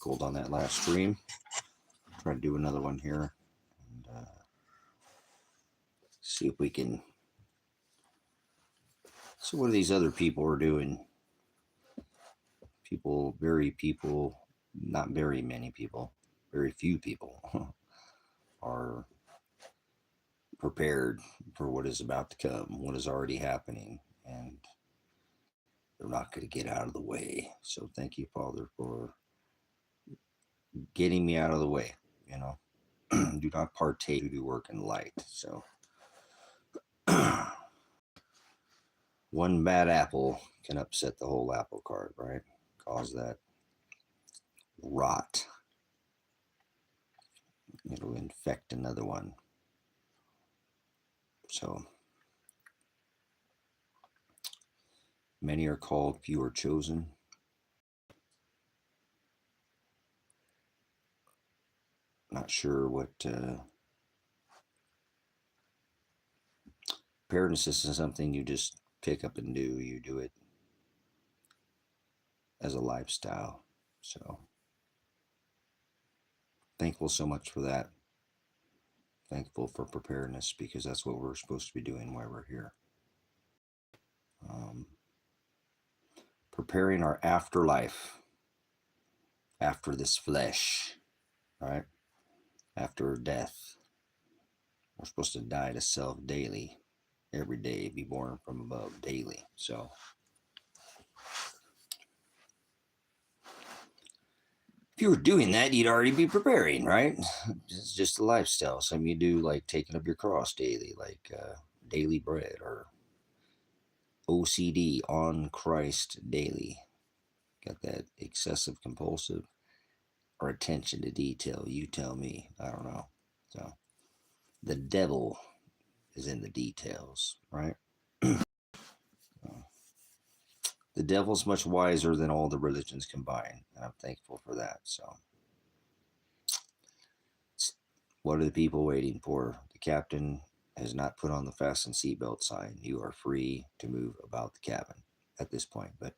Cold on that last stream. Try to do another one here and see if we can. So what are these other people are doing? Not very many people, very few people are prepared for what is about to come, what is already happening, and they're not going to get out of the way. So thank you, Father, for getting me out of the way. Do not partake, do work in light. So one bad apple can upset the whole apple cart, right? Cause that rot. It'll infect another one. So many are called, few are chosen. Not sure what preparedness isn't something you just pick up and do. You do it as a lifestyle. So thankful so much for that. Thankful for preparedness, because that's what we're supposed to be doing while we're here. Preparing our afterlife, after this flesh, right? After death. We're supposed to die to self daily, every day, be born from above daily. So if you were doing that, you'd already be preparing, right? It's just a lifestyle. Some you do like taking up your cross daily, like daily bread, or OCD, on Christ daily. Got that excessive compulsive or attention to detail? You tell me. I don't know. So the devil is in the details, right? The devil's much wiser than all the religions combined, and I'm thankful for that. So what are the people waiting for? The captain has not put on the fasten seatbelt sign. You are free to move about the cabin at this point, but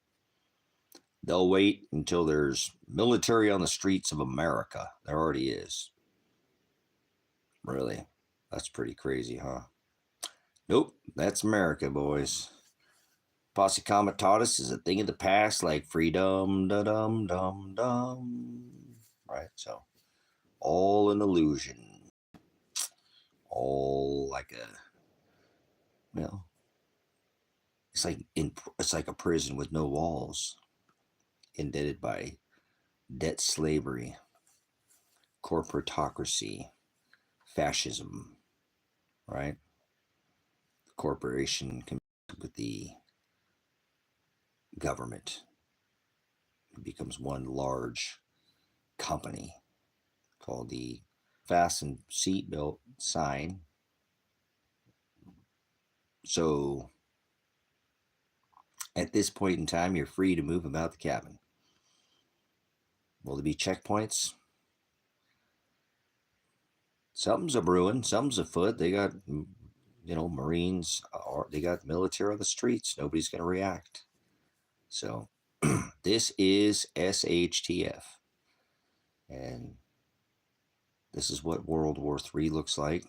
they'll wait until there's military on the streets of America. There already is. Really? That's pretty crazy, huh? Nope, that's America, boys. Posse Comitatus is a thing of the past, like freedom, da-dum-dum-dum. Right? So, all an illusion. All like it's like a prison with no walls, indebted by debt slavery, corporatocracy, fascism, right? The corporation with the government. It becomes one large company called the fasten seatbelt sign. So at this point in time, you're free to move about the cabin. Will there be checkpoints? Something's a brewing, something's afoot. They got, Marines, or they got military on the streets. Nobody's going to react. So this is SHTF. And this is what World War III looks like.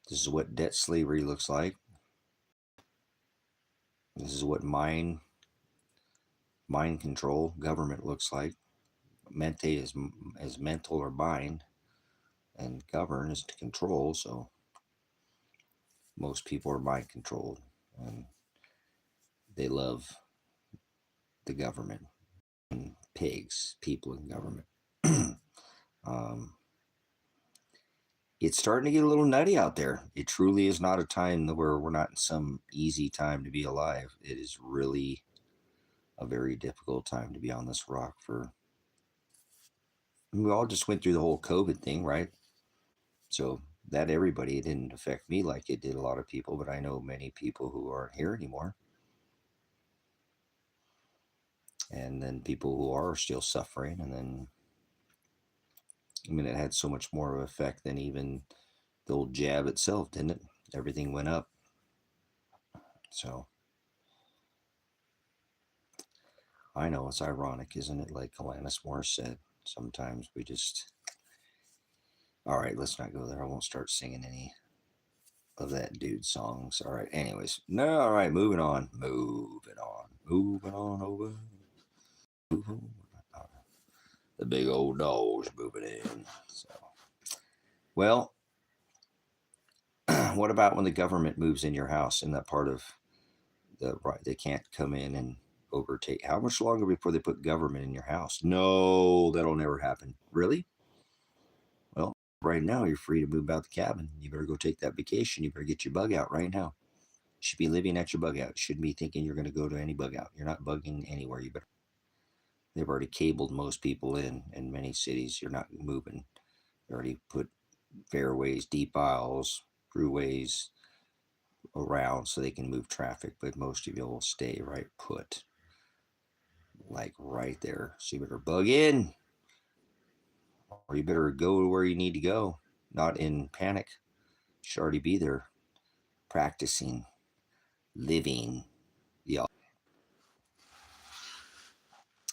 This is what debt slavery looks like. This is what mind control government looks like. Mente is mental or mind, and govern is to control. So most people are mind controlled, and they love the government and pigs, people in government. It's starting to get a little nutty out there. It truly is not a time where we're not in some easy time to be alive. It is really a very difficult time to be on this rock. We all just went through the whole COVID thing, right? So that everybody, it didn't affect me like it did a lot of people, but I know many people who aren't here anymore. And then people who are still suffering. And then, it had so much more of an effect than even the old jab itself, didn't it? Everything went up. So I know it's ironic, isn't it? Like Alanis Morris said, sometimes we just. All right, let's not go there. I won't start singing any of that dude's songs. All right, anyways. No, all right, moving on. Moving on. Moving on over. The big old dog's moving in. So, well, what about when the government moves in your house in that part of the right? They can't come in and overtake. How much longer before they put government in your house? No, that'll never happen. Really? Well, right now you're free to move out the cabin. You better go take that vacation. You better get your bug out right now. You should be living at your bug out. You shouldn't be thinking you're going to go to any bug out. You're not bugging anywhere. You better. They've already cabled most people in many cities. You're not moving. They already put fairways, deep aisles, throughways around so they can move traffic. But most of you will stay right put, like right there. So you better bug in, or you better go to where you need to go, not in panic. You should already be there, practicing, living the.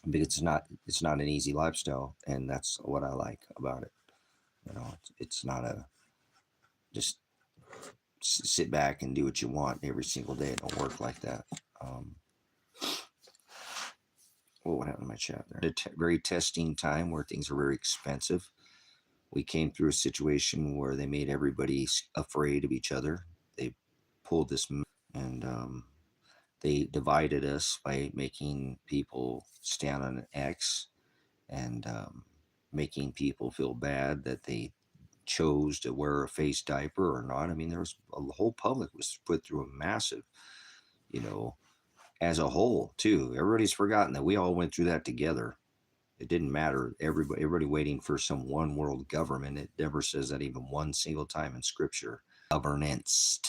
Because it's not an easy lifestyle, and that's what I like about it. It's not a just sit back and do what you want every single day. It don't work like that. What happened to my chat there? Very testing time where things are very expensive. We came through a situation where they made everybody afraid of each other. They pulled this, and they divided us by making people stand on an X, and making people feel bad that they chose to wear a face diaper or not. I mean, there was the whole public was put through a massive, you know, as a whole too. Everybody's forgotten that we all went through that together. It didn't matter. Everybody waiting for some one world government. It never says that even one single time in scripture. Governance.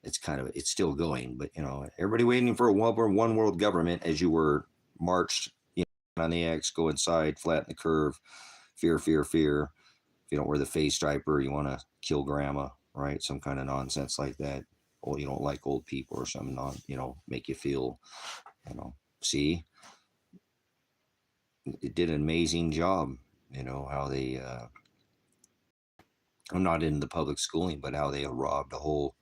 It's still going, but everybody waiting for a one world government as you were marched, on the X, go inside, flatten the curve, fear, fear, fear. If you don't wear the face diaper, you want to kill grandma, right? Some kind of nonsense like that. Or you don't like old people or something, make you feel, see, it did an amazing job. How they, I'm not into the public schooling, but how they robbed a whole,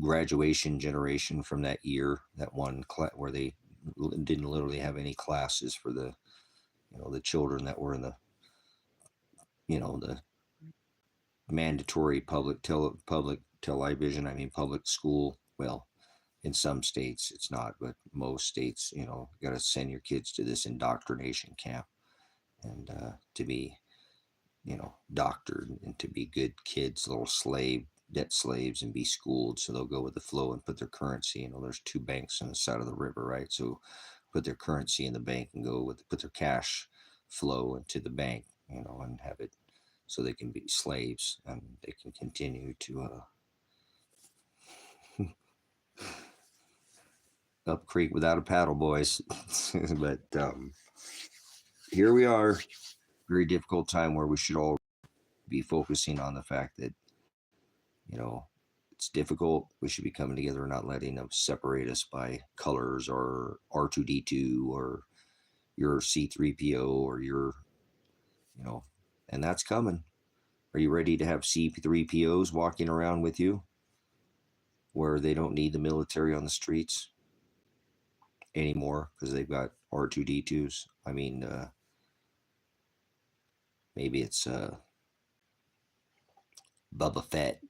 graduation generation from that year, that one class where they didn't literally have any classes for the children that were in the mandatory public television. I mean, public school. Well, in some states it's not, but most states, got to send your kids to this indoctrination camp, and to be, doctored and to be good kids, little debt slaves, and be schooled so they'll go with the flow and put their currency. There's two banks on the side of the river, right? So put their currency in the bank and put their cash flow into the bank, and have it so they can be slaves and they can continue to up creek without a paddle, boys. But here we are, very difficult time where we should all be focusing on the fact that it's difficult. We should be coming together and not letting them separate us by colors or R2D2 or your C3PO or your, and that's coming. Are you ready to have C3POs walking around with you where they don't need the military on the streets anymore because they've got R2D2s? I mean, maybe it's Bubba Fett,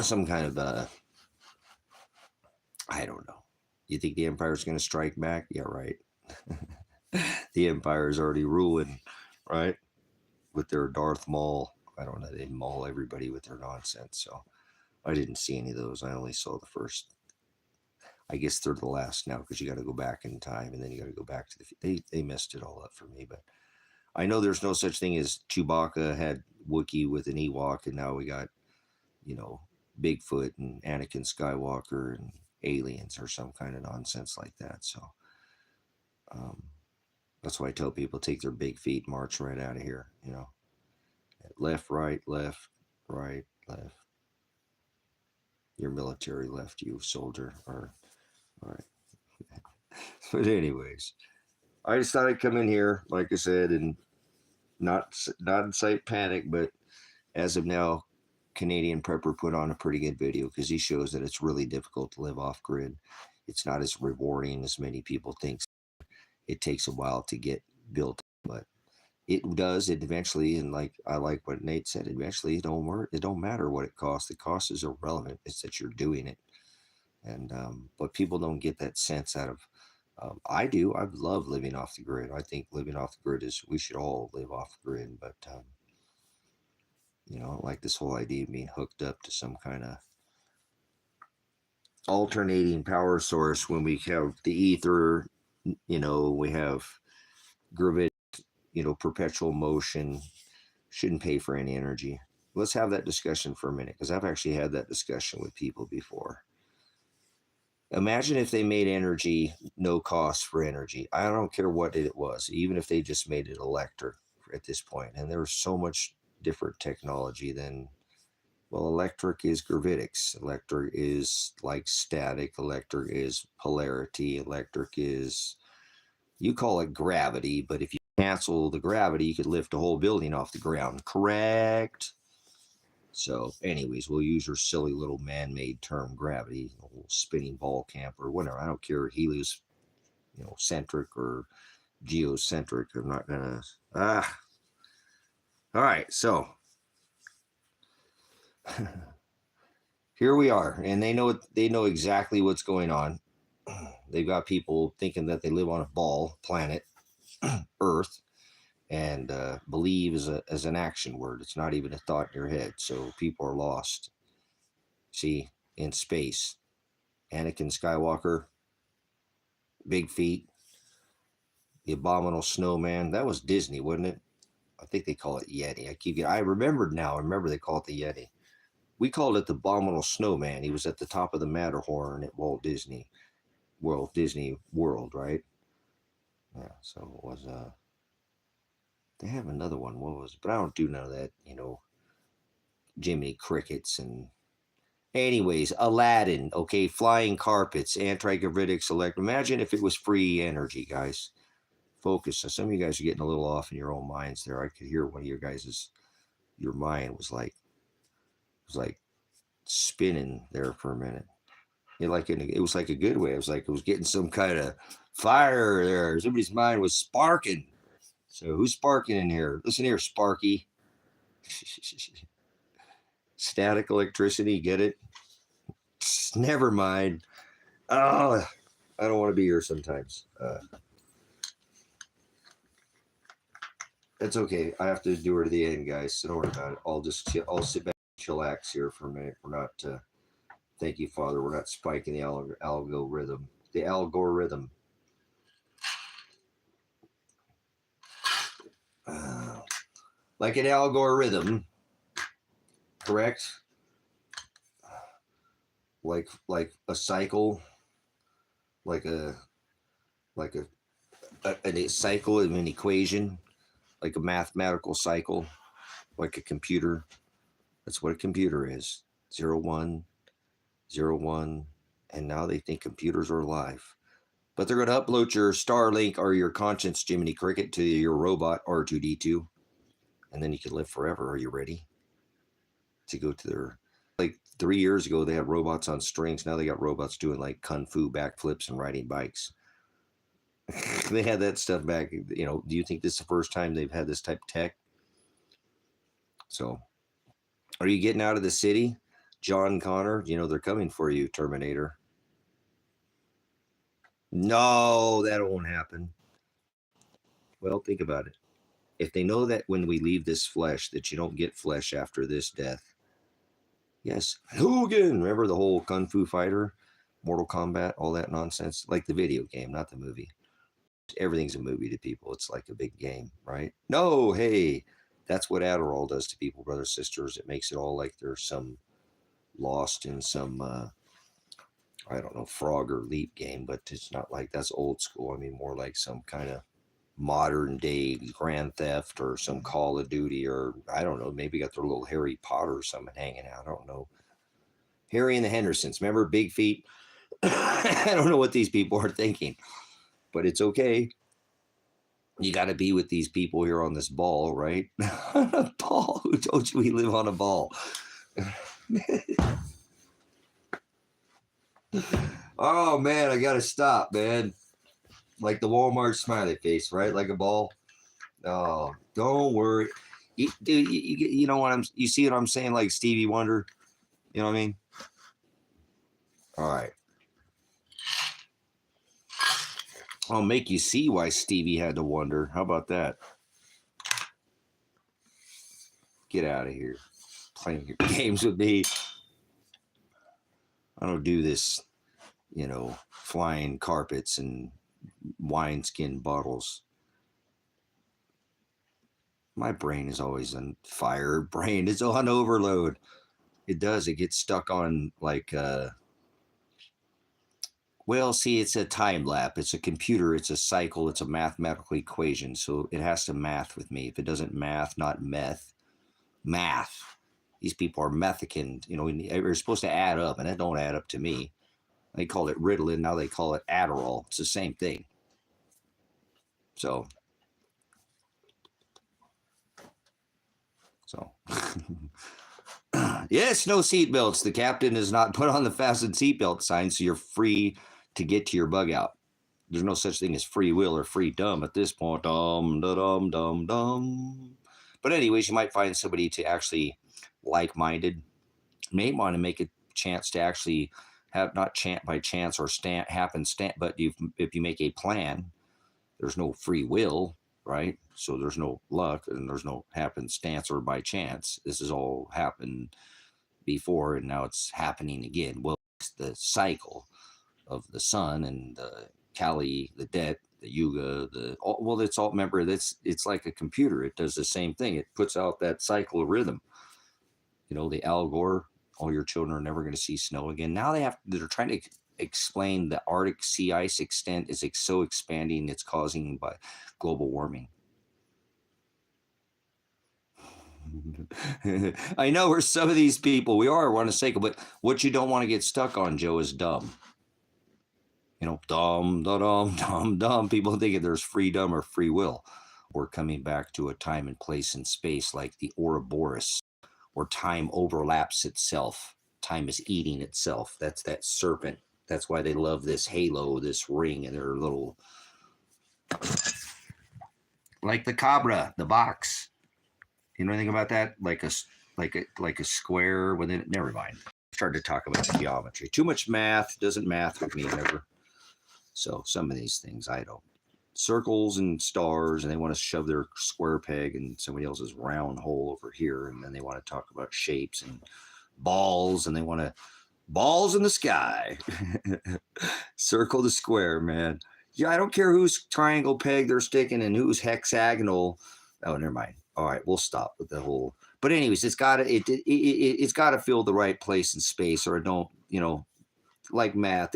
some kind of I don't know. You think the Empire's going to strike back? Yeah, right. The Empire's already ruling, right? With their Darth Maul. I don't know. They maul everybody with their nonsense. So I didn't see any of those. I only saw the first. I guess they're the last now because you got to go back in time, and then you got to go back to they messed it all up for me. But I know there's no such thing as Chewbacca had Wookiee with an Ewok, and now we got, Bigfoot and Anakin Skywalker and aliens or some kind of nonsense like that. So that's why I tell people take their big feet, march right out of here. Left, right, left, right, left. Your military left, you soldier. All right. But anyways, I just thought I'd come in here, like I said, and not incite panic, but as of now, Canadian Prepper put on a pretty good video because he shows that it's really difficult to live off grid. It's not as rewarding as many people think. It takes a while to get built, but it does. It eventually, and like I like what Nate said, eventually it don't work. It don't matter what it costs. The cost is irrelevant. It's that you're doing it, and but people don't get that sense out of. I do. I love living off the grid. I think living off the grid is we should all live off the grid, but you know, like this whole idea of being hooked up to some kind of alternating power source when we have the ether, you know, we have gravitic, you know, perpetual motion, shouldn't pay for any energy. Let's have that discussion for a minute because I've actually had that discussion with people before. Imagine if they made energy no cost for energy. I don't care what it was, even if they just made it electric at this point. And there's so much different technology than, well, electric is gravitics. Electric is like static. Electric is polarity. Electric is, you call it gravity, but if you cancel the gravity, you could lift a whole building off the ground. Correct? So, anyways, we'll use your silly little man-made term, gravity, a little spinning ball camp or whatever. I don't care, helios, you know, centric or geocentric. I'm not gonna. All right, so here we are, and they know exactly what's going on. They've got people thinking that they live on a ball planet, Earth, and believe is an action word. It's not even a thought in your head. So people are lost. See, in space, Anakin Skywalker, big feet, the abominable snowman. That was Disney, wasn't it? I think they call it Yeti. I remembered now. I remember they call it the Yeti. We called it the abominable snowman. He was at the top of the Matterhorn at Disney World, right? Yeah. So it was they have another one. What was it? But I don't do none of that, you know, Jiminy Crickets and anyways, Aladdin, okay, flying carpets, anti-gravitics, imagine if it was free energy, guys. Focus. So some of you guys are getting a little off in your own minds there. I could hear one of your guys's, your mind was like spinning there for a minute. It was like a good way. It was like it was getting some kind of fire there. Somebody's mind was sparking. So who's sparking in here? Listen here, Sparky. Static electricity, get it? Never mind. Oh, I don't want to be here sometimes. It's okay. I have to do her to the end, guys. So don't worry about it. I'll sit back and chillax here for a minute. We're not. Thank you, Father. We're not spiking the algorithm. The algorithm. Like an algorithm, correct? Like a cycle, like a cycle of an equation, like a mathematical cycle, like a computer. That's what a computer is. 0, 1, 0, 1, and now they think computers are alive. But they're going to upload your Starlink or your conscience Jiminy Cricket to your robot R2D2, and then you can live forever. Are you ready to go to their, like 3 years ago, they had robots on strings. Now they got robots doing like kung fu backflips and riding bikes. They had that stuff back. You know, do you think this is the first time they've had this type of tech? So, are you getting out of the city? John Connor, you know, they're coming for you, Terminator. No, that won't happen. Well, think about it. If they know that when we leave this flesh, that you don't get flesh after this death. Yes, Hogan, remember the whole Kung Fu Fighter, Mortal Kombat, all that nonsense? Like the video game, not the movie. Everything's a movie to people. It's like a big game, right? No, hey, that's what Adderall does to people, brothers, sisters. It makes it all like there's some lost in some I don't know, frog or leap game, but it's not like that's old school. I mean, more like some kind of modern day Grand Theft or some Call of Duty, or I don't know, maybe got their little Harry Potter or something hanging out. I don't know. Harry and the Hendersons, remember Big Feet? I don't know what these people are thinking. but it's okay. You got to be with these people here on this ball, right? A ball? Who told you we live on a ball? Oh, man, I got to stop, man. Like the Walmart smiley face, right? Like a ball. Oh, don't worry. Dude, you know what you see what I'm saying? Like Stevie Wonder. You know what I mean? All right. I'll make you see why Stevie had to wonder. How about that? Get out of here. Playing your games with me. I don't do this, flying carpets and wineskin bottles. My brain is always on fire. Brain is on overload. It does. It gets stuck on well, see, it's a time lap. It's a computer. It's a cycle. It's a mathematical equation. So it has to math with me. If it doesn't math, not meth, math. These people are Mexican. They're supposed to add up, and that don't add up to me. They call it Ritalin. Now they call it Adderall. It's the same thing. So yes, no seatbelts. The captain has not put on the fasten seatbelt sign, so you're free to get to your bug out. There's no such thing as free will or freedom at this point. Dum, dum, dum, dum. But anyways, you might find somebody to actually like-minded. May want to make a chance to actually have not chance by chance or happenstance, but if you make a plan, there's no free will, right? So there's no luck and there's no happenstance or by chance. This has all happened before and now it's happening again. Well, it's the cycle of the sun and the Kali, the Det, the Yuga, it's all, remember, it's like a computer. It does the same thing. It puts out that cycle rhythm. The Al Gore, all your children are never going to see snow again. Now they're trying to explain the Arctic sea ice extent is so expanding it's causing by global warming. I know we're some of these people. We are a cycle, but what you don't want to get stuck on, Joe, is dumb. Dumb, dumb, dumb, dumb. People think there's freedom or free will. We're coming back to a time and place and space like the Ouroboros, where time overlaps itself. Time is eating itself. That's that serpent. That's why they love this halo, this ring, and their little, like the Cabra, the box. You know anything about that? Like a square within it. Never mind. Started to talk about geometry. Too much math doesn't math with me ever. So some of these things I don't. Circles and stars, and they want to shove their square peg in somebody else's round hole over here, and then they want to talk about shapes and balls, and they want to balls in the sky. Circle the square, man. Yeah, I don't care whose triangle peg they're sticking and whose hexagonal. Oh, never mind. All right, we'll stop with the whole. But anyways, it's got to fill the right place and space, or it don't. Like math,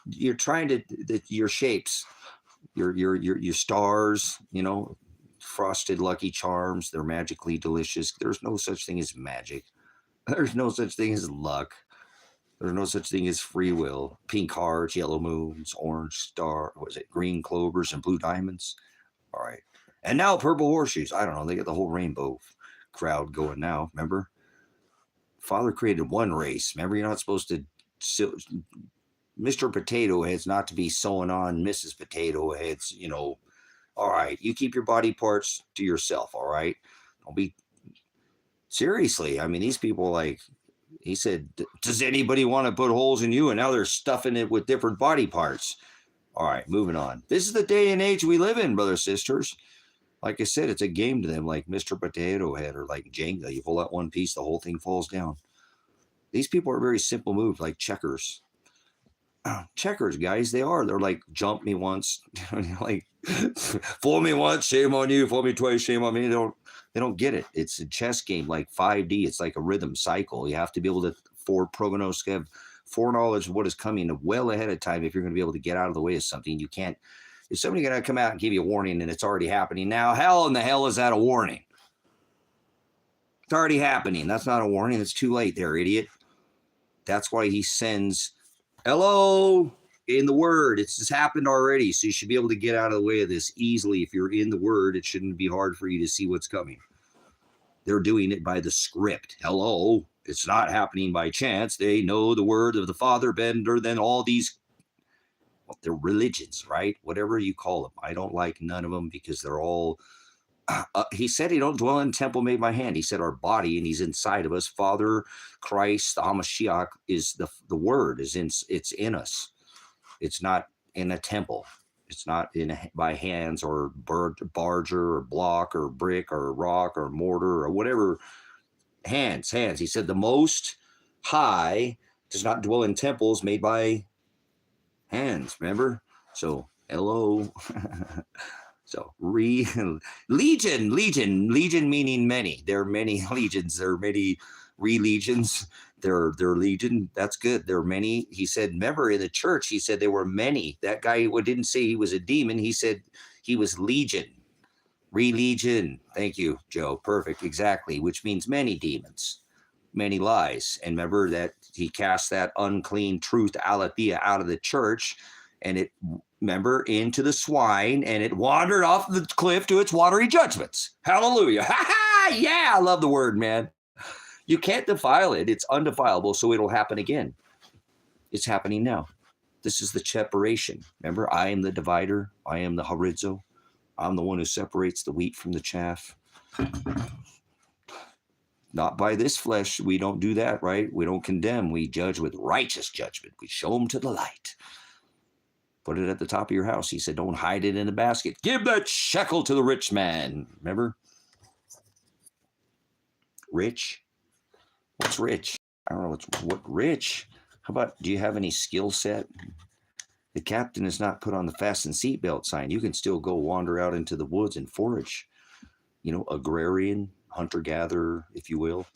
you're trying to your shapes, your stars, frosted Lucky Charms. They're magically delicious. There's no such thing as magic. There's no such thing as luck. There's no such thing as free will. Pink hearts, yellow moons, orange star, green clovers and blue diamonds. All right. And now purple horseshoes. I don't know. They got the whole rainbow crowd going now. Remember? Father created one race. Remember, you're not supposed to. Mr. Potato Head's not to be sewing on Mrs. Potato Head's. All right. You keep your body parts to yourself. All right. Don't be. Seriously. I mean, these people he said, does anybody want to put holes in you? And now they're stuffing it with different body parts. All right, moving on. This is the day and age we live in, brothers, sisters. Like I said, it's a game to them, like Mr. Potato Head or like Jenga. You pull out one piece, the whole thing falls down. These people are very simple moves, like checkers. Checkers, guys, they are. They're like, jump me once, like, fool me once, shame on you. Fool me twice, shame on me. They don't get it. It's a chess game, like 5D. It's like a rhythm cycle. You have to be able to have foreknowledge of what is coming well ahead of time if you're going to be able to get out of the way of something. You can't. If somebody's going to come out and give you a warning and it's already happening now, how in the hell is that a warning? It's already happening. That's not a warning. It's too late there, idiot. That's why he sends, hello, in the Word. It's just happened already, so you should be able to get out of the way of this easily. If you're in the Word, it shouldn't be hard for you to see what's coming. They're doing it by the script. Hello, it's not happening by chance. They know the Word of the Father better than all these. Well, they're religions, right? Whatever you call them. I don't like none of them because they're all. He said he don't dwell in a temple made by hand. He said our body, and he's inside of us. Father, Christ, the Hamashiach is the Word is in. It's in us. It's not in a temple. It's not by hands or barger or block or brick or rock or mortar or whatever. Hands. He said the Most High does not dwell in temples made by hands. Remember? So hello. So legion meaning many. There are many legions. There are many religions. They're legion. That's good. There are many. He said, remember in the church, he said there were many. That guy didn't say he was a demon. He said he was legion. Religion. Thank you, Joe. Perfect. Exactly. Which means many demons, many lies. And remember that he cast that unclean truth, aletheia, out of the church, and it, remember, into the swine, and it wandered off the cliff to its watery judgments. Hallelujah. Ha ha! Yeah, I love the word, man. You can't defile it. It's undefilable, so it'll happen again. It's happening now. This is the separation. Remember, I am the divider. I am the horizo. I'm the one who separates the wheat from the chaff. Not by this flesh. We don't do that, right? We don't condemn. We judge with righteous judgment. We show them to the light. Put it at the top of your house. He said, don't hide it in a basket. Give that shekel to the rich man. Remember? Rich? What's rich? I don't know what rich. How about, do you have any skill set? The captain has not put on the fasten seatbelt sign. You can still go wander out into the woods and forage. You know, agrarian, hunter-gatherer, if you will.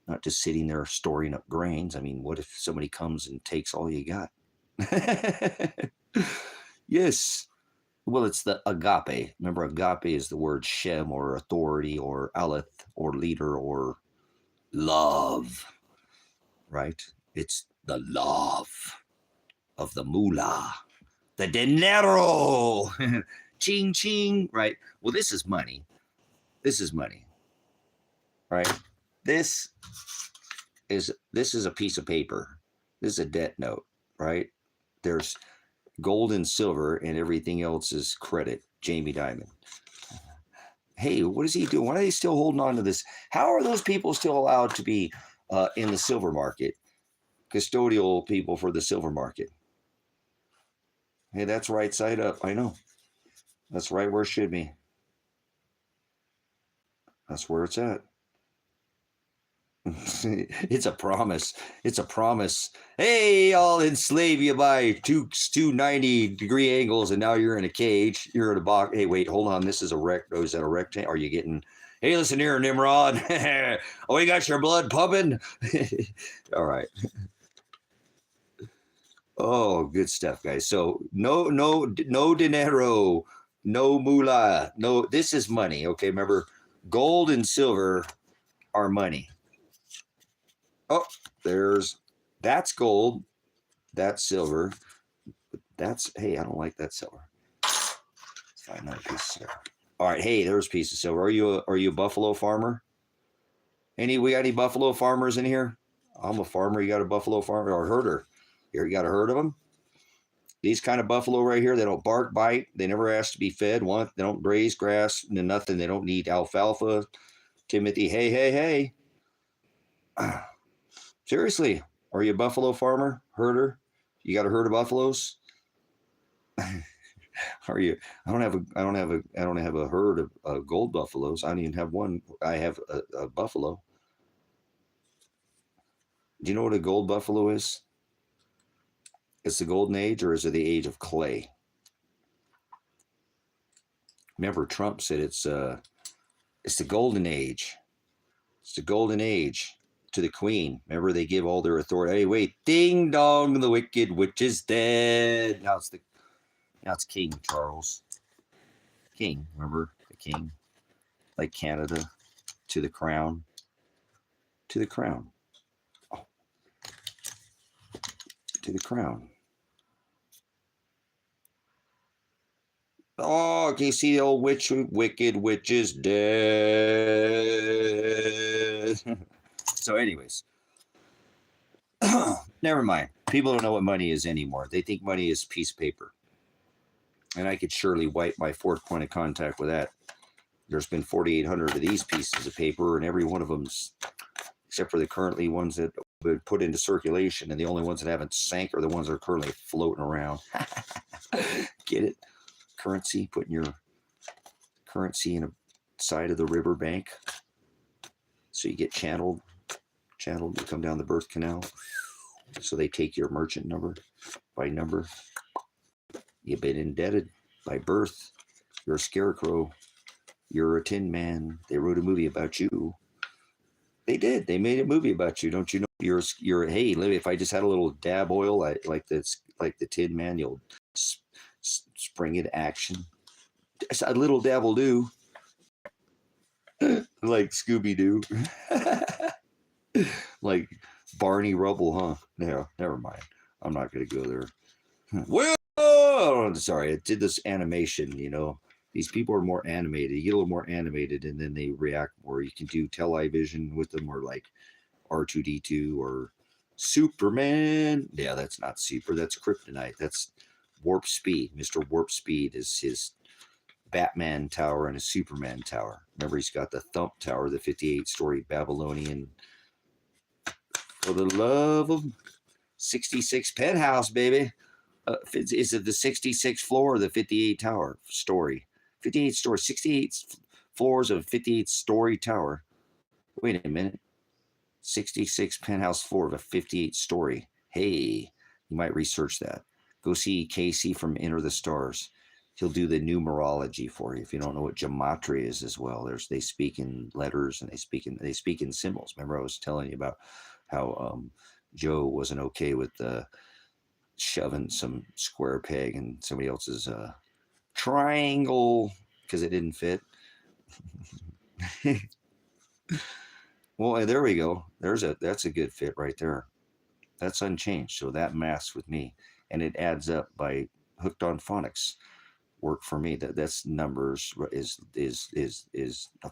Not just sitting there storing up grains. I mean, what if somebody comes and takes all you got? Yes. Well, it's the agape. Remember, agape is the word Shem or authority or Aleph or leader or love, right? It's the love of the moolah, the dinero, ching ching, right? Well, this is money. This is money, right? This is a piece of paper. This is a debt note, right? There's gold and silver, and everything else is credit. Jamie Dimon. Hey, what is he doing? Why are they still holding on to this? How are those people still allowed to be in the silver market? Custodial people for the silver market. Hey, that's right side up. I know. That's right where it should be. That's where it's at. It's a promise. It's a promise. Hey, I'll enslave you by two 90-degree angles, and now you're in a cage. You're in a box. Hey, wait, hold on. This is a oh, is that a rectangle? Are you getting? Hey, listen here, Nimrod. Oh, you got your blood pumping? All right. Oh, good stuff, guys. So no dinero, no moolah, no. This is money. Okay, remember, gold and silver are money. Oh, that's gold, that's silver, that's, hey, I don't like that silver. Let's find another piece of silver. All right, hey, there's a piece of silver. Are you a buffalo farmer? We got any buffalo farmers in here? I'm a farmer. You got a buffalo farmer or a herder? You got a herd of them? These kind of buffalo right here, they don't bark, bite. They never ask to be fed. They don't graze grass, nothing. They don't need alfalfa. Timothy, hey. Seriously, are you a buffalo farmer, herder? You got a herd of buffaloes? Are you? I don't have a herd of gold buffaloes. I don't even have one. I have a buffalo. Do you know what a gold buffalo is? It's the golden age, or is it the age of clay? Remember, Trump said it's the golden age. It's the golden age. To the queen. Remember, they give all their authority. Hey, wait, ding dong, the wicked witch is dead. Now it's King Charles. King, remember the king, like Canada, to the crown. To the crown. Oh. To the crown. Oh, can you see the old wicked witch is dead? So anyways, never mind. People don't know what money is anymore. They think money is a piece of paper. And I could surely wipe my fourth point of contact with that. There's been 4,800 of these pieces of paper, and every one of them's, except for the currently ones that have been put into circulation, and the only ones that haven't sank are the ones that are currently floating around. Get it? Currency, putting your currency in a side of the riverbank so you get channeled, you come down the birth canal. So they take your merchant number by number. You've been indebted by birth. You're a scarecrow. You're a tin man. They wrote a movie about you. They did. They made a movie about you. Don't you know? You're. Hey, if I just had a little dab oil, like the Tin Man, you'll spring into action. A little dab will do. Like Scooby Doo. Like Barney Rubble, huh? No, never mind. I'm not going to go there. Well, sorry. I did this animation, you know. These people are more animated. You get a little more animated, and then they react more. You can do television with them, or like R2-D2 or Superman. Yeah, that's not super. That's kryptonite. That's warp speed. Mr. Warp Speed is his Batman tower and his Superman tower. Remember, he's got the Thump Tower, the 58-story Babylonian. For the love of 66 penthouse, baby. Is it the 66th floor or the 58 tower story? 58 stories, 68 floors of a 58-story tower. Wait a minute. 66 penthouse floor of a 58-story. Hey, you might research that. Go see Casey from Enter the Stars. He'll do the numerology for you if you don't know what gematria is as well. They speak in letters and they speak in symbols. Remember I was telling you about how Joe wasn't okay with shoving some square peg in somebody else's triangle because it didn't fit. Well, there we go. That's a good fit right there. That's unchanged. So that masks with me, and it adds up by hooked on phonics. Work for me. That's numbers. Is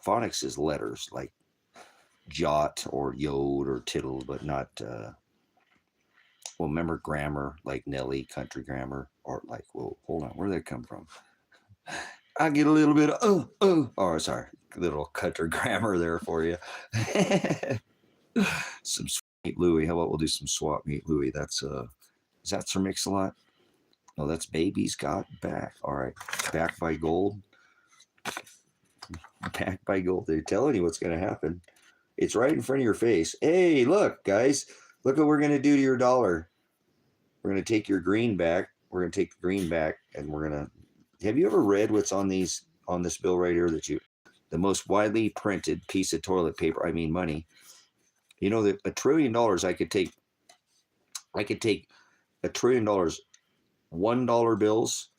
phonics is letters like jot or yod or tittle, but not. Well, remember grammar like Nelly country grammar, or like, well, hold on, where did that come from? I get a little bit of oh, sorry, little country grammar there for you. Some swap meet Louie. How about we'll do some swap meet Louie? That's is that Sir Mix-a-Lot? No, that's Baby's Got Back. All right, back by gold. Back by gold. They're telling you what's going to happen. It's right in front of your face. Hey, look, guys. Look what we're going to do to your dollar. We're going to take your green back. We're going to take the green back, and we're going to. Have you ever read what's on this bill right here? The most widely printed piece of toilet paper. I mean, money. You know that $1 trillion. I could take $1 trillion $1 bills,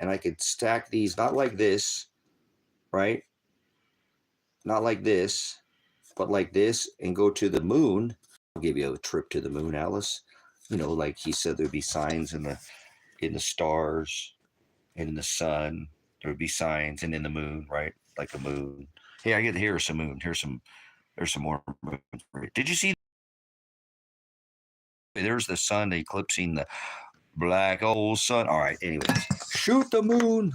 and I could stack these not like this, right? Not like this, but like this, and go to the moon. I'll give you a trip to the moon, Alice. You know, like he said, there'd be signs in the stars and in the sun. There would be signs, and in the moon, right? Like a moon. Hey, here's some moon. There's some more moon. Did you see? There's the sun eclipsing the black old sun. All right. Anyways, shoot the moon.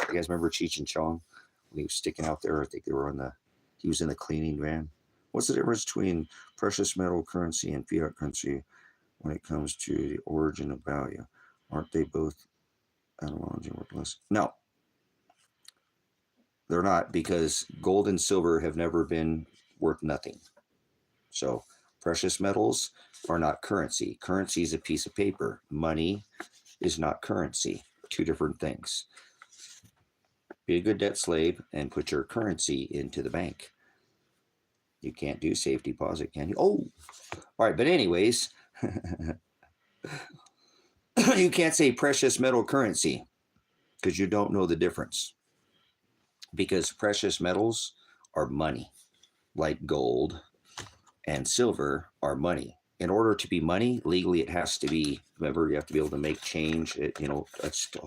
You guys remember Cheech and Chong when he was sticking out there? I think they were he was in the cleaning van. What's the difference between precious metal currency and fiat currency when it comes to the origin of value? Aren't they both analogy worthless? No, they're not, because gold and silver have never been worth nothing. So precious metals are not currency. Currency is a piece of paper. Money is not currency. Two different things. Be a good debt slave and put your currency into the bank. You can't do safe deposit, can you? Oh, all right. But anyways, you can't say precious metal currency because you don't know the difference. Because precious metals are money, like gold and silver are money. In order to be money, legally, it has to be, remember, you have to be able to make change, a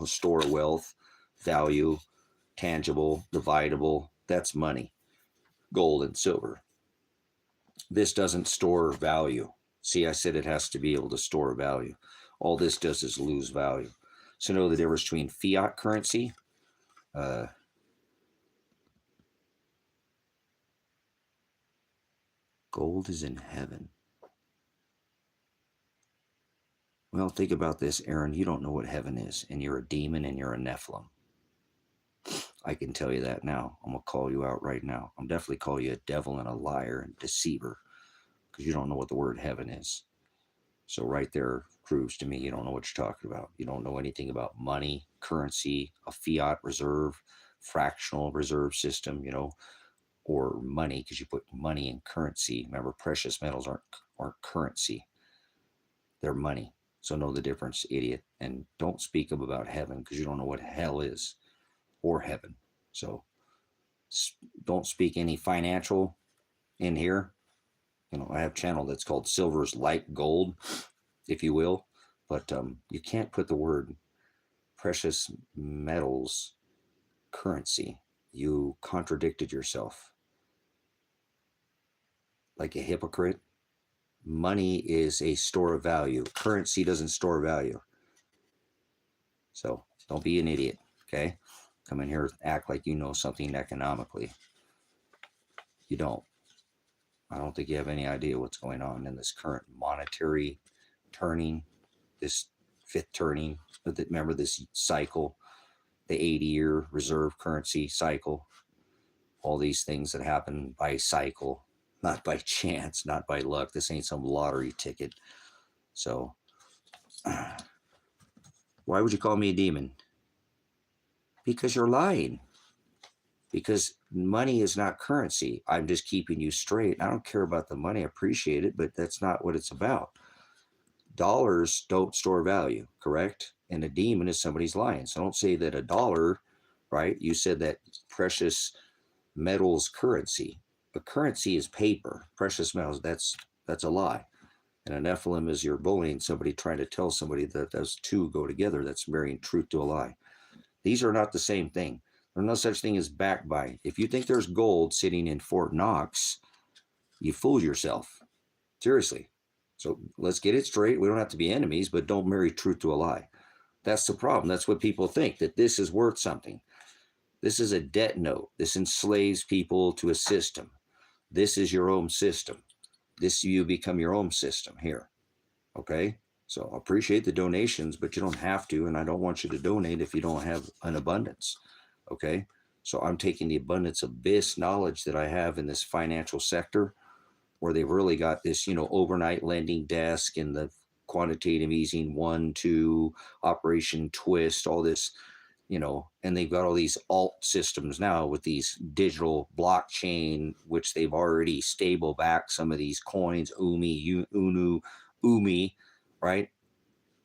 store of wealth, value, tangible, dividable. That's money, gold and silver. This doesn't store value. See, I said it has to be able to store value. All this does is lose value. So know the difference between fiat currency, gold is in heaven. Well, think about this, Aaron. You don't know what heaven is, and you're a demon and you're a Nephilim. I can tell you that now. I'm going to call you out right now. I'm definitely call you a devil and a liar and deceiver because you don't know what the word heaven is. So right there proves to me you don't know what you're talking about. You don't know anything about money, currency, a fiat reserve, fractional reserve system, or money, because you put money in currency. Remember, precious metals aren't currency. They're money. So know the difference, idiot. And don't speak about heaven because you don't know what hell is or heaven. So don't speak any financial in here. I have a channel that's called Silver's Light Gold, if you will. But you can't put the word precious metals currency. You contradicted yourself like a hypocrite. Money is a store of value. Currency doesn't store value. So don't be an idiot, okay? Come in here, act like you know something economically. You don't. I don't think you have any idea what's going on in this current monetary turning, this fifth turning. Remember this cycle, the 80-year reserve currency cycle, all these things that happen by cycle, not by chance, not by luck. This ain't some lottery ticket. So why would you call me a demon? Because you're lying. Because money is not currency. I'm just keeping you straight. I don't care about the money. I appreciate it, but that's not what it's about. Dollars don't store value, correct? And a demon is somebody's lying. So don't say that a dollar, right? You said that precious metals currency. A currency is paper. Precious metals, that's a lie. And a Nephilim is you're bullying somebody, trying to tell somebody that those two go together. That's marrying truth to a lie. These are not the same thing. There's no such thing as backbite. If you think there's gold sitting in Fort Knox, you fooled yourself. Seriously. So let's get it straight. We don't have to be enemies, but don't marry truth to a lie. That's the problem. That's what people think, that this is worth something. This is a debt note. This enslaves people to a system. This is your own system. You become your own system here. Okay? So I appreciate the donations, but you don't have to, and I don't want you to donate if you don't have an abundance. Okay? So I'm taking the abundance of this knowledge that I have in this financial sector, where they've really got this, overnight lending desk and the quantitative easing 1, 2, Operation Twist, all this, and they've got all these alt systems now with these digital blockchain, which they've already stable back some of these coins, UMI, right?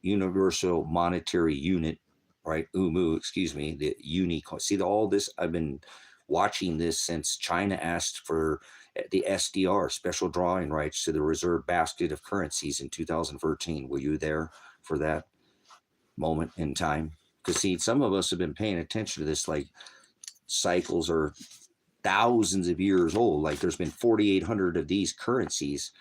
Universal Monetary Unit, right? the uni. See, all this, I've been watching this since China asked for the SDR, special drawing rights to the reserve basket of currencies in 2013. Were you there for that moment in time? Because see, some of us have been paying attention to this, like cycles are thousands of years old. Like there's been 4,800 of these currencies,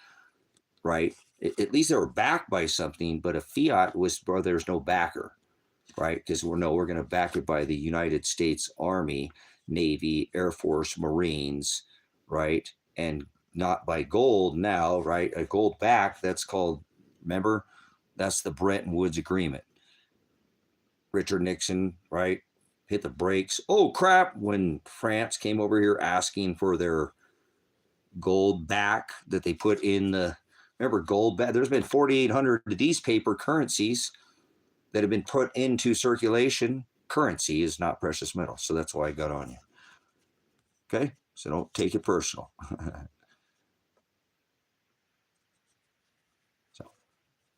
right? At least they were backed by something, but a fiat was, bro, there's no backer, right? Because we're going to back it by the United States Army, Navy, Air Force, Marines, right? And not by gold now, right? A gold back, that's called, remember, that's the Bretton Woods Agreement. Richard Nixon, right? Hit the brakes. Oh, crap. When France came over here asking for their gold back that they put in the, remember gold back? There's been 4,800 of these paper currencies that have been put into circulation. Currency is not precious metal. So that's why I got on you. Okay? So don't take it personal. So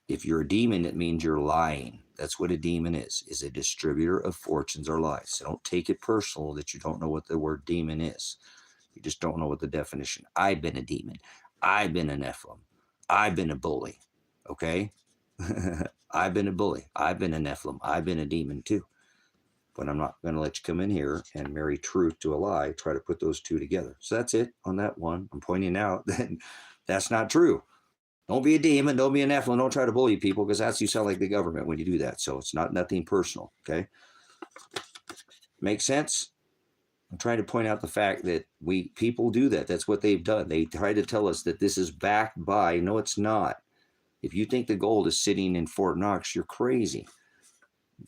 if you're a demon, it means you're lying. That's what a demon is a distributor of fortunes or lies. So don't take it personal that you don't know what the word demon is. You just don't know what the definition. I've been a demon. I've been a Nephilim. I've been a bully. Okay? I've been a bully. I've been a Nephilim. I've been a demon too. but I'm not going to let you come in here and marry truth to a lie, try to put those two together. So that's it on that one. I'm pointing out that that's not true. Don't be a demon. Don't be an Nephilim. Don't try to bully people, because that's, you sound like the government when you do that. So it's nothing personal. Okay. Make sense? I'm trying to point out the fact that people do that. That's what they've done. They try to tell us that this is backed by. No, it's not. If you think the gold is sitting in Fort Knox, you're crazy.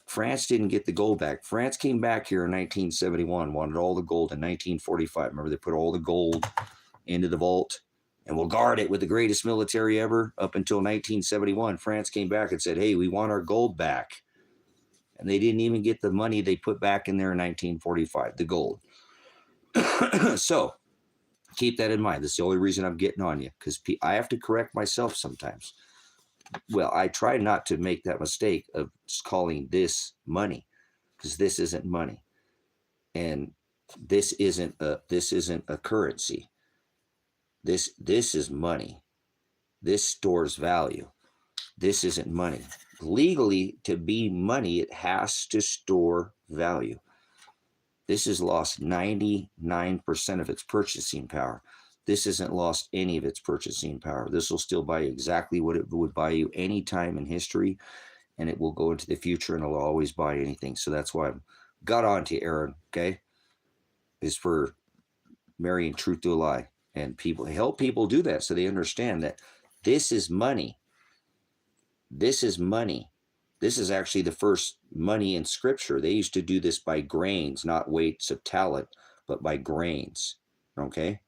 France didn't get the gold back. France came back here in 1971, wanted all the gold in 1945. Remember, they put all the gold into the vault, and we'll guard it with the greatest military ever up until 1971. France came back and said, hey, we want our gold back. And they didn't even get the money they put back in there in 1945, the gold. So keep that in mind. That's the only reason I'm getting on you, because I have to correct myself sometimes. Well, I try not to make that mistake of just calling this money, because this isn't money, and this isn't a currency. This is money. This stores value. This isn't money. Legally, to be money, it has to store value. This has lost 99% of its purchasing power. This hasn't lost any of its purchasing power. This will still buy you exactly what it would buy you any time in history, and it will go into the future, and it'll always buy anything. So that's why I got on to you, Aaron, okay? Is for marrying truth to a lie. And help people do that so they understand that this is money. This is money. This is actually the first money in Scripture. They used to do this by grains, not weights of talent, but by grains, okay?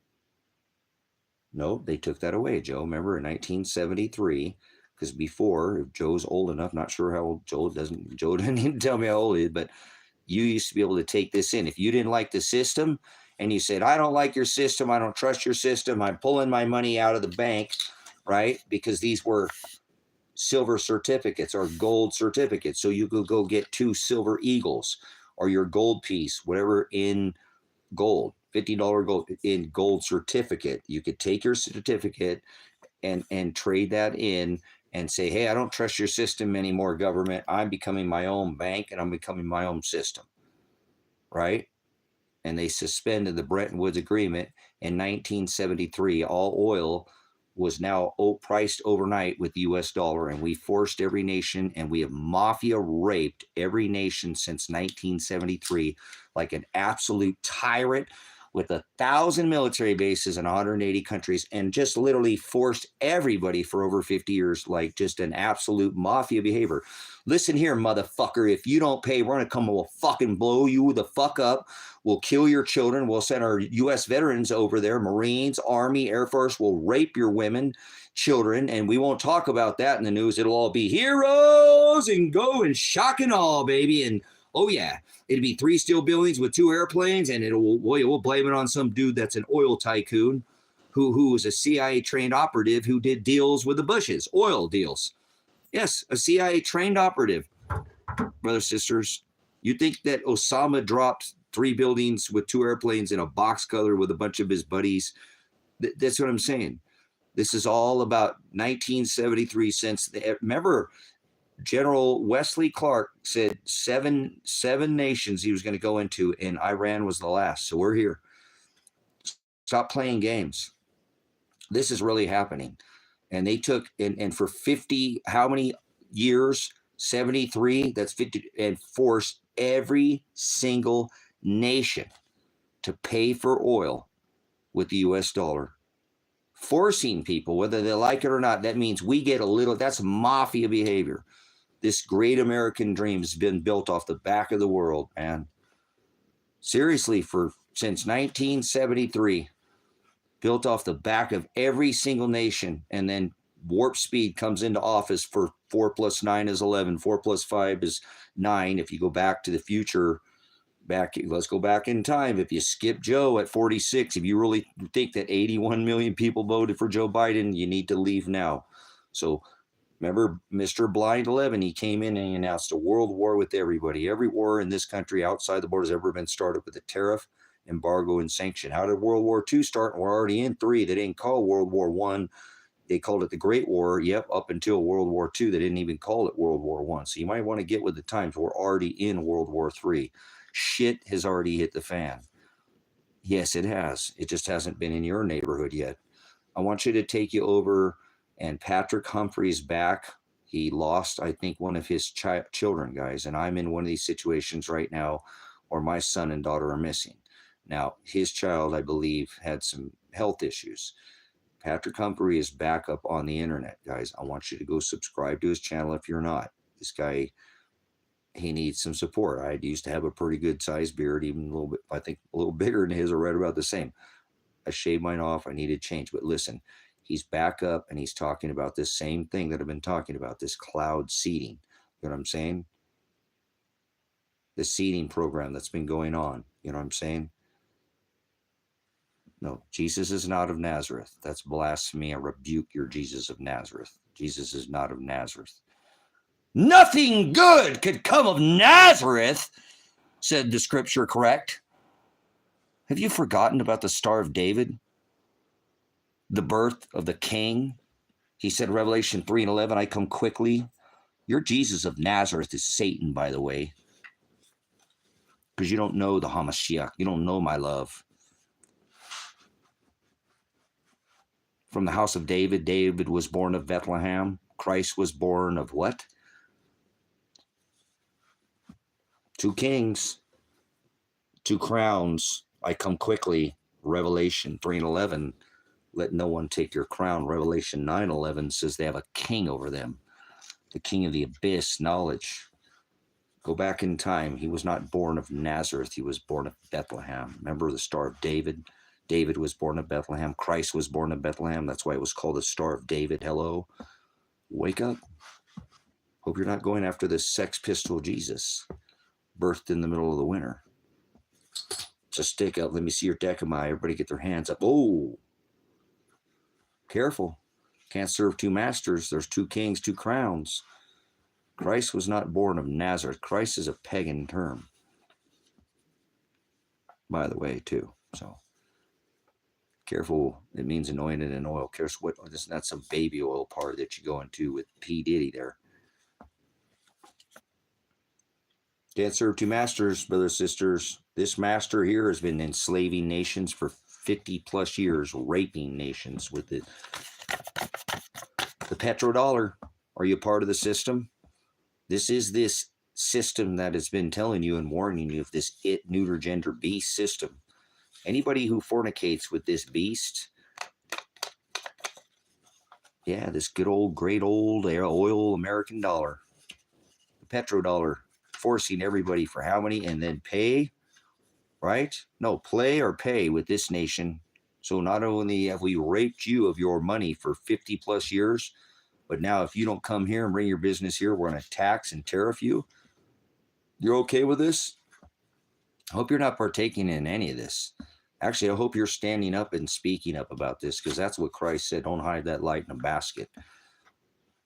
No, they took that away, Joe. Remember in 1973, because before, if Joe's old enough, not sure how old Joe didn't even tell me how old he is, but you used to be able to take this in. If you didn't like the system and you said, I don't like your system, I don't trust your system, I'm pulling my money out of the bank, right? Because these were silver certificates or gold certificates. So you could go get 2 silver eagles or your gold piece, whatever, in gold. $50 gold in gold certificate. You could take your certificate and trade that in and say, hey, I don't trust your system anymore, government. I'm becoming my own bank and I'm becoming my own system, right? And they suspended the Bretton Woods Agreement in 1973. All oil was now priced overnight with the US dollar, and we forced every nation, and we have mafia raped every nation since 1973 like an absolute tyrant, with 1,000 military bases in 180 countries, and just literally forced everybody for over 50 years, like just an absolute mafia behavior. Listen here, motherfucker, if you don't pay, we're going to come and we'll fucking blow you the fuck up. We'll kill your children. We'll send our U.S. veterans over there, Marines, Army, Air Force. We'll rape your women, children, and we won't talk about that in the news. It'll all be heroes and go and shock and all, baby. And oh yeah, it'd be 3 steel buildings with 2 airplanes, and we'll blame it on some dude that's an oil tycoon who was a CIA trained operative who did deals with the Bushes, oil deals. Yes, a CIA trained operative. Brothers, sisters, you think that Osama dropped 3 buildings with 2 airplanes in a box cutter with a bunch of his buddies? That's what I'm saying. This is all about 1973. Remember, General Wesley Clark said seven nations he was going to go into, and Iran was the last. So we're here. Stop playing games. This is really happening. And they took, and for 50, how many years? 73, that's 50, and forced every single nation to pay for oil with the US dollar. Forcing people, whether they like it or not, that means we get a little, that's mafia behavior. This great American dream has been built off the back of the world, man. Seriously, since 1973, built off the back of every single nation, and then warp speed comes into office for 4 + 9 is 11, 4 + 5 is 9. If you go back to the future, let's go back in time. If you skip Joe at 46, if you really think that 81 million people voted for Joe Biden, you need to leave now. So remember Mr. Blind 11, he came in and he announced a world war with everybody. Every war in this country outside the borders has ever been started with a tariff, embargo, and sanction. How did World War II start? We're already in 3. They didn't call World War I They called it the Great War. Yep, up until World War II, they didn't even call it World War I. So you might want to get with the times. We're already in World War III. Shit has already hit the fan. Yes, it has. It just hasn't been in your neighborhood yet. I want you to take you over, and Patrick Humphrey's back. He lost, I think, one of his children, guys, and I'm in one of these situations right now where my son and daughter are missing. Now, his child, I believe, had some health issues. Patrick Humphrey is back up on the internet, guys. I want you to go subscribe to his channel if you're not. This guy, he needs some support. I used to have a pretty good sized beard, even a little bit, I think a little bigger than his, or right about the same. I shaved mine off. I needed change. But listen, he's back up and he's talking about this same thing that I've been talking about, this cloud seeding. You know what I'm saying? The seeding program that's been going on. You know what I'm saying? No, Jesus is not of Nazareth. That's blasphemy. I rebuke your Jesus of Nazareth. Jesus is not of Nazareth. Nothing good could come of Nazareth, said the scripture, correct? Have you forgotten about the Star of David? The birth of the king? He said, Revelation 3:11, I come quickly. Your Jesus of Nazareth is Satan, by the way. Because you don't know the Hamashiach. You don't know my love. From the house of David, David was born of Bethlehem. Christ was born of what? Two kings, two crowns. I come quickly. Revelation 3:11. Let no one take your crown. Revelation 9:11 says they have a king over them. The king of the abyss, knowledge. Go back in time. He was not born of Nazareth. He was born of Bethlehem. Remember the Star of David? David was born of Bethlehem. Christ was born of Bethlehem. That's why it was called the Star of David. Hello? Wake up. Hope you're not going after this Sex Pistol Jesus, birthed in the middle of the winter. It's a stick up. Let me see your decima. Everybody get their hands up. Oh, careful. Can't serve two masters. There's two kings, two crowns. Christ was not born of Nazareth. Christ is a pagan term, by the way, too. So careful. It means anointed in oil. Careful. What? This is not some baby oil party that you go into with P. Diddy there. Can't serve two masters, brothers and sisters. This master here has been enslaving nations for 50 plus years, raping nations with the petro-dollar. Are you part of the system? This is this system that has been telling you and warning you of this neuter gender beast system. Anybody who fornicates with this beast, yeah, this good old, great old oil American dollar, the petro-dollar, forcing everybody for how many, and then pay, right? No, play or pay with this nation. So not only have we raped you of your money for 50 plus years, but now if you don't come here and bring your business here, we're going to tax and tariff you. You're okay with this? I hope you're not partaking in any of this. Actually, I hope you're standing up and speaking up about this, because that's what Christ said. Don't hide that light in a basket.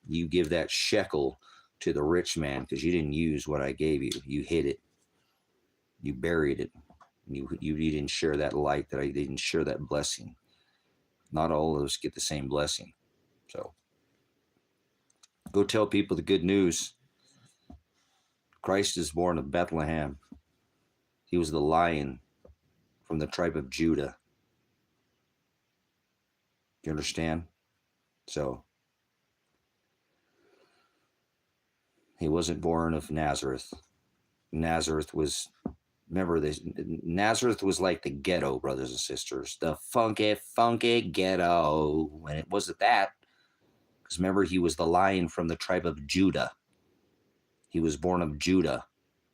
You give that shekel to the rich man because you didn't use what I gave you. You hid it. You buried it. You didn't share that light, that I didn't share that blessing. Not all of us get the same blessing. So go tell people the good news. Christ is born of Bethlehem. He was the lion from the tribe of Judah. You understand? So he wasn't born of Nazareth. Nazareth was, remember this, Nazareth was like the ghetto, brothers and sisters. The funky, funky ghetto. And it wasn't that. Because remember, he was the lion from the tribe of Judah. He was born of Judah,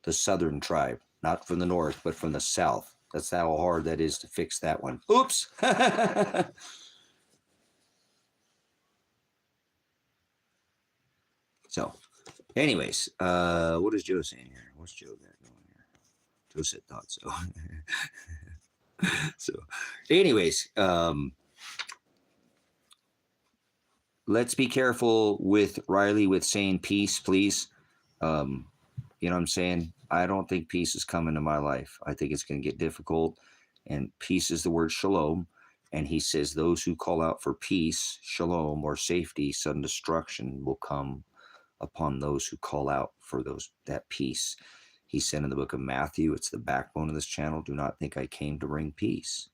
the southern tribe. Not from the north, but from the south. That's how hard that is to fix that one. Oops. So, anyways, what is Joe saying here? What's Joe got going here? Joe said thought so. So, anyways, let's be careful with Riley with saying peace, please. You know what I'm saying? I don't think peace is coming to my life. I think it's going to get difficult. And peace is the word shalom. And he says, those who call out for peace, shalom, or safety, sudden destruction will come upon those who call out for that peace. He said in the book of Matthew, it's the backbone of this channel, do not think I came to bring peace.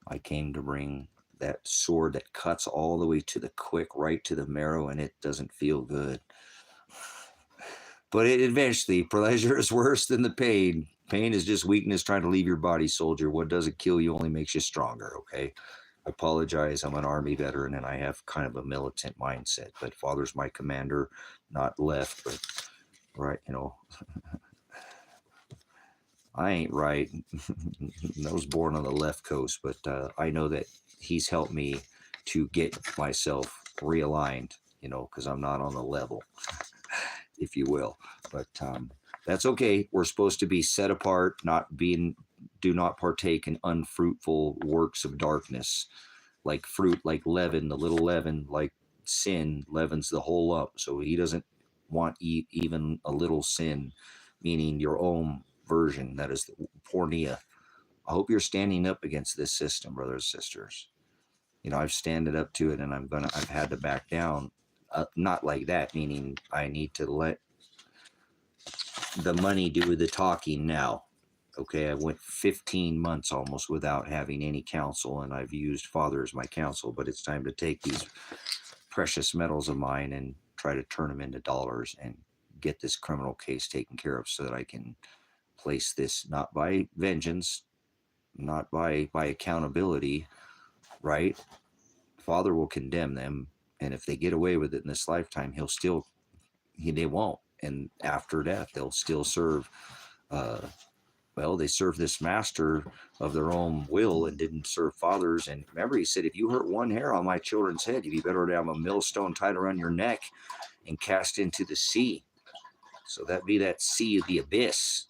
I came to bring that sword that cuts all the way to the quick, right to the marrow, and it doesn't feel good. But eventually, pleasure is worse than the pain. Pain is just weakness trying to leave your body, soldier. What doesn't kill you only makes you stronger, okay? I apologize. I'm an Army veteran, and I have kind of a militant mindset. But Father's my commander, not left, but right, I ain't right. I was born on the left coast, but I know that he's helped me to get myself realigned, because I'm not on the level, if you will. But that's okay. We're supposed to be set apart, do not partake in unfruitful works of darkness, like fruit, like leaven, the little leaven, like sin leavens the whole lump. So he doesn't want even a little sin, meaning your own version, that is the pornea. I hope you're standing up against this system, brothers and sisters. I've standed up to it, and I've had to back down. Not like that, meaning I need to let the money do the talking now. Okay, I went 15 months almost without having any counsel, and I've used Father as my counsel, but it's time to take these precious metals of mine and try to turn them into dollars and get this criminal case taken care of so that I can place this not by vengeance, not by accountability, right? Father will condemn them, and if they get away with it in this lifetime, they won't. And after death, they'll still serve. They serve this master of their own will and didn't serve Father's. And remember, he said, if you hurt one hair on my children's head, you'd be better to have a millstone tied around your neck and cast into the sea. So that'd be that sea of the abyss.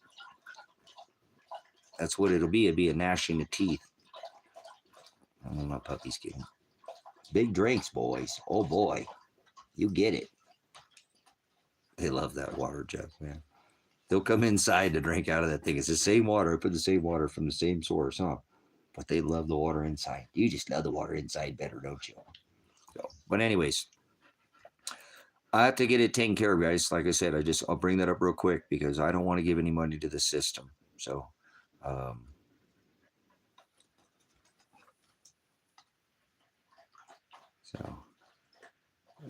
That's what it'll be. It'd be a gnashing of teeth. My puppy's getting big drinks, boys. Oh boy, you get it. They love that water, Jeff, man. They'll come inside to drink out of that thing. It's the same water. I put the same water from the same source, huh? But they love the water inside. You just love the water inside better, don't you? So, but anyways, I have to get it taken care of, guys. Like I said, I'll bring that up real quick because I don't want to give any money to the system. So,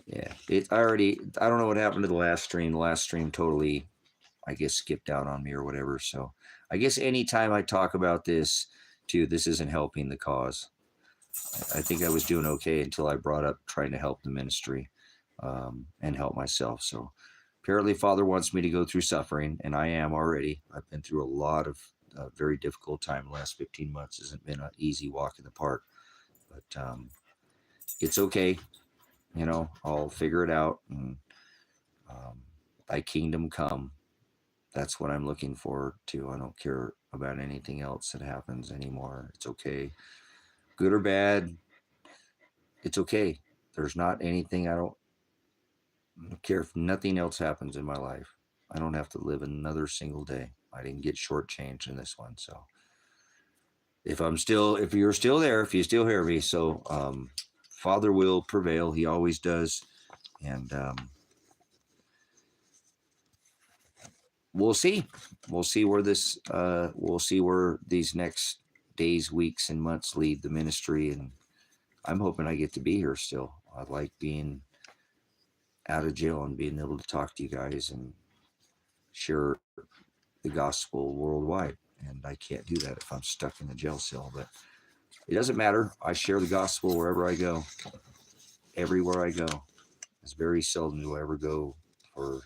yeah, I don't know what happened to the last stream. The last stream totally, I guess, skipped out on me or whatever. So I guess anytime I talk about this too, this isn't helping the cause. I think I was doing okay until I brought up trying to help the ministry and help myself. So apparently Father wants me to go through suffering, and I am already. I've been through a lot of very difficult time. The last 15 months hasn't been an easy walk in the park, but it's okay. I'll figure it out, and thy kingdom come. That's what I'm looking forward to. I don't care about anything else that happens anymore. It's okay. Good or bad, it's okay. There's not anything I don't care if nothing else happens in my life. I don't have to live another single day. I didn't get shortchanged in this one. So if you're still there, if you still hear me, so Father will prevail. He always does. And we'll see. We'll see where these next days, weeks, and months lead the ministry. And I'm hoping I get to be here still. I like being out of jail and being able to talk to you guys and share the gospel worldwide. And I can't do that if I'm stuck in a jail cell. But it doesn't matter. I share the gospel wherever I go, everywhere I go. It's very seldom do I ever go for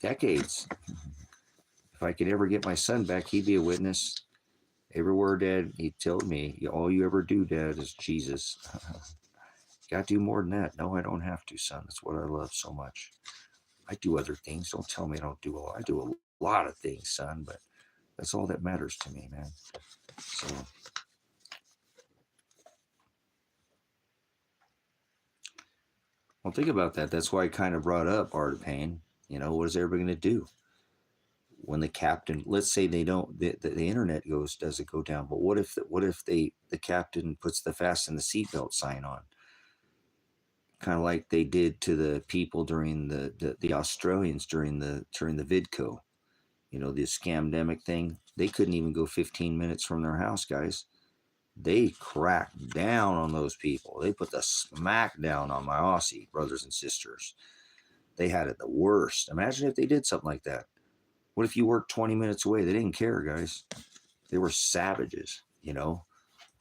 decades. If I could ever get my son back, he'd be a witness. Everywhere, Dad, he told me, all you ever do, Dad, is Jesus. Got to do more than that. No, I don't have to, son. That's what I love so much. I do other things. Don't tell me I don't do I do a lot of things, son, but that's all that matters to me, man. So well, think about that. That's why I kind of brought up Art of Pain. What is everybody going to do? when the captain, let's say they don't, the internet doesn't go down, but what if the captain puts the fasten the seatbelt sign on, kind of like they did to the people during the Australians during the vidco, the scamdemic thing. They couldn't even go 15 minutes from their house, guys. They cracked down on those people. They put the smack down on my Aussie brothers and sisters. They had it the worst. Imagine if they did something like that. What if you worked 20 minutes away? They didn't care, guys. They were savages, They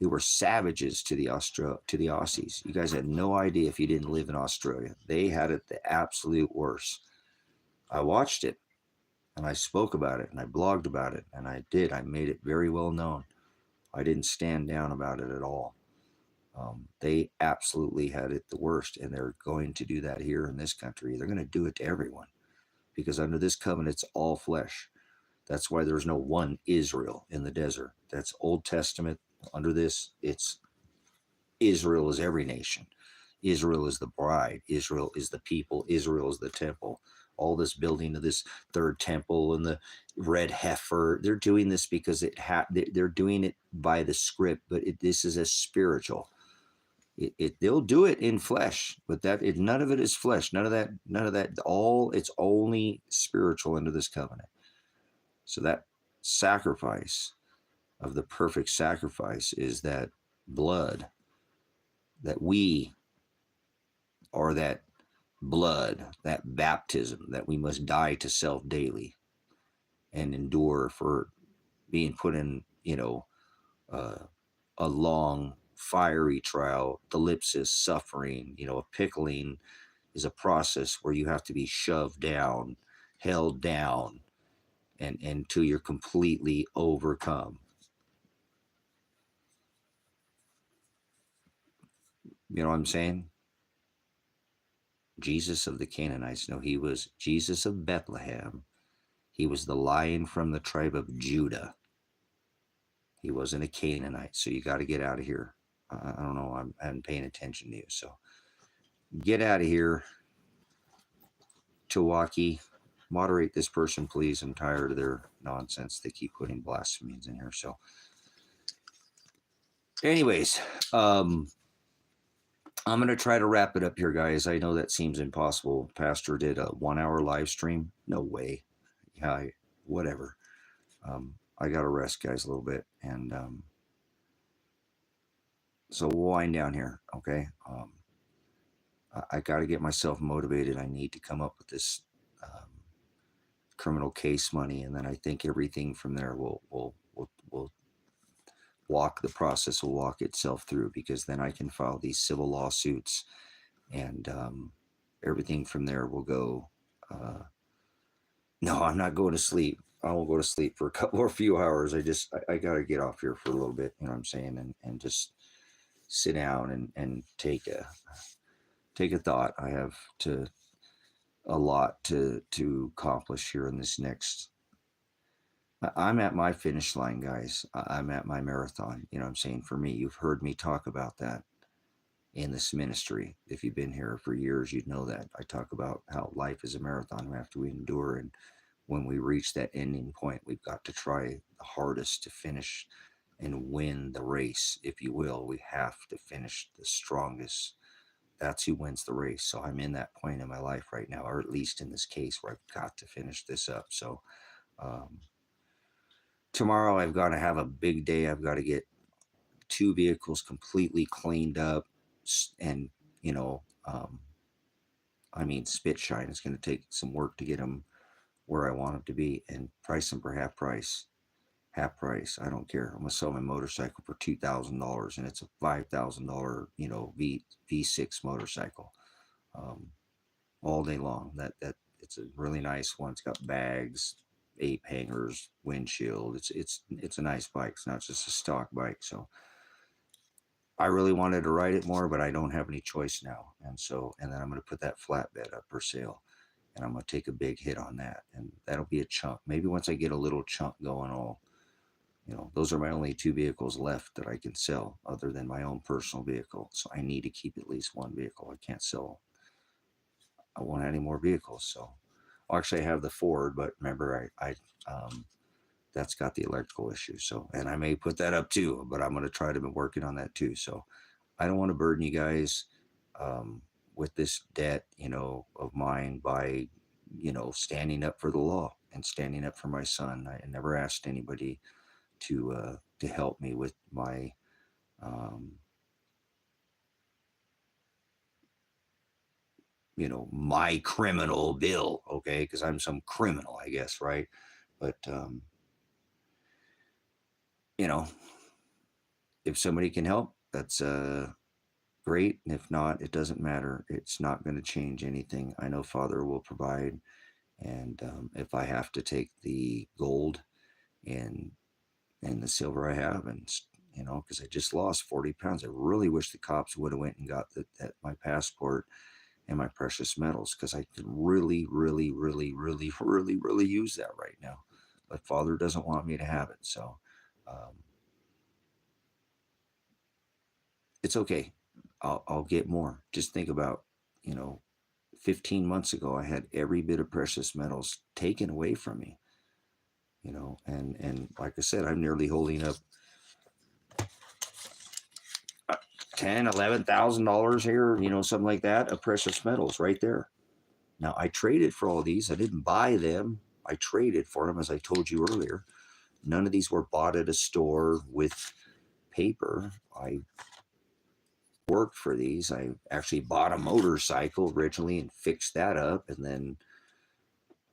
were savages to the Aussies. You guys had no idea if you didn't live in Australia. They had it the absolute worst. I watched it, and I spoke about it, and I blogged about it, and I made it very well known. I didn't stand down about it at all. They absolutely had it the worst, and they're going to do that here in this country. They're going to do it to everyone, because under this covenant, it's all flesh. That's why there's no one Israel in the desert. That's Old Testament. Under this, it's Israel is every nation. Israel is the bride. Israel is the people. Israel is the temple. All this building of this third temple and the red heifer, they're doing this because they're doing it by the script, but this is a spiritual. They'll do it in flesh, but none of it is flesh. None of that. It's only spiritual under this covenant. So that sacrifice of the perfect sacrifice is that blood, that we are that blood, that baptism, that we must die to self daily and endure for being put in, a long fiery trial, thlipsis, suffering, a pickling is a process where you have to be shoved down, held down, and until you're completely overcome. You know what I'm saying? Jesus of the Canaanites. No, he was Jesus of Bethlehem. He was the Lion from the tribe of Judah. He wasn't a Canaanite. So you got to get out of here. I don't know. I'm paying attention to you. So get out of here, Milwaukee. Moderate this person, please. I'm tired of their nonsense. They keep putting blasphemies in here. So anyways, I'm going to try to wrap it up here, guys. I know that seems impossible. Pastor did a 1 hour live stream. No way. Yeah, whatever. I got to rest, guys, a little bit. And so we'll wind down here, okay? I got to get myself motivated. I need to come up with this criminal case money, and then I think everything from there will walk the process, will walk itself through, because then I can file these civil lawsuits, and everything from there will go. No, I'm not going to sleep. I won't go to sleep for a couple or few hours. I got to get off here for a little bit, you know what I'm saying, and just sit down and take a thought. I have a lot to accomplish here in this next. I'm at my finish line, guys. I'm at my marathon. You know what I'm saying? For me, you've heard me talk about that in this ministry. If you've been here for years, you'd know that. I talk about how life is a marathon. We have to endure, and when we reach that ending point, we've got to try the hardest to finish and win the race, if you will. We have to finish the strongest. That's who wins the race. So I'm in that point in my life right now, or at least in this case where I've got to finish this up. So tomorrow I've got to have a big day. I've got to get 2 vehicles completely cleaned up, and spit shine. It's going to take some work to get them where I want them to be, and price them for half price. I don't care. I'm gonna sell my motorcycle for $2,000, and it's a $5,000 V6 motorcycle, all day long. That it's a really nice one. It's got bags, 8 hangers, windshield. It's a nice bike. It's not just a stock bike. So I really wanted to ride it more, but I don't have any choice now. And then I'm going to put that flatbed up for sale, and I'm going to take a big hit on that. And that'll be a chunk. Maybe once I get a little chunk going, those are my only 2 vehicles left that I can sell other than my own personal vehicle. So I need to keep at least 1 vehicle. I can't sell. I won't have any more vehicles. So Actually, I have the Ford, but remember, that's got the electrical issue. So, and I may put that up too, but I'm going to try to be working on that too. So, I don't want to burden you guys um, with this debt, of mine by, standing up for the law and standing up for my son. I never asked anybody to help me with my um, my criminal bill, okay? Because I'm some criminal, I guess, right? But you know, if somebody can help, that's great. And if not, it doesn't matter. It's not going to change anything. I know Father will provide, and if I have to take the gold and the silver I have, and because I just lost 40 pounds, I really wish the cops would have went and got my passport and my precious metals, because I could really, really, really, really, really, really use that right now. But Father doesn't want me to have it, so it's okay. I'll get more. Just think about, you know, 15 months ago, I had every bit of precious metals taken away from me, and like I said, I'm nearly holding up $10,000, $11,000 here, something like that, of precious metals right there. Now, I traded for all these. I didn't buy them. I traded for them, as I told you earlier. None of these were bought at a store with paper. I worked for these. I actually bought a motorcycle originally and fixed that up, and then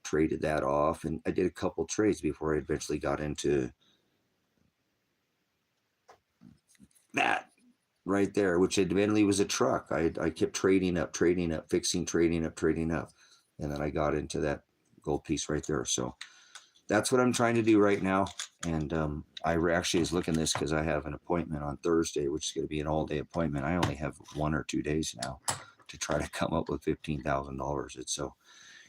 traded that off. And I did a couple trades before I eventually got into that right there, which admittedly was a truck. I kept trading up, fixing, trading up, trading up. And then I got into that gold piece right there. So that's what I'm trying to do right now. And I actually was looking this because I have an appointment on Thursday, which is going to be an all-day appointment. I only have 1 or 2 days now to try to come up with $15,000.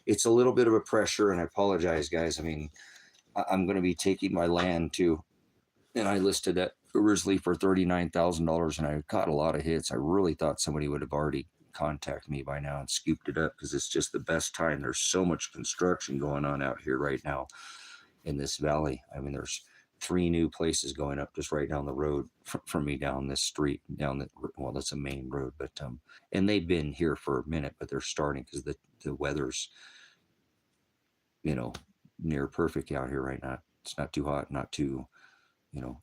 It's a little bit of a pressure, and I apologize, guys. I mean, I'm going to be taking my land too, and I listed that originally for $39,000, and I caught a lot of hits. I really thought somebody would have already contacted me by now and scooped it up, because it's just the best time. There's so much construction going on out here right now in this valley. I mean, there's 3 new places going up just right down the road from me, down this street, well, that's a main road, but and they've been here for a minute, but they're starting because the weather's near perfect out here right now. It's not too hot, not too,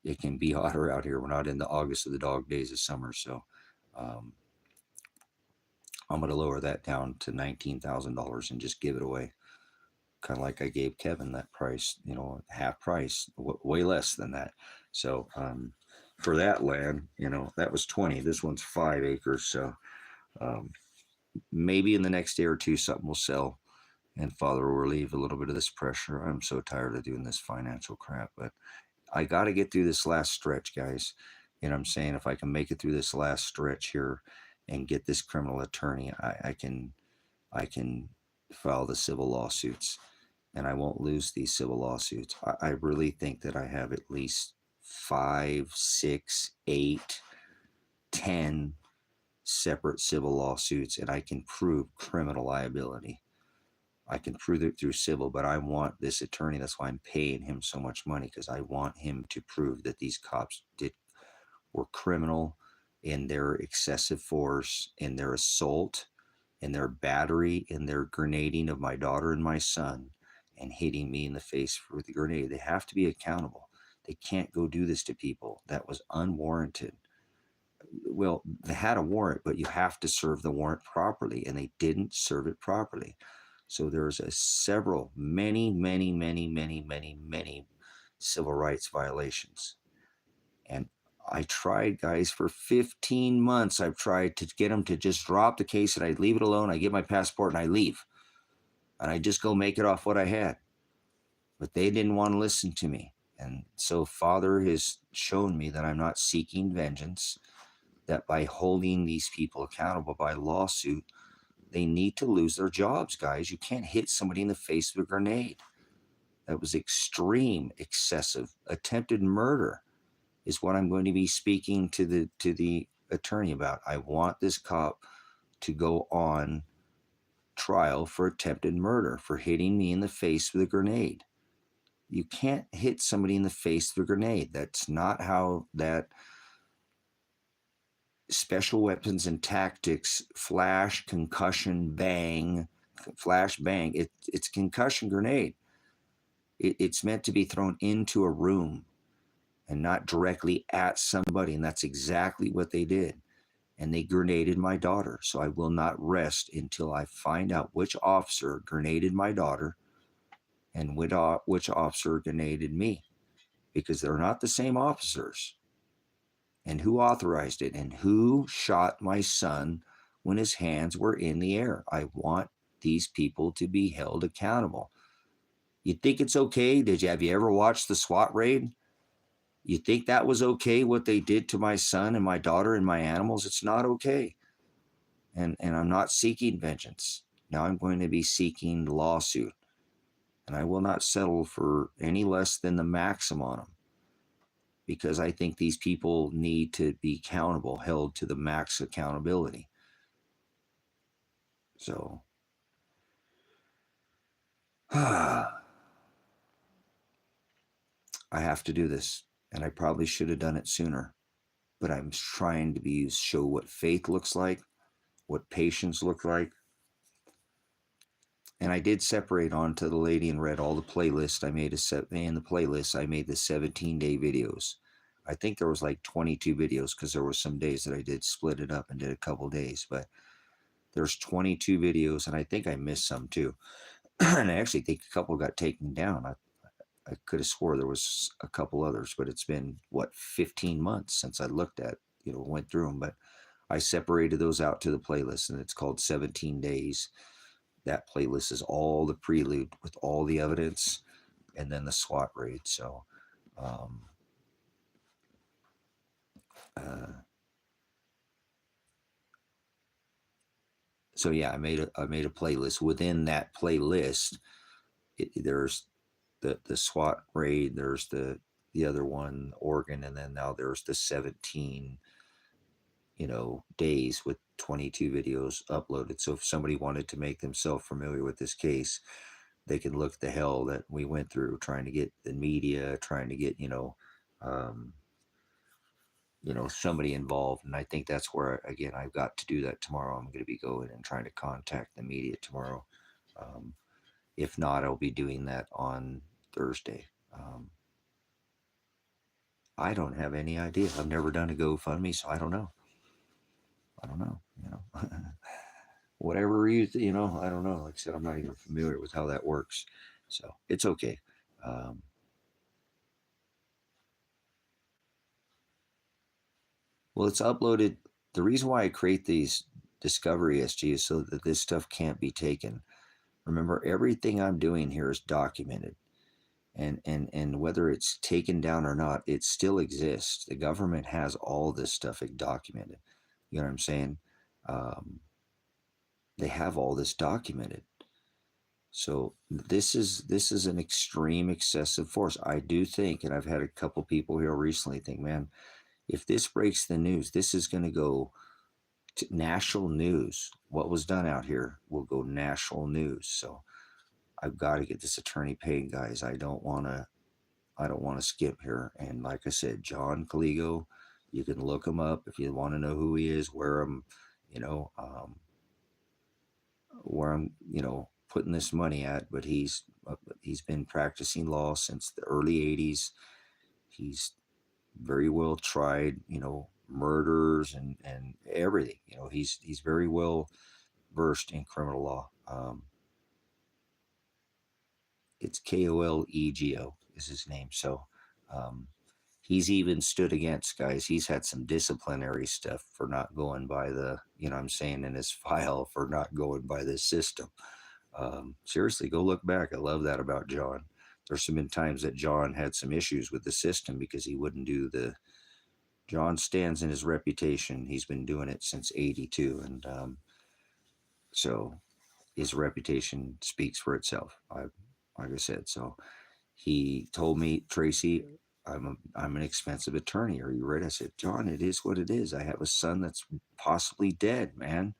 it can be hotter out here. We're not in the August of the dog days of summer, so um, I'm going to lower that down to $19,000 and just give it away, kind of like I gave Kevin that price, half price, way less than that. So for that land, that was 20. This one's 5 acres. So um, maybe in the next day or two, something will sell, and Father will relieve a little bit of this pressure. I'm so tired of doing this financial crap, but I got to get through this last stretch, guys. I'm saying, if I can make it through this last stretch here and get this criminal attorney, I can file the civil lawsuits, and I won't lose these civil lawsuits. I really think that I have at least 5, 6, 8, 10 separate civil lawsuits, and I can prove criminal liability. I can prove it through civil, but I want this attorney. That's why I'm paying him so much money, because I want him to prove that these cops were criminal in their excessive force, in their assault, in their battery, in their grenading of my daughter and my son, and hitting me in the face with the grenade. They have to be accountable. They can't go do this to people. That was unwarranted. Well, they had a warrant, but you have to serve the warrant properly, and they didn't serve it properly. So there's many, many, many, many, many, many civil rights violations. And I tried, guys, for 15 months. I've tried to get them to just drop the case, and I leave it alone. I get my passport and I leave. And I just go make it off what I had. But they didn't want to listen to me. And so Father has shown me that I'm not seeking vengeance, that by holding these people accountable by lawsuit, they need to lose their jobs, guys. You can't hit somebody in the face with a grenade. That was extreme, excessive. Attempted murder is what I'm going to be speaking to the attorney about. I want this cop to go on trial for attempted murder for hitting me in the face with a grenade. You can't hit somebody in the face with a grenade. That's not how that special weapons and tactics, flash, concussion, bang, flash, bang. It's concussion grenade. It's meant to be thrown into a room and not directly at somebody. And that's exactly what they did. And they grenaded my daughter. So I will not rest until I find out which officer grenaded my daughter and which officer grenaded me, because they're not the same officers. And who authorized it, and who shot my son when his hands were in the air. I want these people to be held accountable. You think it's okay? Have you ever watched the SWAT raid? You think that was okay, what they did to my son and my daughter and my animals? It's not okay. And I'm not seeking vengeance. Now I'm going to be seeking lawsuit. And I will not settle for any less than the maximum on them, because I think these people need to be accountable, held to the max accountability. So, I have to do this, and I probably should have done it sooner, but I'm trying to show what faith looks like, what patience looks like. And I did separate onto the lady and read all the playlists. I made in the playlist, I made the 17-day videos. I think there was like 22 videos, because there were some days that I did split it up and did a couple days, but there's 22 videos, and I think I missed some too. And I actually think a couple got taken down. I could have swore there was a couple others, but it's been, 15 months since I looked at, went through them. But I separated those out to the playlist, and it's called 17 Days. That playlist is all the prelude with all the evidence, and then the SWAT raid. So, yeah, I made a playlist. Within that playlist, there's the SWAT raid, there's the other one, Oregon, and then now there's the 17 days with 22 videos uploaded. So if somebody wanted to make themselves familiar with this case, they can look at the hell that we went through trying to get the media, trying to get somebody involved. And I think that's where, again, I've got to do that tomorrow. I'm going to be going and trying to contact the media tomorrow. If not, I'll be doing that on Thursday. I don't have any idea. I've never done a GoFundMe, so I don't know. Whatever I don't know. Like I said, I'm not even familiar with how that works, so it's okay. Well, it's uploaded. The reason why I create these Discovery SG is so that this stuff can't be taken. Remember, everything I'm doing here is documented. And whether it's taken down or not, it still exists. The government has all this stuff documented. You know what I'm saying? They have all this documented. So this is an extreme, excessive force. I do think, and I've had a couple people here recently think, man, if this breaks the news, this is going to go to national news. What was done out here will go national news. So I've got to get this attorney paid, guys. I don't want to skip here. And like I said, John Caligo, you can look him up if you want to know who he is, where I'm putting this money at. But he's been practicing law since the early 80s. He's very well tried, murders and everything. He's very well versed in criminal law. It's Kolego is his name. So he's even stood against, guys. He's had some disciplinary stuff for not going by the, I'm saying, in his file for not going by this system. Seriously, go look back. I love that about John. There's been times that John had some issues with the system because he wouldn't do John stands in his reputation. He's been doing it since 82. And so his reputation speaks for itself. Like I said, so he told me, Tracy, I'm an expensive attorney. Are you ready? I said, John, it is what it is. I have a son that's possibly dead, man.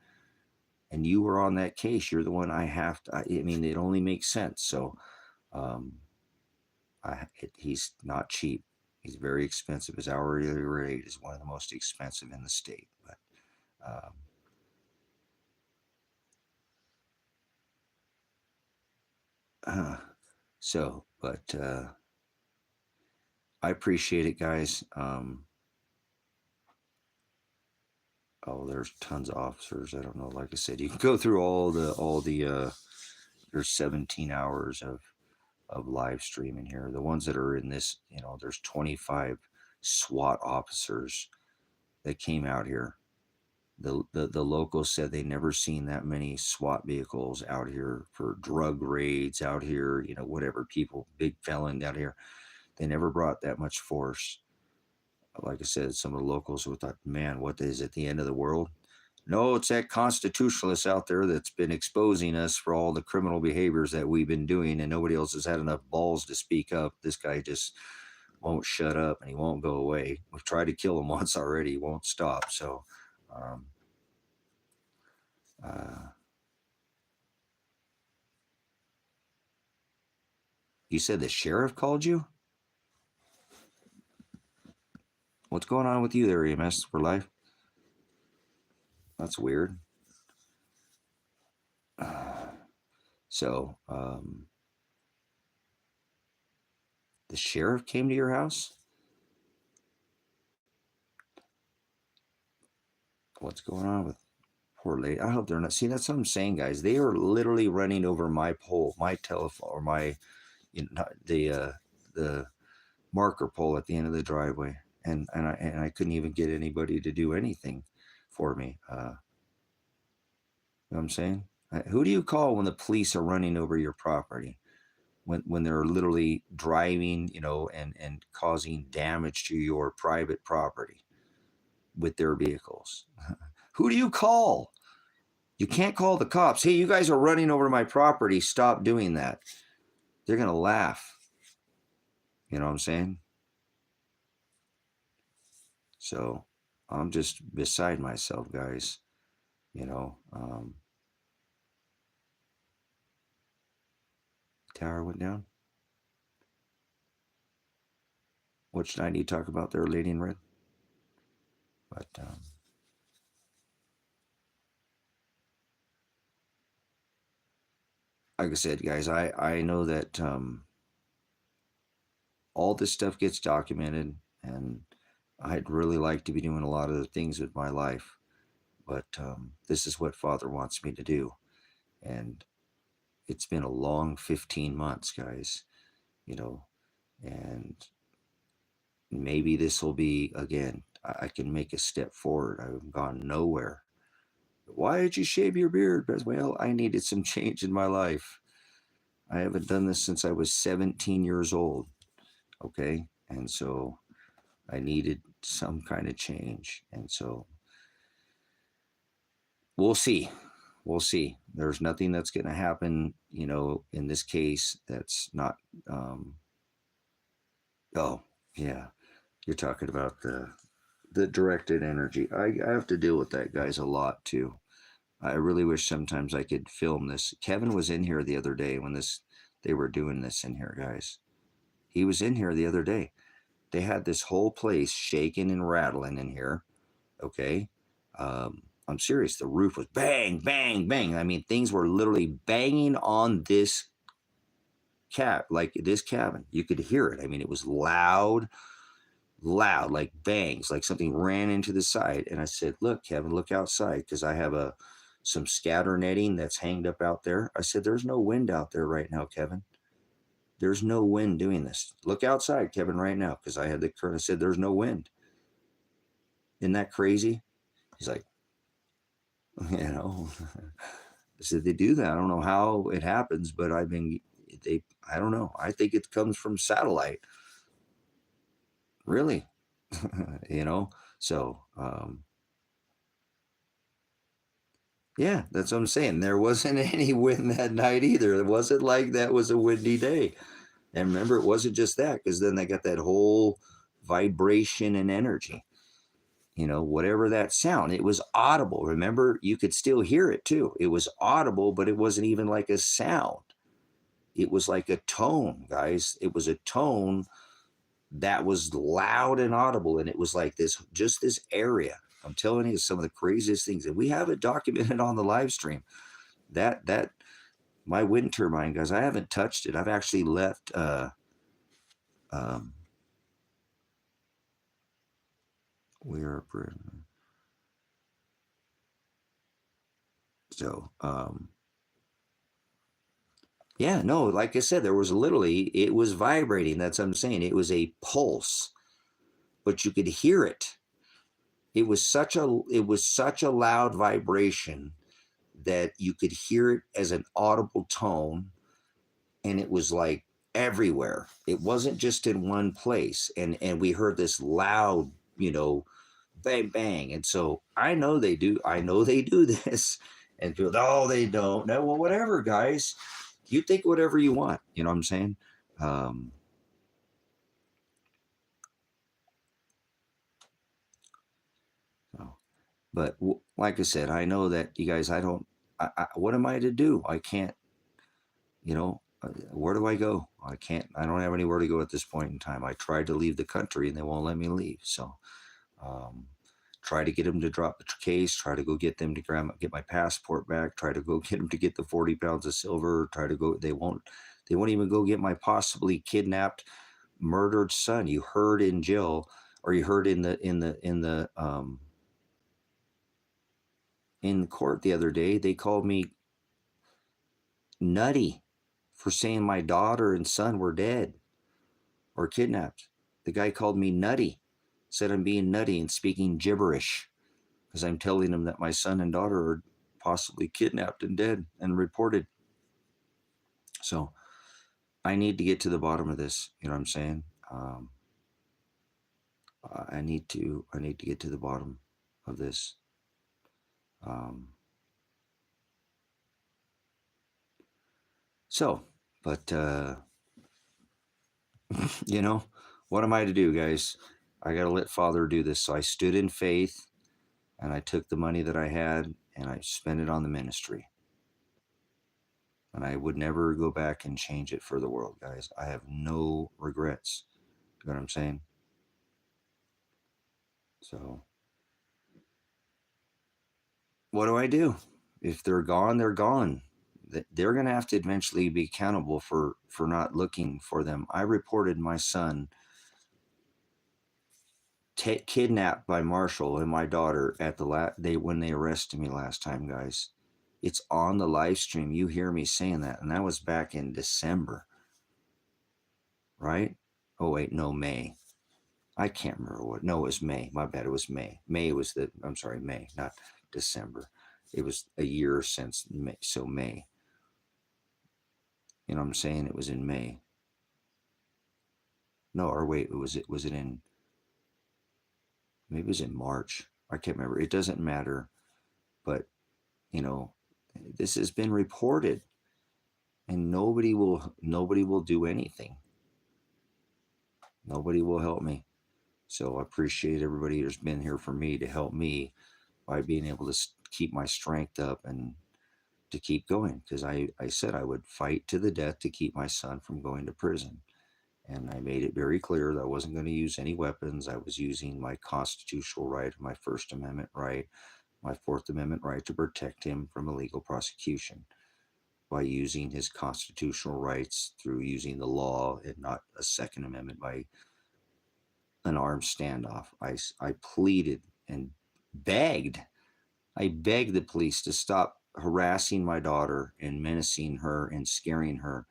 and you were on that case. You're the one I have to. I mean, it only makes sense. So, he's not cheap. He's very expensive. His hourly rate is one of the most expensive in the state. But I appreciate it, guys. Oh, there's tons of officers. I don't know. Like I said, you can go through all the. There's 17 hours of live streaming here. The ones that are in this, there's 25 SWAT officers that came out here. The locals said they never seen that many SWAT vehicles out here for drug raids out here, whatever, people, big felon out here. They never brought that much force. Like I said, some of the locals who thought, man, what is it, the end of the world? No, it's that constitutionalist out there that's been exposing us for all the criminal behaviors that we've been doing, and nobody else has had enough balls to speak up. This guy just won't shut up, and he won't go away. We've tried to kill him once already. He won't stop. So, you said the sheriff called you? What's going on with you there, EMS for life? That's weird. So, the sheriff came to your house? What's going on with poor lady? I hope they're not. See, that's what I'm saying, guys. They are literally running over my pole, my telephone, or my, the marker pole at the end of the driveway, and I couldn't even get anybody to do anything for me. You know what I'm saying? Who do you call when the police are running over your property? When they're literally driving, and causing damage to your private property with their vehicles? Who do you call? You can't call the cops. Hey, you guys are running over my property. Stop doing that. They're going to laugh. You know what I'm saying? So I'm just beside myself, guys. Tower went down. Which night do you talk about there, Lady in Red? But like I said, guys, I know that all this stuff gets documented, and I'd really like to be doing a lot of the things with my life, but this is what Father wants me to do, and it's been a long 15 months, guys, and maybe this will be, again, I can make a step forward. I've gone nowhere. Why did you shave your beard? Well, I needed some change in my life. I haven't done this since I was 17 years old. Okay. And so I needed some kind of change. And so we'll see. We'll see. There's nothing that's going to happen, in this case that's not, oh, yeah. You're talking about the directed energy. I have to deal with that, guys, a lot too. I really wish sometimes I could film this. Kevin was in here the other day when they were doing this in here, guys. He was in here the other day. They had this whole place shaking and rattling in here. Okay. I'm serious. The roof was bang, bang, bang. I mean, things were literally banging on this this cabin. You could hear it. I mean, it was loud, like bangs, like something ran into the side. And I said, look, Kevin, look outside, because I have some scatter netting that's hanged up out there. I said, there's no wind out there right now, Kevin. There's no wind doing this. Look outside, Kevin, right now, because I had the current. I said, there's no wind. Isn't that crazy? He's like, I said, they do that. I don't know how it happens, but I don't know. I think it comes from satellite. Really? So, yeah, that's what I'm saying. There wasn't any wind that night either. It wasn't like that was a windy day. And remember, it wasn't just that, because then they got that whole vibration and energy. you know, whatever that sound, it was audible. Remember, you could still hear it too. It was audible, but it wasn't even like a sound. It was like a tone, guys. It was a tone that was loud and audible. And it was like this, just this area. I'm telling you, some of the craziest things. And we have it documented on the live stream. That my wind turbine, guys, I haven't touched it. I've actually left we are so yeah, no, like I said, there was literally, it was vibrating. That's what I'm saying. It was a pulse, but you could hear it. It was such a loud vibration that you could hear it as an audible tone, and it was like everywhere. It wasn't just in one place. And we heard this loud, you know, bang bang. And so I know they do this. And people, oh, they don't. No, well, whatever, guys. You think whatever you want. You know what I'm saying? So, but like I said, I know that you guys, what am I to do? I can't, you know, where do I go? I don't have anywhere to go at this point in time. I tried to leave the country and they won't let me leave. So, try to get them to drop the case, try to go get them to get my passport back, try to go get them to get the 40 pounds of silver, they won't even go get my possibly kidnapped, murdered son. You heard in jail, or you heard in court the other day, they called me nutty for saying my daughter and son were dead or kidnapped. The guy called me nutty, said I'm being nutty and speaking gibberish because I'm telling him that my son and daughter are possibly kidnapped and dead and reported. So I need to get to the bottom of this. You know what I'm saying? I need to get to the bottom of this. So, but you know, what am I to do, guys? I got to let Father do this. So I stood in faith, and I took the money that I had and I spent it on the ministry. And I would never go back and change it for the world, guys. I have no regrets. You know what I'm saying? So, what do I do? If they're gone, they're gone. They're going to have to eventually be accountable for not looking for them. I reported my son kidnapped by Marshall and my daughter at when they arrested me last time, guys. It's on the live stream. You hear me saying that, and that was back in December, right? Oh wait, no, May. I can't remember what. No, it was May. My bad. It was May. I'm sorry, May, not December. It was a year since May. So May. You know what I'm saying? It was in May. No, or wait, was it in, maybe it was in March. I can't remember. It doesn't matter. But, you know, this has been reported and nobody will do anything. Nobody will help me. So I appreciate everybody who's been here for me to help me by being able to keep my strength up and to keep going, because I said I would fight to the death to keep my son from going to prison. And I made it very clear that I wasn't going to use any weapons. I was using my constitutional right, my First Amendment right, my Fourth Amendment right to protect him from illegal prosecution by using his constitutional rights through using the law and not a Second Amendment by an armed standoff. I pleaded and begged. I begged the police to stop harassing my daughter and menacing her and scaring her.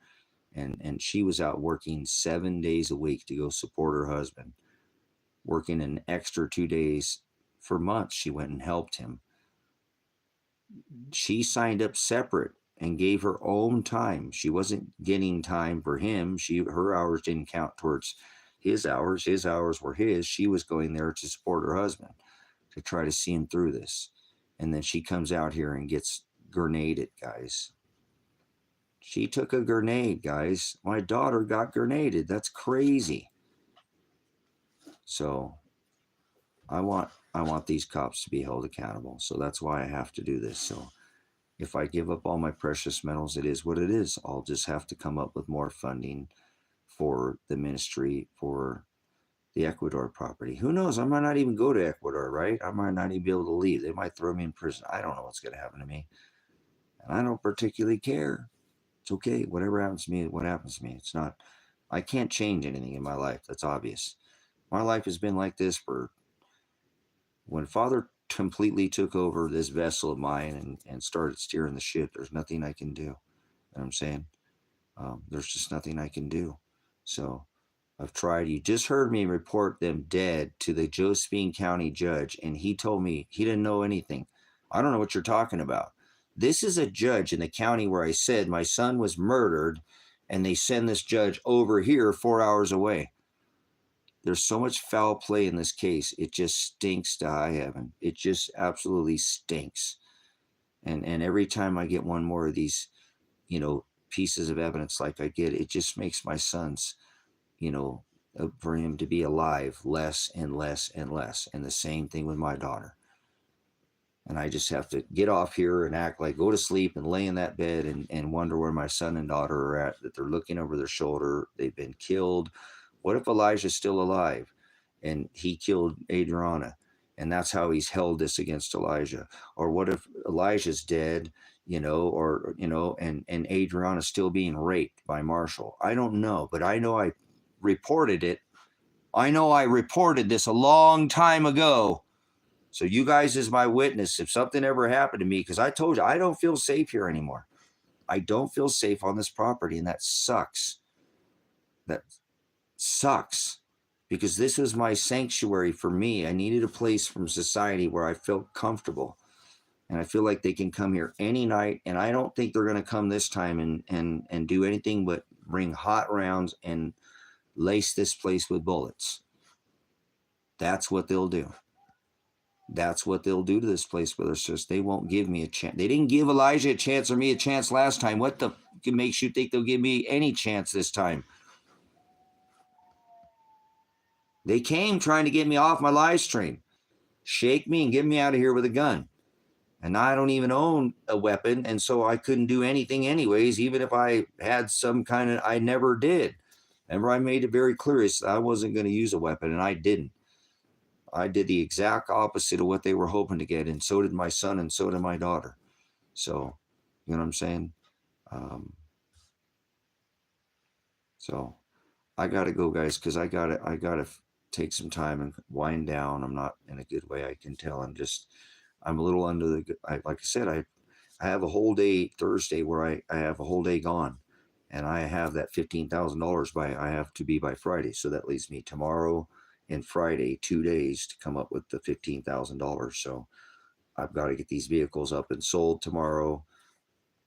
And she was out working 7 days a week to go support her husband, working an extra 2 days for months. She went and helped him. She signed up separate and gave her own time. She wasn't getting time for him. Her hours didn't count towards his hours. His hours were his. She was going there to support her husband, to try to see him through this. And then she comes out here and gets grenaded, guys. She took a grenade, guys. My daughter got grenaded. That's crazy. So I want these cops to be held accountable. So that's why I have to do this. So if I give up all my precious metals, it is what it is. I'll just have to come up with more funding for the ministry for the Ecuador property. Who knows? I might not even go to Ecuador, right? I might not even be able to leave. They might throw me in prison. I don't know what's going to happen to me. And I don't particularly care. It's okay. Whatever happens to me, what happens to me. It's not, I can't change anything in my life. That's obvious. My life has been like this for when Father completely took over this vessel of mine and started steering the ship. There's nothing I can do. You know what I'm saying? There's just nothing I can do. So I've tried. You just heard me report them dead to the Josephine County judge, and he told me he didn't know anything. I don't know what you're talking about. This is a judge in the county where I said my son was murdered, and they send this judge over here 4 hours away. There's so much foul play in this case. It just stinks to high heaven. It just absolutely stinks. And every time I get one more of these, pieces of evidence like I get, it just makes my son's, for him to be alive less and less and less. And the same thing with my daughter. And I just have to get off here and act like go to sleep and lay in that bed and wonder where my son and daughter are at, that they're looking over their shoulder. They've been killed. What if Elijah's still alive and he killed Adriana and that's how he's held this against Elijah? Or what if Elijah's dead, and Adriana's still being raped by Marshall? I don't know, but I know I reported it. I know I reported this a long time ago. So you guys is my witness if something ever happened to me, because I told you I don't feel safe here anymore. I don't feel safe on this property, and that sucks. That sucks, because this is my sanctuary for me. I needed a place from society where I felt comfortable, and I feel like they can come here any night, and I don't think they're going to come this time and do anything but bring hot rounds and lace this place with bullets. That's what they'll do. That's what they'll do to this place, brother, sisters. They won't give me a chance. They didn't give Elijah a chance or me a chance last time. What the makes you think they'll give me any chance this time? They came trying to get me off my live stream, shake me and get me out of here with a gun. And now I don't even own a weapon, and so I couldn't do anything anyways, even if I had some kind of, I never did. Remember, I made it very clear I wasn't going to use a weapon, and I didn't. I did the exact opposite of what they were hoping to get, and so did my son, and so did my daughter. So, you know what I'm saying? So I got to go, guys, because I gotta take some time and wind down. I'm not in a good way, I can tell. I'm a little under the, like I said, I have a whole day Thursday where I have a whole day gone, and I have that $15,000 I have to be by Friday. So that leaves me tomorrow and Friday, 2 days to come up with the $15,000. So I've got to get these vehicles up and sold tomorrow.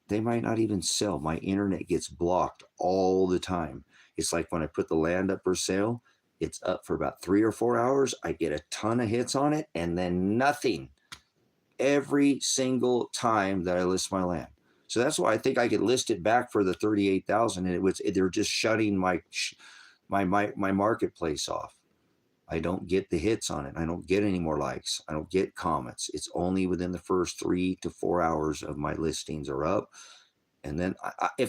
They might not even sell. My internet gets blocked all the time. It's like when I put the land up for sale, it's up for about 3 or 4 hours. I get a ton of hits on it and then nothing every single time that I list my land. So that's why I think I could list it back for the 38,000, and they're just shutting my marketplace off. I don't get the hits on it. I don't get any more likes. I don't get comments. It's only within the first 3 to 4 hours of my listings are up. And then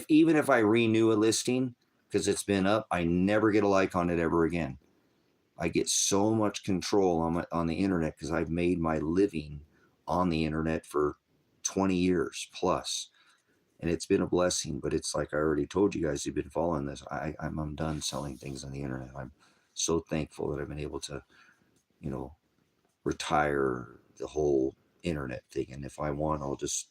even if I renew a listing, because it's been up, I never get a like on it ever again. I get so much control on the internet because I've made my living on the internet for 20 years plus. And it's been a blessing, but it's like I already told you guys who've been following this, I'm done selling things on the internet. I'm so thankful that I've been able to, retire the whole internet thing. And if I want, I'll just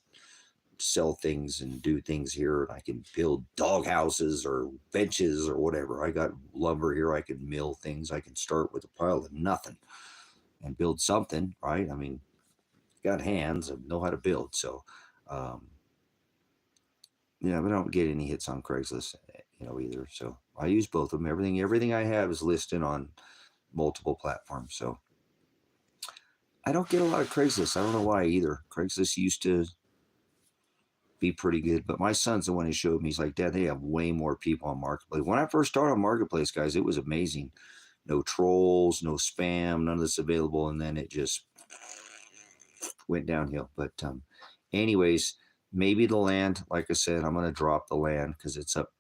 sell things and do things here. I can build dog houses or benches or whatever. I got lumber here. I can mill things. I can start with a pile of nothing and build something, right? I mean, got hands and know how to build. So, but I don't get any hits on Craigslist, either. So I use both of them. Everything I have is listed on multiple platforms. So I don't get a lot of Craigslist. I don't know why either. Craigslist used to be pretty good, but my son's the one who showed me. He's like, Dad, they have way more people on Marketplace. When I first started on Marketplace, guys, it was amazing. no trolls, no spam, none of this available. And then it just went downhill. But anyways, maybe the land, like I said, I'm going to drop the land because it's up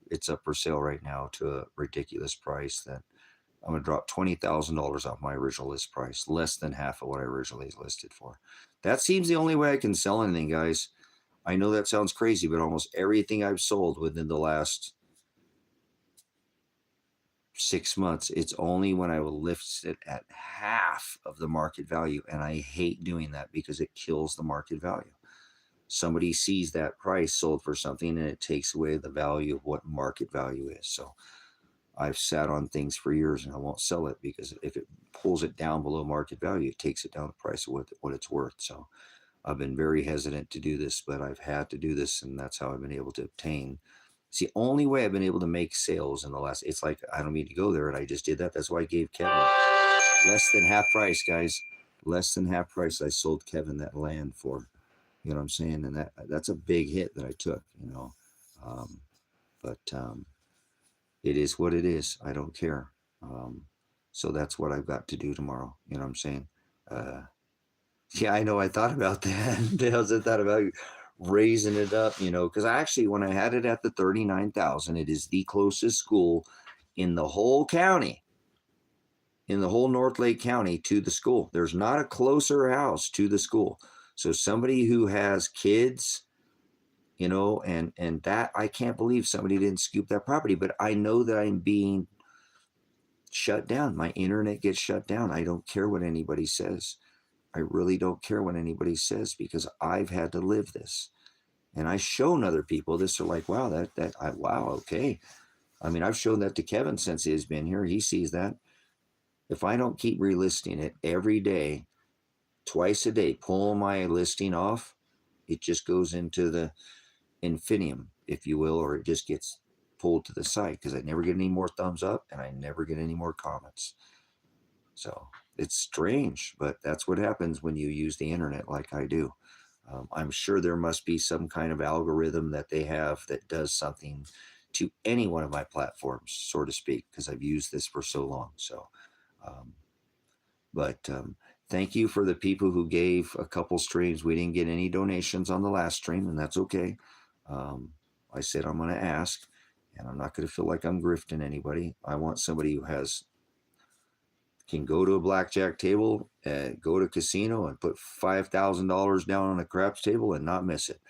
for sale right now to a ridiculous price. That I'm going to drop $20,000 off my original list price, less than half of what I originally listed for. That seems the only way I can sell anything, guys. I know that sounds crazy, but almost everything I've sold within the last 6 months, it's only when I will lift it at half of the market value. And I hate doing that because it kills the market value. Somebody sees that price sold for something and it takes away the value of what market value is. So I've sat on things for years and I won't sell it because if it pulls it down below market value, it takes it down the price of what it's worth. So I've been very hesitant to do this, but I've had to do this, and that's how I've been able to obtain. It's the only way I've been able to make sales in the last. It's like I don't need to go there, and I just did that. That's why I gave Kevin less than half price, guys. Less than half price. I sold Kevin that land for, you know what I'm saying, and that's a big hit that I took, you know. But it is what it is. I don't care. So that's what I've got to do tomorrow. You know what I'm saying? Yeah, I know. I thought about that. I thought about raising it up, you know, because actually, when I had it at the 39,000, it is the closest school in the whole county, in the whole North Lake County to the school. There's not a closer house to the school. So somebody who has kids, you know, and that I can't believe somebody didn't scoop that property, but I know that I'm being shut down. My internet gets shut down. I don't care what anybody says. I really don't care what anybody says because I've had to live this. And I've shown other people this. Are like, wow, wow, okay. I mean, I've shown that to Kevin since he's been here. He sees that. If I don't keep relisting it every day, twice a day, pull my listing off, it just goes into the infinium, if you will, or it just gets pulled to the side because I never get any more thumbs up and I never get any more comments. So it's strange, but that's what happens when you use the internet like I do. I'm sure there must be some kind of algorithm that they have that does something to any one of my platforms, so to speak, because I've used this for so long. So, but thank you for the people who gave a couple streams. We didn't get any donations on the last stream, and that's okay. I said I'm going to ask, and I'm not going to feel like I'm grifting anybody. I want somebody who can go to a blackjack table, go to a casino and put $5,000 down on a craps table and not miss it.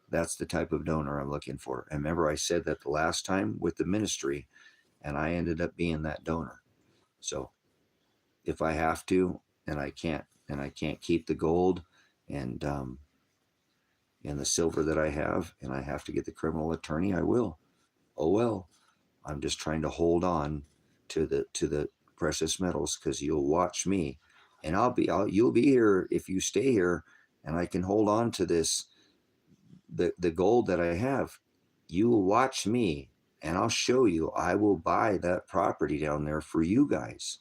That's the type of donor I'm looking for. And remember, I said that the last time with the ministry, and I ended up being that donor. So if I have to, and I can't keep the gold and the silver that I have, and I have to get the criminal attorney, I will. Oh well. I'm just trying to hold on to the precious metals because you'll watch me, and you'll be here if you stay here, and I can hold on to this, the gold that I have. You will watch me, and I'll show you. I will buy that property down there for you guys.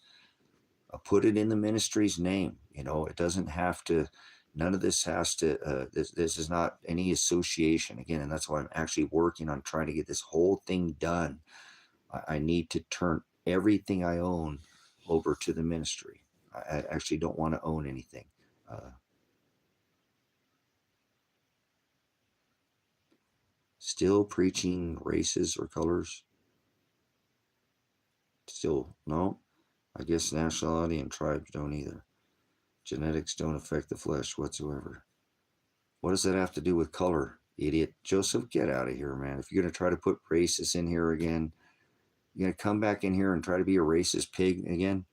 I'll put it in the ministry's name. You know, it doesn't have to. None of this has to. This is not any association again, and that's why I'm actually working on trying to get this whole thing done. I need to turn everything I own over to the ministry. I actually don't want to own anything. Still preaching races or colors? Still, no. I guess nationality and tribes don't either. Genetics don't affect the flesh whatsoever. What does that have to do with color, idiot? Joseph, get out of here, man. If you're going to try to put racists in here again, you're going to come back in here and try to be a racist pig again?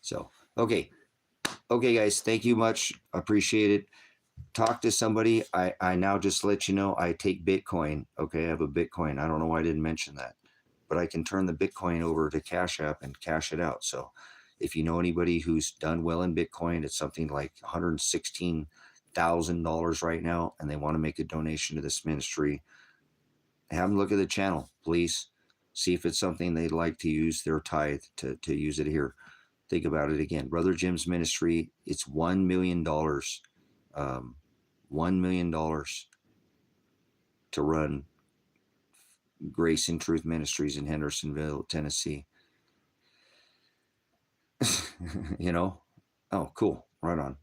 So, okay, guys, thank you much. Appreciate it. Talk to somebody. I now just let you know I take Bitcoin. Okay, I have a Bitcoin. I don't know why I didn't mention that, but I can turn the Bitcoin over to CashApp and cash it out. So if you know anybody who's done well in Bitcoin, it's something like $116,000 right now, and they want to make a donation to this ministry, have them look at the channel, please. See if it's something they'd like to use their tithe to use it here. Think about it again. Brother Jim's ministry, it's $1 million. $1 million to run Grace and Truth Ministries in Hendersonville, Tennessee. You know? Oh, cool. Right on.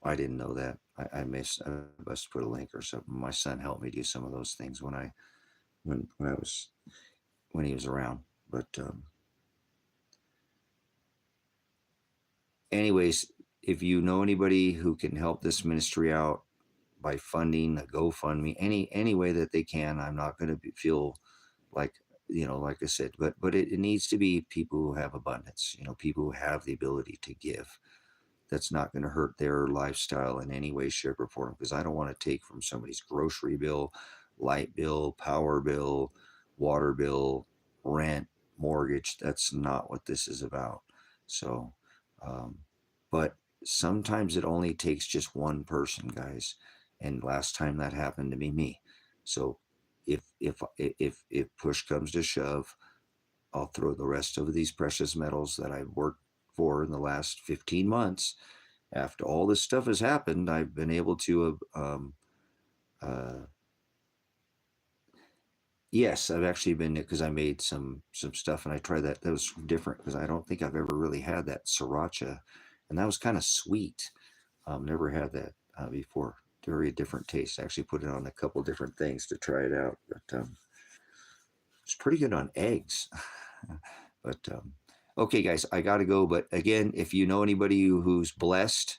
I didn't know that. I must put a link or something. My son helped me do some of those things when he was around. But anyways, if you know anybody who can help this ministry out by funding a GoFundMe, any way that they can, I'm not going to feel like, like I said, but it needs to be people who have abundance, people who have the ability to give. That's not going to hurt their lifestyle in any way, shape, or form, because I don't want to take from somebody's grocery bill, light bill, power bill, water bill, rent, mortgage. That's not what this is about. So, um, but sometimes it only takes just one person, guys. And last time that happened to be me. So if push comes to shove, I'll throw the rest of these precious metals that I've worked for in the last 15 months. After all this stuff has happened, I've been able to, yes, I've actually been, because I made some stuff and I tried that. That was different because I don't think I've ever really had that sriracha, and that was kind of sweet. Never had that before. Very different taste. I actually put it on a couple different things to try it out, but it's pretty good on eggs. But okay, guys, I got to go. But again, if you know anybody who's blessed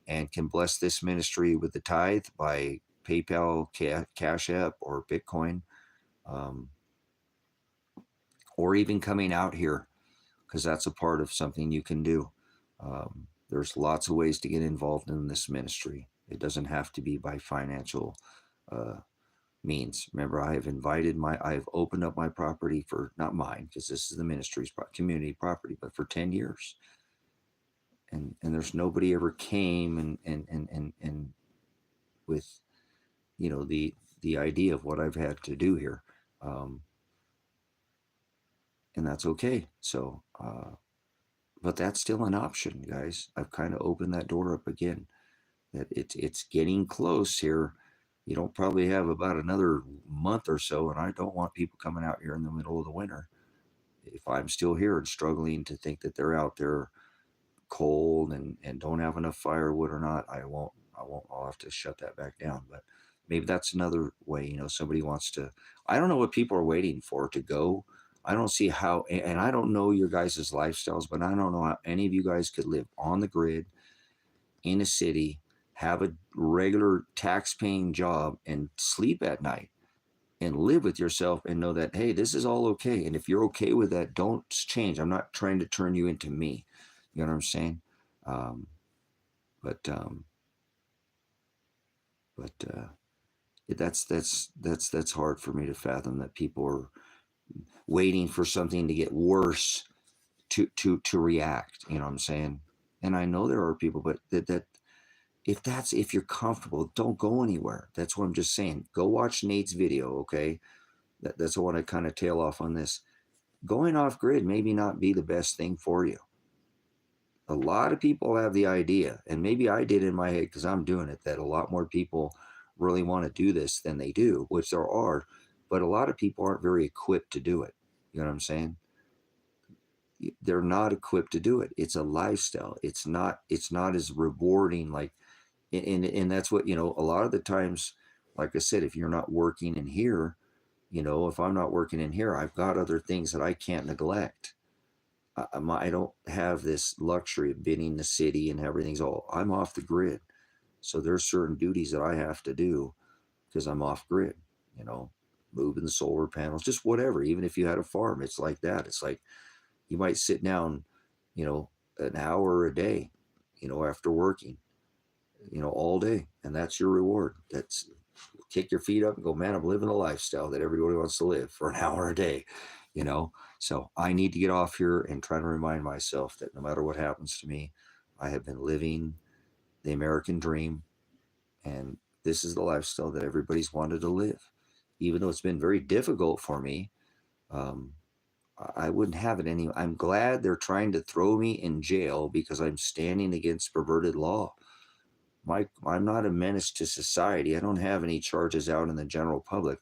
and can bless this ministry with the tithe by PayPal, Cash App, or Bitcoin, or even coming out here, because that's a part of something you can do. There's lots of ways to get involved in this ministry. It doesn't have to be by financial means. Remember, I've opened up my property for, not mine, because this is the ministry's community property, but for 10 years. And there's nobody ever came and with, the idea of what I've had to do here. And that's okay. So, but that's still an option, guys. I've kind of opened that door up again. That it's getting close here. You don't probably have about another month or so, and I don't want people coming out here in the middle of the winter. If I'm still here and struggling to think that they're out there cold and don't have enough firewood or not, I'll have to shut that back down. But maybe that's another way, somebody wants to, I don't know what people are waiting for to go. I don't see how, and I don't know your guys' lifestyles, but I don't know how any of you guys could live on the grid in a city, have a regular tax-paying job, and sleep at night and live with yourself and know that, hey, this is all okay. And if you're okay with that, don't change. I'm not trying to turn you into me. You know what I'm saying? But that's hard for me to fathom, that people are waiting for something to get worse to react. You know what I'm saying? And I know there are people, but that if you're comfortable, don't go anywhere. That's what I'm just saying. Go watch Nate's video, okay? That's what I kind of tail off on this. Going off grid maybe not be the best thing for you. A lot of people have the idea, and maybe I did in my head because I'm doing it, that a lot more people really want to do this than they do, which there are, but a lot of people aren't very equipped to do it. You know what I'm saying? They're not equipped to do it. It's a lifestyle. It's not as rewarding, like, and that's what, a lot of the times, like I said, if you're not working in here, if I'm not working in here, I've got other things that I can't neglect. I don't have this luxury of being in the city and I'm off the grid. So there's certain duties that I have to do because I'm off grid, moving the solar panels, just whatever. Even if you had a farm, it's like that. It's like you might sit down, an hour a day, after working, all day. And that's your reward. That's kick your feet up and go, man, I'm living a lifestyle that everybody wants to live for an hour a day, So I need to get off here and try to remind myself that no matter what happens to me, I have been living the American dream. And this is the lifestyle that everybody's wanted to live. Even though it's been very difficult for me, I wouldn't have it anyway. I'm glad they're trying to throw me in jail because I'm standing against perverted law. I'm not a menace to society. I don't have any charges out in the general public,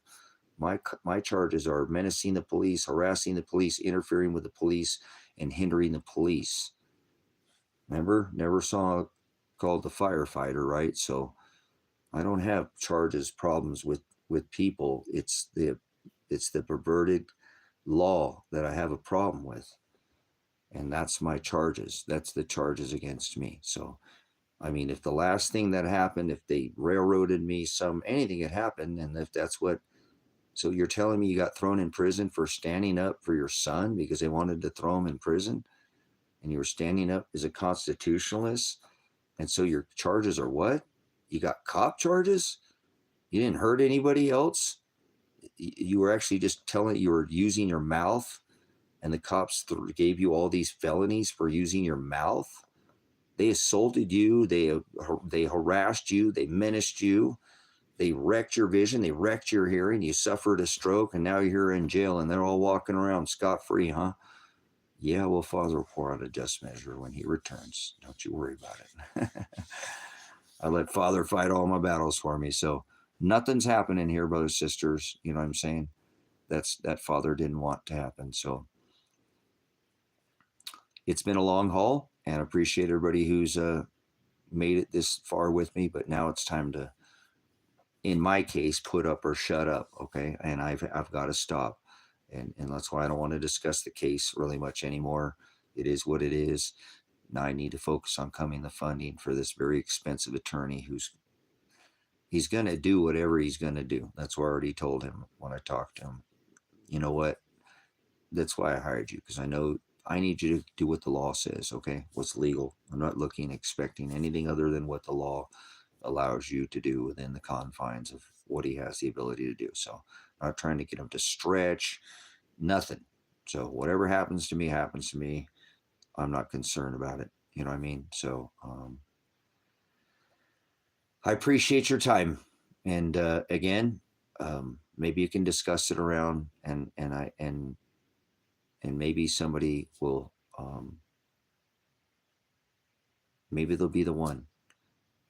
My charges are menacing the police, harassing the police, interfering with the police, and hindering the police. Remember, never saw called the firefighter, right? So I don't have charges, problems with people. It's the perverted law that I have a problem with, and that's my charges. That's the charges against me. So I mean, if the last thing that happened, if they railroaded me, anything had happened, and if that's what, so you're telling me you got thrown in prison for standing up for your son because they wanted to throw him in prison, and you were standing up as a constitutionalist, and so your charges are what? You got cop charges? You didn't hurt anybody else? You were actually just you were using your mouth, and the cops gave you all these felonies for using your mouth? They assaulted you. They harassed you. They menaced you. They wrecked your vision. They wrecked your hearing. You suffered a stroke, and now you're in jail, and they're all walking around scot-free, huh? Yeah, well, Father will pour out a just measure when he returns. Don't you worry about it. I let Father fight all my battles for me. So nothing's happening here, brothers, sisters. You know what I'm saying? That Father didn't want to happen. So it's been a long haul, and I appreciate everybody who's made it this far with me. But now it's time to, in my case, put up or shut up. Okay, and I've got to stop, and that's why I don't want to discuss the case really much anymore. It is what it is. Now I need to focus on coming the funding for this very expensive attorney he's going to do whatever he's going to do. That's what I already told him when I talked to him. You know what? That's why I hired you, because I know I need you to do what the law says, okay? What's legal. I'm not expecting anything other than what the law allows you to do within the confines of what he has the ability to do. So I'm not trying to get him to stretch, nothing. So whatever happens to me. I'm not concerned about it. You know what I mean? So I appreciate your time. And again, maybe you can discuss it around, and maybe somebody will, maybe they'll be the one.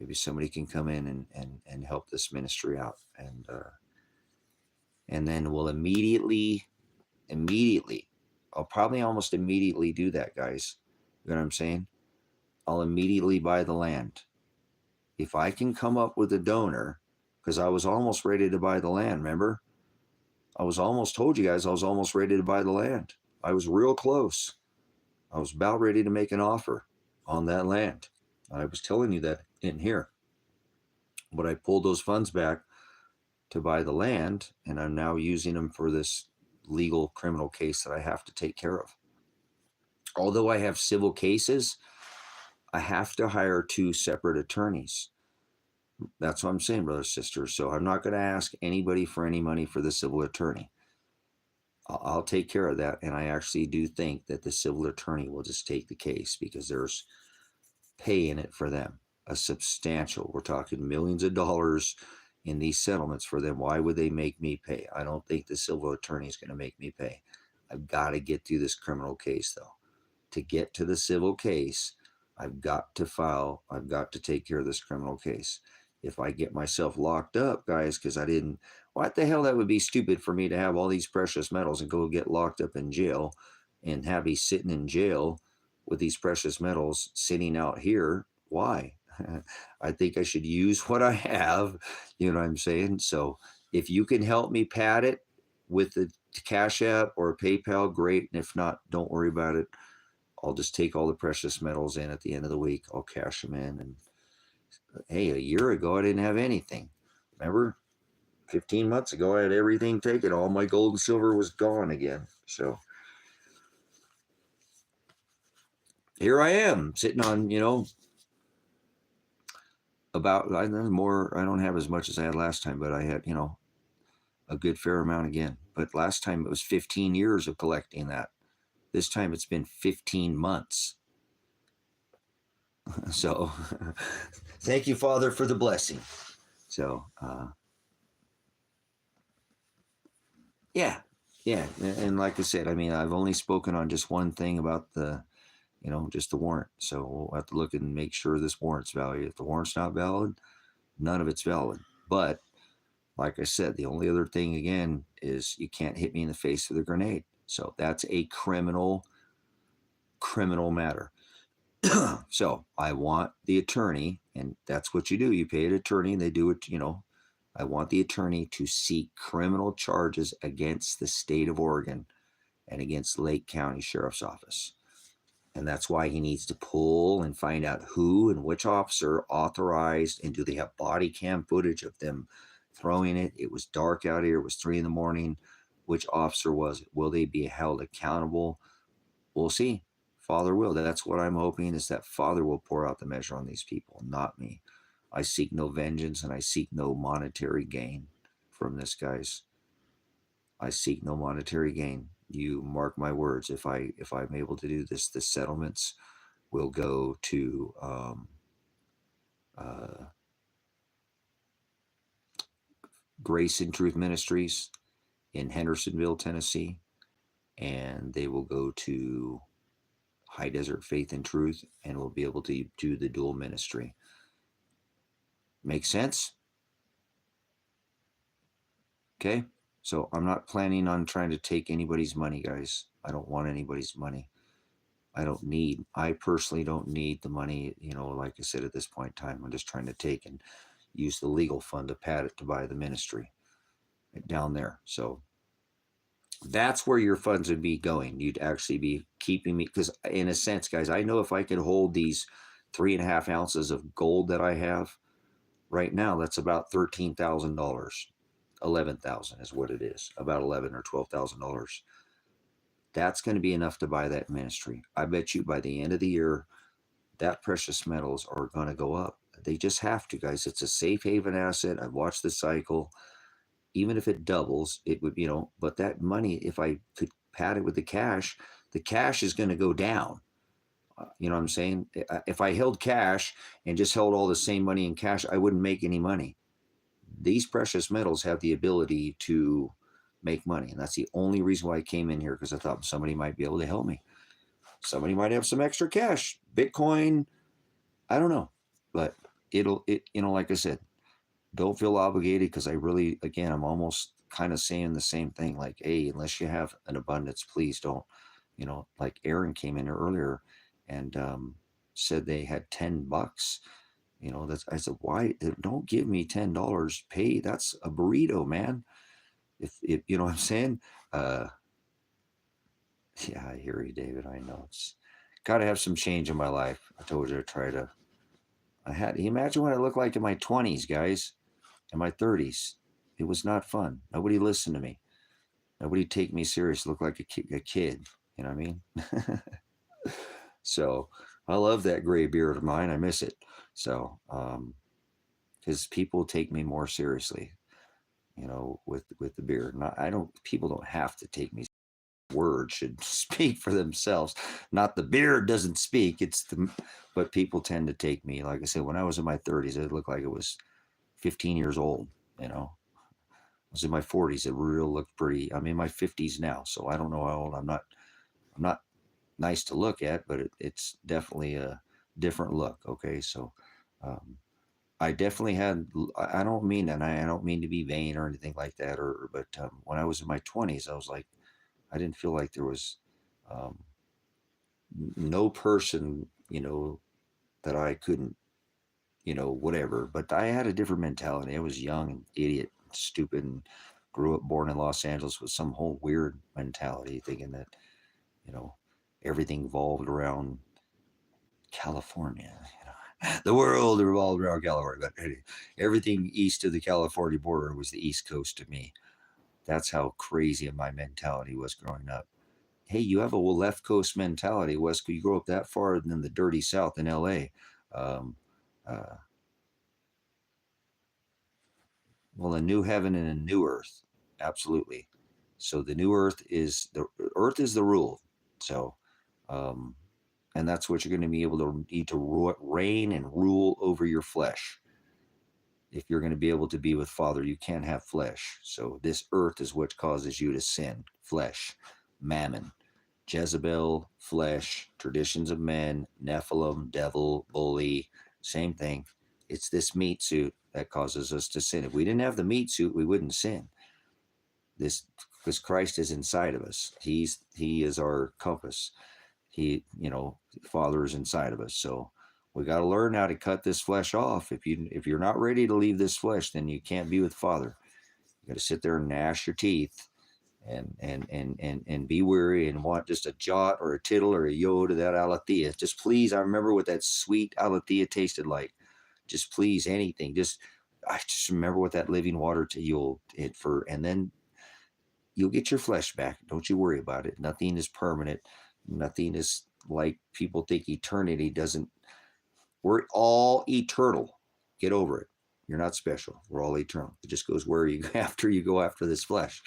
Maybe somebody can come in and help this ministry out, and then we'll immediately, I'll probably almost immediately do that, guys. You know what I'm saying? I'll immediately buy the land. If I can come up with a donor, because I was almost ready to buy the land, remember? I was almost told you guys I was almost ready to buy the land. I was real close. I was about ready to make an offer on that land. I was telling you that in here. But I pulled those funds back to buy the land, and I'm now using them for this legal criminal case that I have to take care of. Although I have civil cases, I have to hire 2 separate attorneys. That's what I'm saying, brothers, sisters. So I'm not going to ask anybody for any money for the civil attorney. I'll take care of that. And I actually do think that the civil attorney will just take the case, because there's pay in it for them, a substantial, we're talking millions of dollars in these settlements for them. Why would they make me pay? I don't think the civil attorney is going to make me pay. I've got to get through this criminal case, though. To get to the civil case, I've got to take care of this criminal case. If I get myself locked up, guys, because I didn't, what the hell, that would be stupid for me to have all these precious metals and go get locked up in jail and have me sitting in jail with these precious metals sitting out here. Why? I think I should use what I have. You know what I'm saying? So if you can help me pad it with the Cash App or PayPal, great. And if not, don't worry about it. I'll just take all the precious metals in at the end of the week. I'll cash them in. And hey, a year ago, I didn't have anything. Remember? 15 months ago, I had everything taken. All my gold and silver was gone again. So here I am sitting on, about, I don't have as much as I had last time, but I had, a good fair amount again. But last time it was 15 years of collecting that. This time it's been 15 months. So thank you, Father, for the blessing. So, yeah. And like I said, I mean, I've only spoken on just one thing about just the warrant. So we'll have to look and make sure this warrant's valid. If the warrant's not valid, none of it's valid. But Like I said, the only other thing again is you can't hit me in the face with a grenade. So that's a criminal matter. So I want the attorney, and that's what you do. You pay an attorney and they do it, I want the attorney to seek criminal charges against the state of Oregon and against Lake County Sheriff's Office. And that's why he needs to pull and find out who and which officer authorized, and do they have body cam footage of them throwing it? It was dark out here. It was 3 a.m. Which officer was it? Will they be held accountable? We'll see. Father will. That's what I'm hoping, is that Father will pour out the measure on these people, not me. I seek no vengeance and I seek no monetary gain from this, guys. I seek no monetary gain. You mark my words. If I'm able to do this, the settlements will go to Grace and Truth Ministries in Hendersonville, Tennessee, and they will go to High Desert Faith and Truth, and we'll be able to do the dual ministry. Make sense? Okay, so I'm not planning on trying to take anybody's money, guys. I don't want anybody's money. I personally don't need the money, like I said, at this point in time. I'm just trying to take and use the legal fund to pad it to buy the ministry down there. So that's where your funds would be going. You'd actually be keeping me, because in a sense, guys, I know if I could hold these 3.5 ounces of gold that I have right now, that's about $13,000. 11,000 is what it is, about $11,000 or $12,000. That's going to be enough to buy that ministry. I bet you by the end of the year, that precious metals are going to go up. They just have to, guys. It's a safe haven asset. I've watched the cycle. Even if it doubles, it would, but that money, if I could pad it with the cash is going to go down. You know what I'm saying? If I held cash and just held all the same money in cash, I wouldn't make any money. These precious metals have the ability to make money. And that's the only reason why I came in here, because I thought somebody might be able to help me. Somebody might have some extra cash, Bitcoin, I don't know, but like I said, don't feel obligated, because I really, again, I'm almost kind of saying the same thing. Like, hey, unless you have an abundance, please don't, like Aaron came in earlier and said they had $10. I said, why? Don't give me $10. Pay. That's a burrito, man. If you know what I'm saying? Yeah, I hear you, David. I know it's got to have some change in my life. I told you imagine what I looked like in my 20s, guys, in my 30s. It was not fun. Nobody listened to me. Nobody take me serious. Look like a kid. You know what I mean? So I love that gray beard of mine. I miss it. So, because people take me more seriously, with the beard. People don't have to take me. Words should speak for themselves. Not the beard doesn't speak. But people tend to take me. Like I said, when I was in my 30s, it looked like it was 15 years old. I was in my 40s. It really looked pretty. I'm in my 50s now, so I don't know how old. I'm not nice to look at, but it's definitely a different look. Okay, so I definitely had. I don't mean that. I don't mean to be vain or anything like that. But when I was in my 20s, I was like, I didn't feel like there was no person, that I couldn't, whatever. But I had a different mentality. I was young and idiot, stupid, and born in Los Angeles with some whole weird mentality, thinking that, everything revolved around California. The world revolved around California. But everything east of the California border was the East Coast to me. That's how crazy my mentality was growing up. Hey, you have a left coast mentality, West. You grow up that far in the dirty South in LA. Well, a new heaven and a new earth, absolutely. So the new earth is the rule. So, and that's what you're going to be able to need to reign and rule over your flesh. If you're going to be able to be with Father, you can't have flesh. So this earth is what causes you to sin. Flesh, mammon, Jezebel, flesh, traditions of men, Nephilim, devil, bully, same thing. It's this meat suit that causes us to sin. If we didn't have the meat suit, we wouldn't sin. This, because Christ is inside of us. He is our compass. Father is inside of us. So we got to learn how to cut this flesh off. If you're not ready to leave this flesh, then you can't be with Father. You got to sit there and gnash your teeth and be weary and want just a jot or a tittle or a yod of that aletheia. Just please, I remember what that sweet aletheia tasted like. Just please, anything. I just remember what that living water and then you'll get your flesh back. Don't you worry about it. Nothing is permanent. Nothing is like people think eternity doesn't. We're all eternal. Get over it. You're not special. We're all eternal. It just goes where you go after this flesh.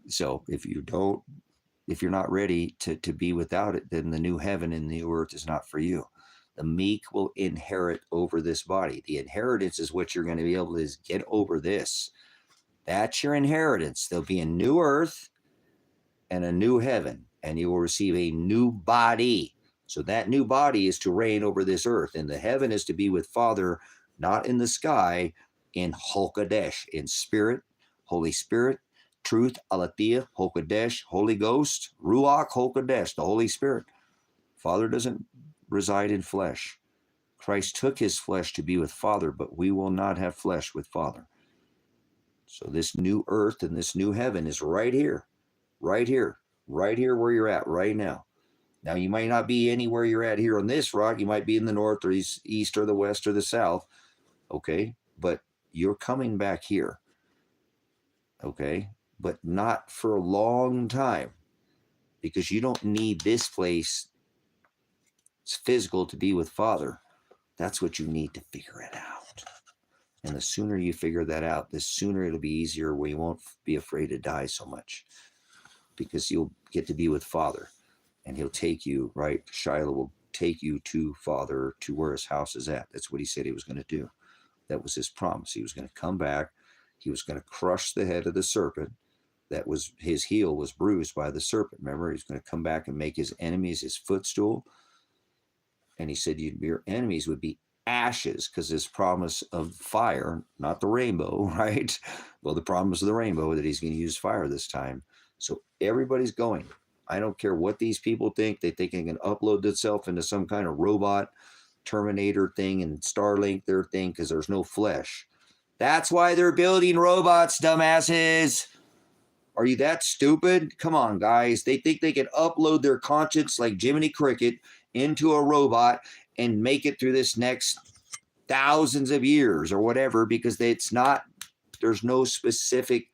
So if you're not ready to be without it, then the new heaven and the new earth is not for you. The meek will inherit over this body. The inheritance is what you're going to be able to get over this. That's your inheritance. There'll be a new earth and a new heaven, and you will receive a new body. So that new body is to reign over this earth, and the heaven is to be with Father, not in the sky, in Hokadesh, in spirit, Holy Spirit, truth, aletheia, Hokadesh, Holy Ghost, Ruach, Hokadesh, the Holy Spirit. Father doesn't reside in flesh. Christ took his flesh to be with Father, but we will not have flesh with Father. So this new earth and this new heaven is right here where you're at right now. Now, you might not be anywhere you're at here on this rock. You might be in the north or east or the west or the south. Okay. But you're coming back here. Okay. But not for a long time, because you don't need this place. It's physical to be with Father. That's what you need to figure it out. And the sooner you figure that out, the sooner it'll be easier, where you won't be afraid to die so much, because you'll get to be with Father, and he'll take you, right? Shiloh will take you to Father, to where his house is at. That's what he said he was going to do. That was his promise. He was going to come back. He was going to crush the head of the serpent. That was, his heel was bruised by the serpent. Remember, he's going to come back and make his enemies his footstool. And he said your enemies would be ashes, because his promise of fire, not the rainbow, right? Well, the promise of the rainbow, that he's going to use fire this time. So everybody's going. I don't care what these people think. They think they can upload itself into some kind of robot Terminator thing and Starlink their thing, because there's no flesh. That's why they're building robots, dumbasses. Are you that stupid? Come on, guys. They think they can upload their conscience like Jiminy Cricket into a robot and make it through this next thousands of years or whatever, because there's no specific,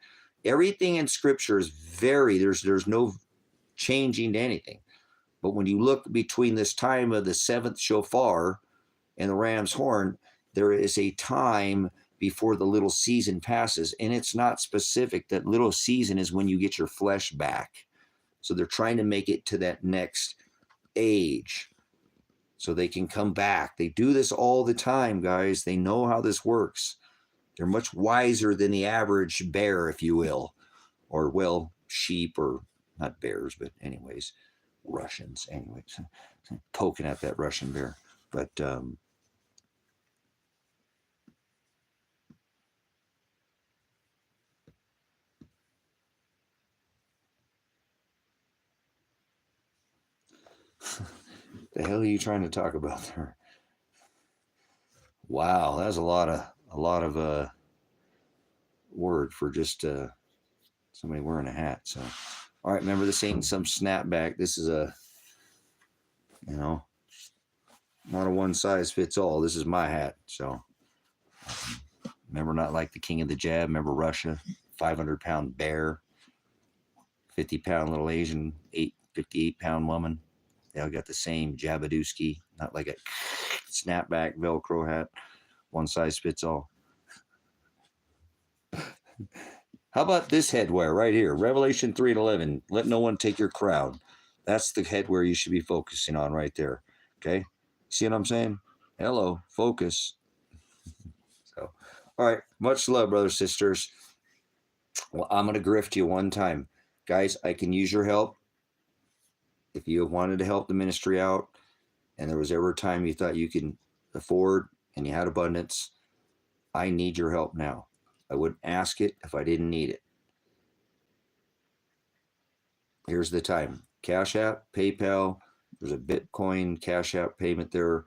everything in Scripture is there's no changing to anything. But when you look between this time of the seventh shofar and the ram's horn, there is a time before the little season passes, and it's not specific. That little season is when you get your flesh back. So they're trying to make it to that next age so they can come back. They do this all the time, guys. They know how this works. They're much wiser than the average bear, if you will, or, well, sheep, or not bears, but anyways, Russians, anyways, poking at that Russian bear. But the hell are you trying to talk about there? Wow, that's a lot of word for just somebody wearing a hat. So, all right, remember, this ain't some snapback. This is not a one size fits all. This is my hat. So, remember, not like the king of the jab. Remember Russia, 500-pound bear, 50-pound little Asian, 58-pound woman. They all got the same Jabadooski, not like a snapback Velcro hat. One size fits all. How about this headwear right here? Revelation 3:11. Let no one take your crown. That's the headwear you should be focusing on right there. Okay? See what I'm saying? Hello, focus. So, all right. Much love, brothers, sisters. Well, I'm going to grift you one time. Guys, I can use your help. If you wanted to help the ministry out, and there was ever a time you thought you can afford and you had abundance, I need your help now. I wouldn't ask it if I didn't need it. Here's the time. Cash App, PayPal, there's a Bitcoin Cash App payment there,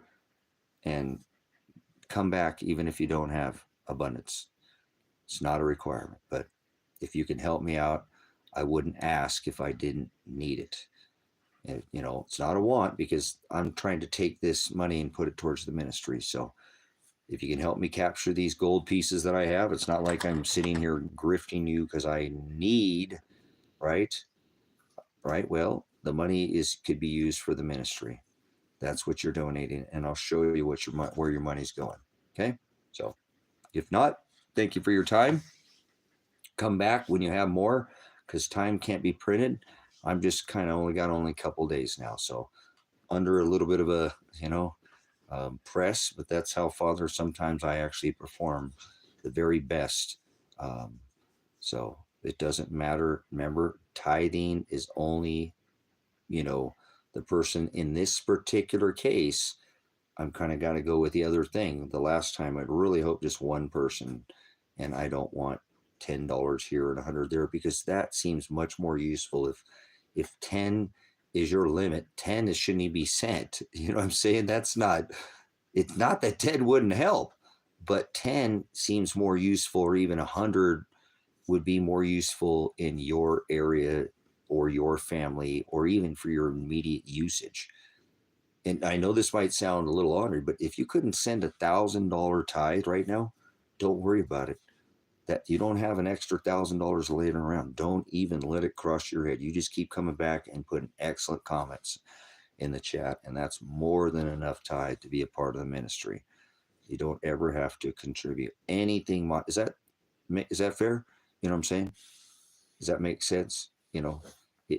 and come back even if you don't have abundance. It's not a requirement, but if you can help me out, I wouldn't ask if I didn't need it. And, you know, it's not a want because I'm trying to take this money and put it towards the ministry. So if you can help me capture these gold pieces that I have, it's not like I'm sitting here grifting you because I need, right? Right. Well, the money could be used for the ministry. That's what you're donating, and I'll show you where your money's going. Okay. So if not, thank you for your time. Come back when you have more, because time can't be printed. I'm just kind of only got a couple days now, so under a little bit of a press, but that's how Father sometimes I actually perform the very best. So it doesn't matter. Remember, tithing is only, the person in this particular case. I'm kind of got to go with the other thing. The last time I'd really hope just one person, and I don't want $10 here and 100 there, because that seems much more useful. If 10 is your limit, 10 shouldn't even be sent. You know what I'm saying? It's not that 10 wouldn't help, but 10 seems more useful, or even 100 would be more useful in your area or your family, or even for your immediate usage. And I know this might sound a little honored, but if you couldn't send $1,000 tithe right now, don't worry about it. That you don't have an extra $1,000 laying around. Don't even let it cross your head. You just keep coming back and putting excellent comments in the chat, and that's more than enough tithe to be a part of the ministry. You don't ever have to contribute anything. Is that fair? You know what I'm saying? Does that make sense?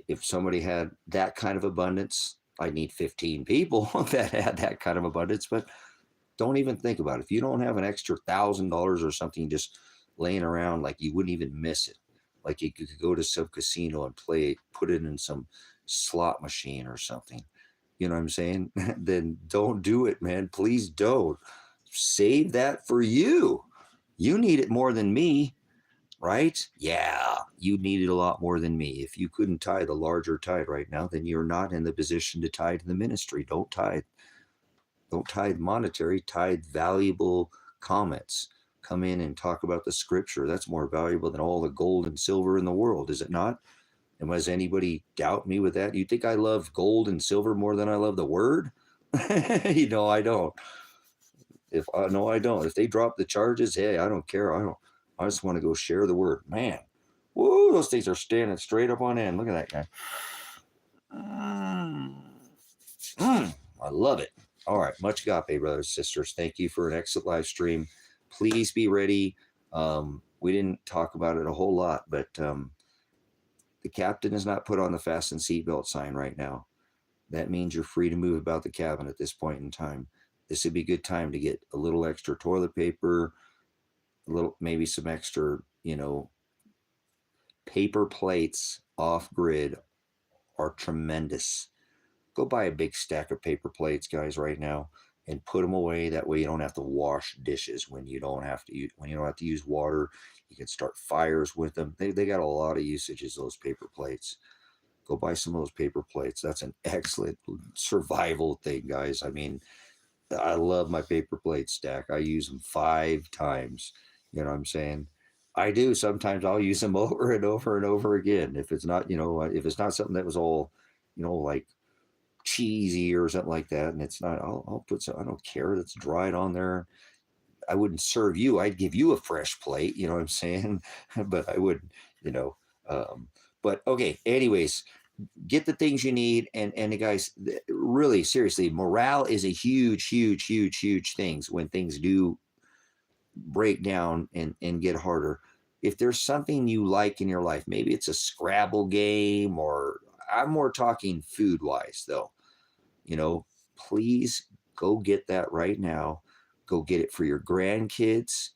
If somebody had that kind of abundance, I need 15 people that had that kind of abundance, but don't even think about it. If you don't have an extra $1,000 or something just laying around, like you wouldn't even miss it. Like you could go to some casino and put it in some slot machine or something. You know what I'm saying? Then don't do it, man. Please don't. Save that for you. You need it more than me, right? Yeah, you need it a lot more than me. If you couldn't tithe a larger tithe right now, then you're not in the position to tithe the ministry. Don't tithe. Don't tithe monetary, tithe valuable comments. Come in and talk about the scripture. That's more valuable than all the gold and silver in the world, is it not? And does anybody doubt me with that? You think I love gold and silver more than I love the word? I don't. I don't. If they drop the charges, hey, I don't care. I just want to go share the word. Man, whoa, those things are standing straight up on end. Look at that guy. I love it. All right, much agape, brothers and sisters. Thank you for an excellent live stream. Please be ready. We didn't talk about it a whole lot, but the captain has not put on the fasten seatbelt sign right now. That means you're free to move about the cabin at this point in time. This would be a good time to get a little extra toilet paper, maybe some extra, paper plates off grid are tremendous. Go buy a big stack of paper plates, guys, right now, and put them away. That way you don't have to wash dishes when you don't have to use water. You can start fires with them. They got a lot of usages, those paper plates. Go buy some of those paper plates. That's an excellent survival thing, guys. I mean, I love my paper plate stack. I use them 5 times. You know what I'm saying? I do. Sometimes I'll use them over and over and over again. If it's not, if it's not something that was all, like cheesy or something like that, and it's not, I'll put some, I don't care. That's dried on there. I wouldn't serve you. I'd give you a fresh plate. You know what I'm saying? But I wouldn't, but okay. Anyways, get the things you need. And guys, really seriously, morale is a huge, huge, huge, huge things when things do break down and get harder. If there's something you like in your life, maybe it's a Scrabble game, or I'm more talking food wise though, please go get that right now. Go get it for your grandkids,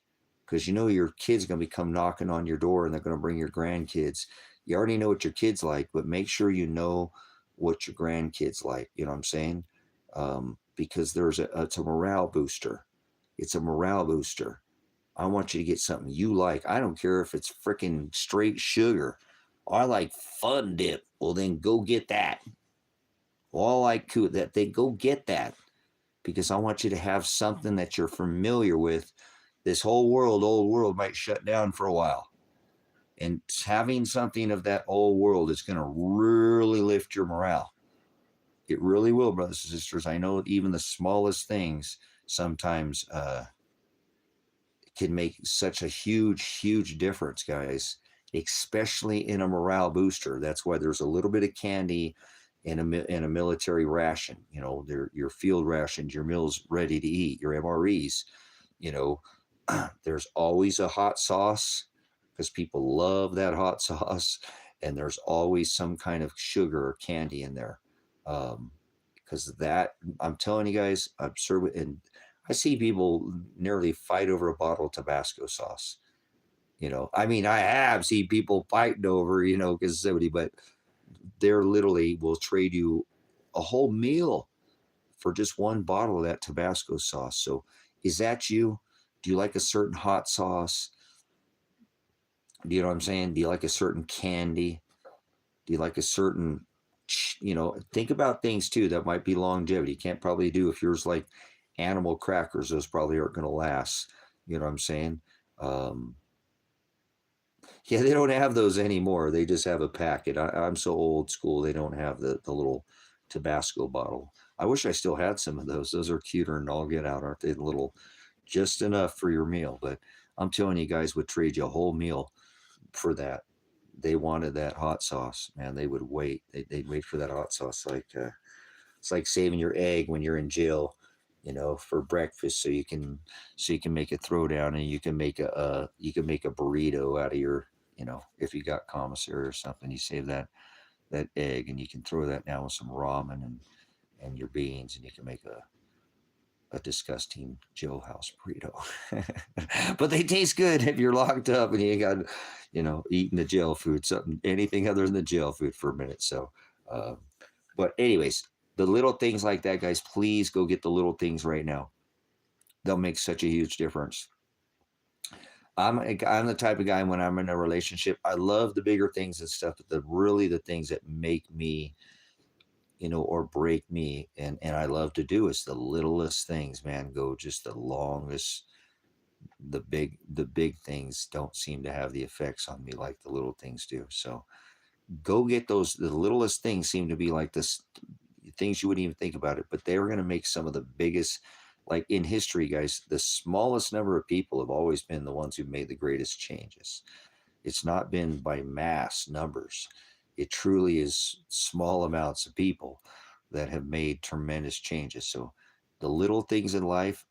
because your kids are going to come knocking on your door, and they're going to bring your grandkids. You already know what your kids like, but make sure you know what your grandkids like. You know what I'm saying? Because it's a morale booster. It's a morale booster. I want you to get something you like. I don't care if it's freaking straight sugar. I like Fun Dip. Well, then go get that. Well, I like that. They go get that because I want you to have something that you're familiar with. This whole old world might shut down for a while. And having something of that old world is going to really lift your morale. It really will, brothers and sisters. I know even the smallest things sometimes can make such a huge difference, guys, especially in a morale booster. That's why there's a little bit of candy in a military ration. You know, your field rations, your meals ready to eat, your MREs. You know, there's always a hot sauce because people love that hot sauce, and there's always some kind of sugar or candy in there. Because that, I'm telling you guys, absurd. And I see people nearly fight over a bottle of Tabasco sauce. You know, I mean, I have seen people fighting over, you know, because somebody, but they're literally will trade you a whole meal for just one bottle of that Tabasco sauce. So is that you? Do you like a certain hot sauce? Do you know what I'm saying? Do you like a certain candy? Do you like a certain, you know, think about things too that might be longevity. You can't probably do if yours like animal crackers, those probably aren't going to last. You know what I'm saying? Yeah, they don't have those anymore. They just have a packet. I'm so old school. They don't have the little Tabasco bottle. I wish I still had some of those. Those are cuter and all get out, aren't they? The little, just enough for your meal. But I'm telling you guys, would trade you a whole meal for that. They wanted that hot sauce, man. They would wait. They'd wait for that hot sauce. It's like saving your egg when you're in jail, you know, for breakfast, so you can make a throwdown, and you can make a burrito out of your, you know, if you got commissary or something, you save that egg, and you can throw that down with some ramen and your beans, and you can make a disgusting jailhouse burrito. But they taste good if you're locked up and you ain't got, you know, eating the jail food, something, anything other than the jail food for a minute. So, but anyways, the little things like that, guys, please go get the little things right now. They'll make such a huge difference. I'm the type of guy when I'm in a relationship, I love the bigger things and stuff, but the things that make me, you know, or break me, and I love to do is the littlest things, man. Go just the longest. The big things don't seem to have the effects on me like the little things do. So go get those. The littlest things seem to be like this things you wouldn't even think about it, but they were going to make some of the biggest, like in history, guys. The smallest number of people have always been the ones who made the greatest changes. It's not been by mass numbers. It truly is small amounts of people that have made tremendous changes. So the little things in life,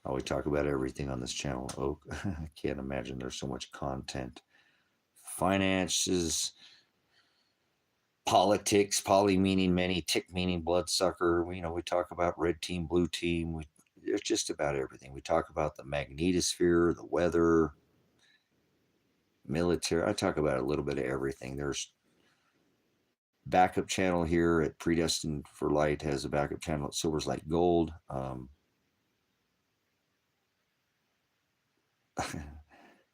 we talk about everything on this channel. Oh, I can't imagine there's so much content. Finances, politics, poly meaning many, tick meaning bloodsucker. We talk about red team, blue team. It's just about everything. We talk about the magnetosphere, the weather, military. I talk about a little bit of everything. There's backup channel here at Predestined4light has a backup channel at Silver's Like Gold.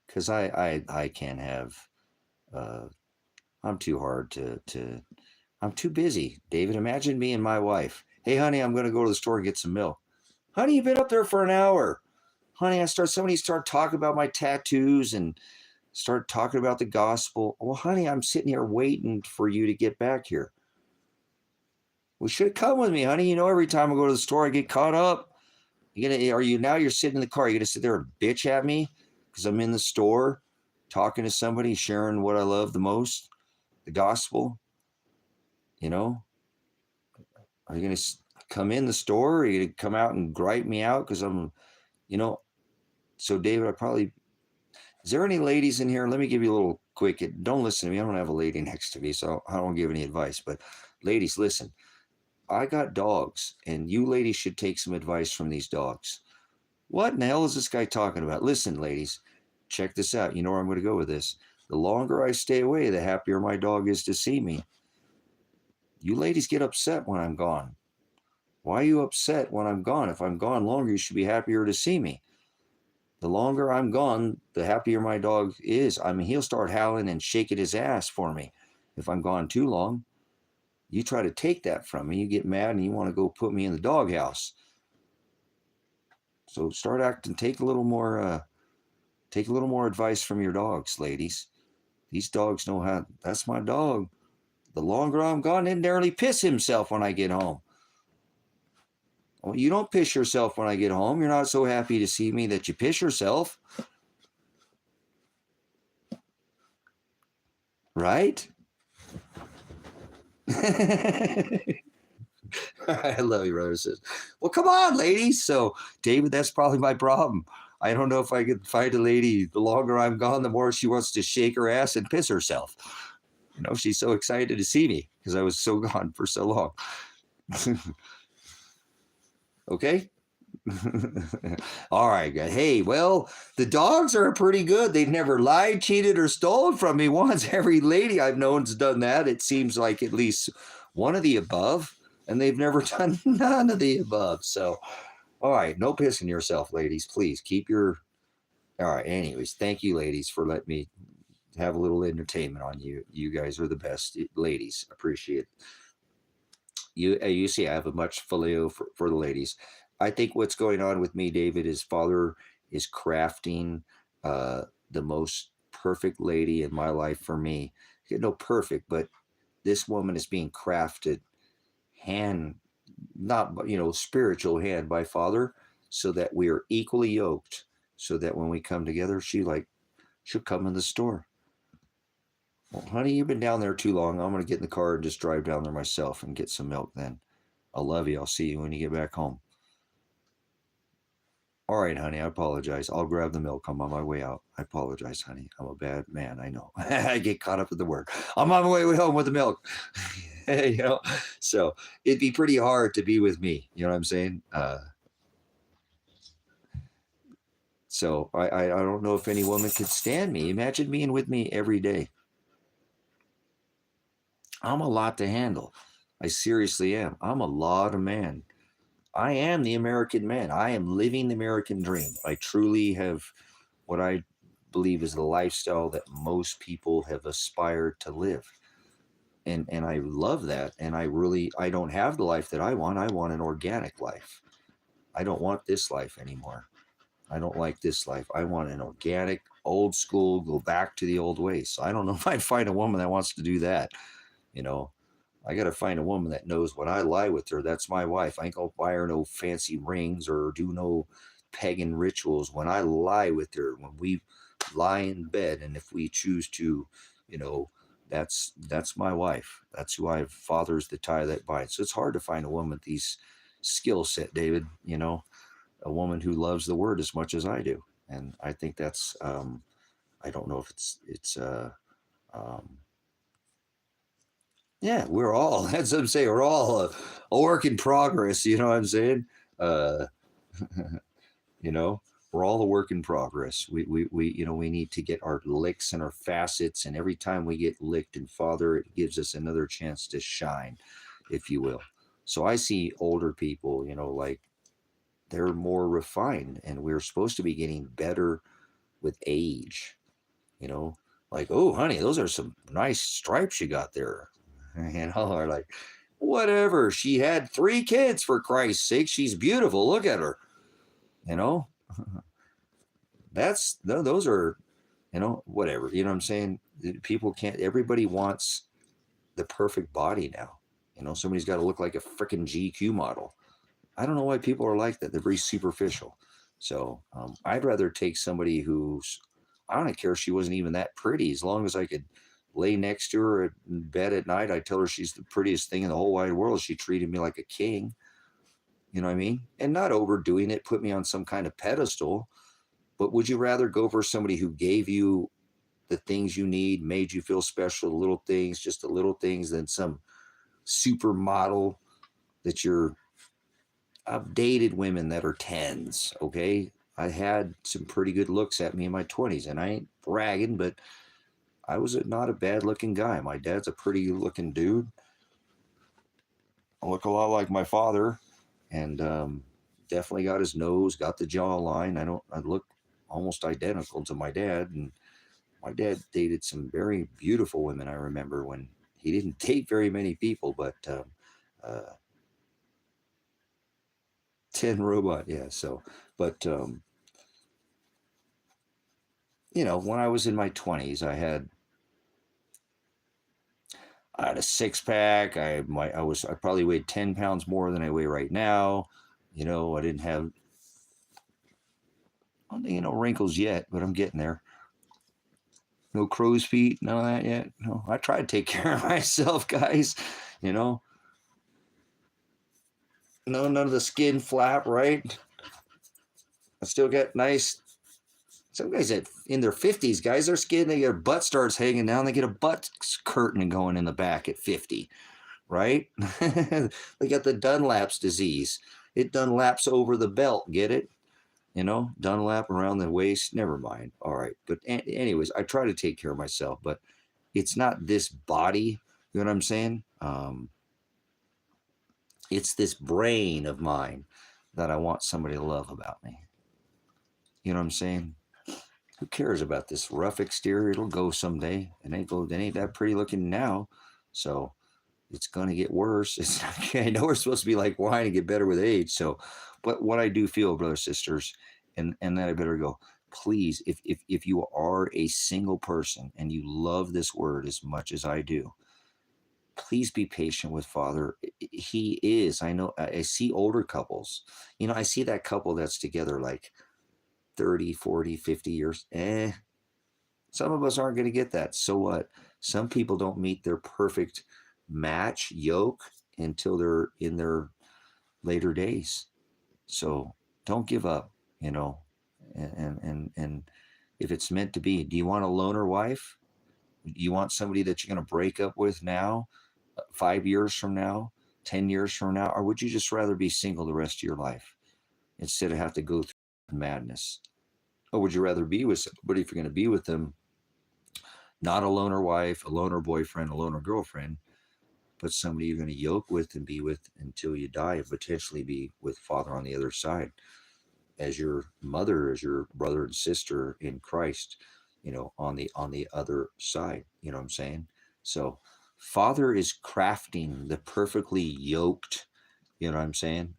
Because I can't have. I'm too hard to. I'm too busy, David. Imagine me and my wife. Hey, honey, I'm going to go to the store and get some milk. Honey, you've been up there for an hour. Honey, somebody start talking about my tattoos and start talking about the gospel. Well, honey, I'm sitting here waiting for you to get back here. We should have come with me, honey. Every time I go to the store, I get caught up. You're sitting in the car. You're going to sit there and bitch at me because I'm in the store talking to somebody, sharing what I love the most, the gospel. Are you going to come in the store? Or are you going to come out and gripe me out because I'm, so David, is there any ladies in here? Let me give you a little quick, don't listen to me. I don't have a lady next to me, so I don't give any advice, but ladies, listen, I got dogs and you ladies should take some advice from these dogs. What in the hell is this guy talking about? Listen, ladies, check this out. You know where I'm going to go with this. The longer I stay away, the happier my dog is to see me. You ladies get upset when I'm gone. Why are you upset when I'm gone? If I'm gone longer, you should be happier to see me. The longer I'm gone, the happier my dog is. I mean, he'll start howling and shaking his ass for me if I'm gone too long. You try to take that from me, you get mad and you want to go put me in the doghouse. So start acting. Take a little more advice from your dogs, ladies. These dogs know how. That's my dog. The longer I'm gone, he'd nearly piss himself when I get home. Well, you don't piss yourself when I get home. You're not so happy to see me that you piss yourself. Right? I love you, brother. Says, well, come on, ladies. So, David, that's probably my problem. I don't know if I could find a lady. The longer I'm gone, the more she wants to shake her ass and piss herself. You know, she's so excited to see me because I was so gone for so long. Okay? All right, guys. Hey, well, the dogs are pretty good. They've never lied, cheated, or stolen from me once. Every lady I've known's done that. It seems like at least one of the above, and they've never done none of the above. So, all right, no pissing yourself, ladies. Please keep your. All right. Anyways, thank you, ladies, for letting me have a little entertainment on you. You guys are the best, ladies. Appreciate it. You see, I have a much folio for the ladies. I think what's going on with me, David, is Father is crafting the most perfect lady in my life for me. No, perfect, but this woman is being crafted hand, not spiritual hand by Father, so that we are equally yoked. So that when we come together, she'll come in the store. Well, honey, you've been down there too long. I'm going to get in the car and just drive down there myself and get some milk then. I love you. I'll see you when you get back home. All right, honey, I apologize. I'll grab the milk. I'm on my way out. I apologize, honey. I'm a bad man. I know. I get caught up with the word. I'm on my way home with the milk. So it'd be pretty hard to be with me. You know what I'm saying? So I don't know if any woman could stand me. Imagine being with me every day. I'm a lot to handle. I seriously am. I'm a lot of man. I am the American man. I am living the American dream. I truly have what I believe is the lifestyle that most people have aspired to live. And I love that. And I don't have the life that I want. I want an organic life. I don't want this life anymore. I don't like this life. I want an organic, old school, go back to the old ways. So I don't know if I'd find a woman that wants to do that. You know, I got to find a woman that knows when I lie with her, that's my wife. I ain't going to buy her no fancy rings or do no pagan rituals. When I lie with her, when we lie in bed, and if we choose to, that's my wife. That's who I have. Father's the tie that binds. So it's hard to find a woman with these skill set, David, a woman who loves the word as much as I do. And I think that's, I don't know if um, yeah, we're all, that's what I'm saying. We're all a work in progress. You know what I'm saying? Uh, you know, we're all a work in progress. We need to get our licks and our facets. And every time we get licked in Father, it gives us another chance to shine, if you will. So I see older people, like they're more refined, and we're supposed to be getting better with age, like, oh, honey, those are some nice stripes you got there. Or like, whatever. She had 3 kids, for Christ's sake. She's beautiful. Look at her. You know, those are, whatever. You know what I'm saying? People can't, everybody wants the perfect body now. Somebody's got to look like a freaking GQ model. I don't know why people are like that. They're very superficial. So I'd rather take somebody who's, I don't care if she wasn't even that pretty, as long as I could lay next to her in bed at night. I tell her she's the prettiest thing in the whole wide world. She treated me like a king. You know what I mean? And not overdoing it, put me on some kind of pedestal. But would you rather go for somebody who gave you the things you need, made you feel special, the little things, just the little things, than some supermodel that you're. I've dated women that are 10s, okay? I had some pretty good looks at me in my 20s, and I ain't bragging, but I was not a bad looking guy. My dad's a pretty looking dude. look a lot like my father, and definitely got his nose, got the jawline. I look almost identical to my dad, and my dad dated some very beautiful women. I remember when he didn't date very many people, but 10 robot, yeah. So, but when I was in my 20s, I had a six pack. I probably weighed 10 pounds more than I weigh right now. I didn't have wrinkles yet, but I'm getting there. No crow's feet, none of that yet. No, I try to take care of myself, guys. You know, no, none of the skin flap, right? I still got nice. Some guys in their 50s, guys, their skin, their butt starts hanging down. They get a butt curtain going in the back at 50, right? They got the Dunlap's disease. It Dunlaps over the belt. Get it? Dunlap around the waist. Never mind. All right. But anyways, I try to take care of myself, but it's not this body. You know what I'm saying? It's this brain of mine that I want somebody to love about me. You know what I'm saying? Who cares about this rough exterior? It'll go someday. It ain't that pretty looking now. So it's gonna get worse. I know we're supposed to be like wine and get better with age. So, but what I do feel, brothers, sisters, and then I better go. Please, if you are a single person and you love this word as much as I do, please be patient with Father. He is. I know. I see older couples. I see that couple that's together like 30, 40, 50 years. Some of us aren't going to get that. So what? Some people don't meet their perfect match yoke until they're in their later days. So don't give up, and if it's meant to be, do you want a loner wife? Do you want somebody that you're going to break up with now, 5 years from now, 10 years from now? Or would you just rather be single the rest of your life instead of have to go through madness? Or would you rather be with somebody, if you're going to be with them, not a loner wife, a loner boyfriend, a loner girlfriend, but somebody you're going to yoke with and be with until you die, and potentially be with Father on the other side, as your mother, as your brother and sister in Christ, on the other side. You know what I'm saying? So Father is crafting the perfectly yoked, you know what I'm saying?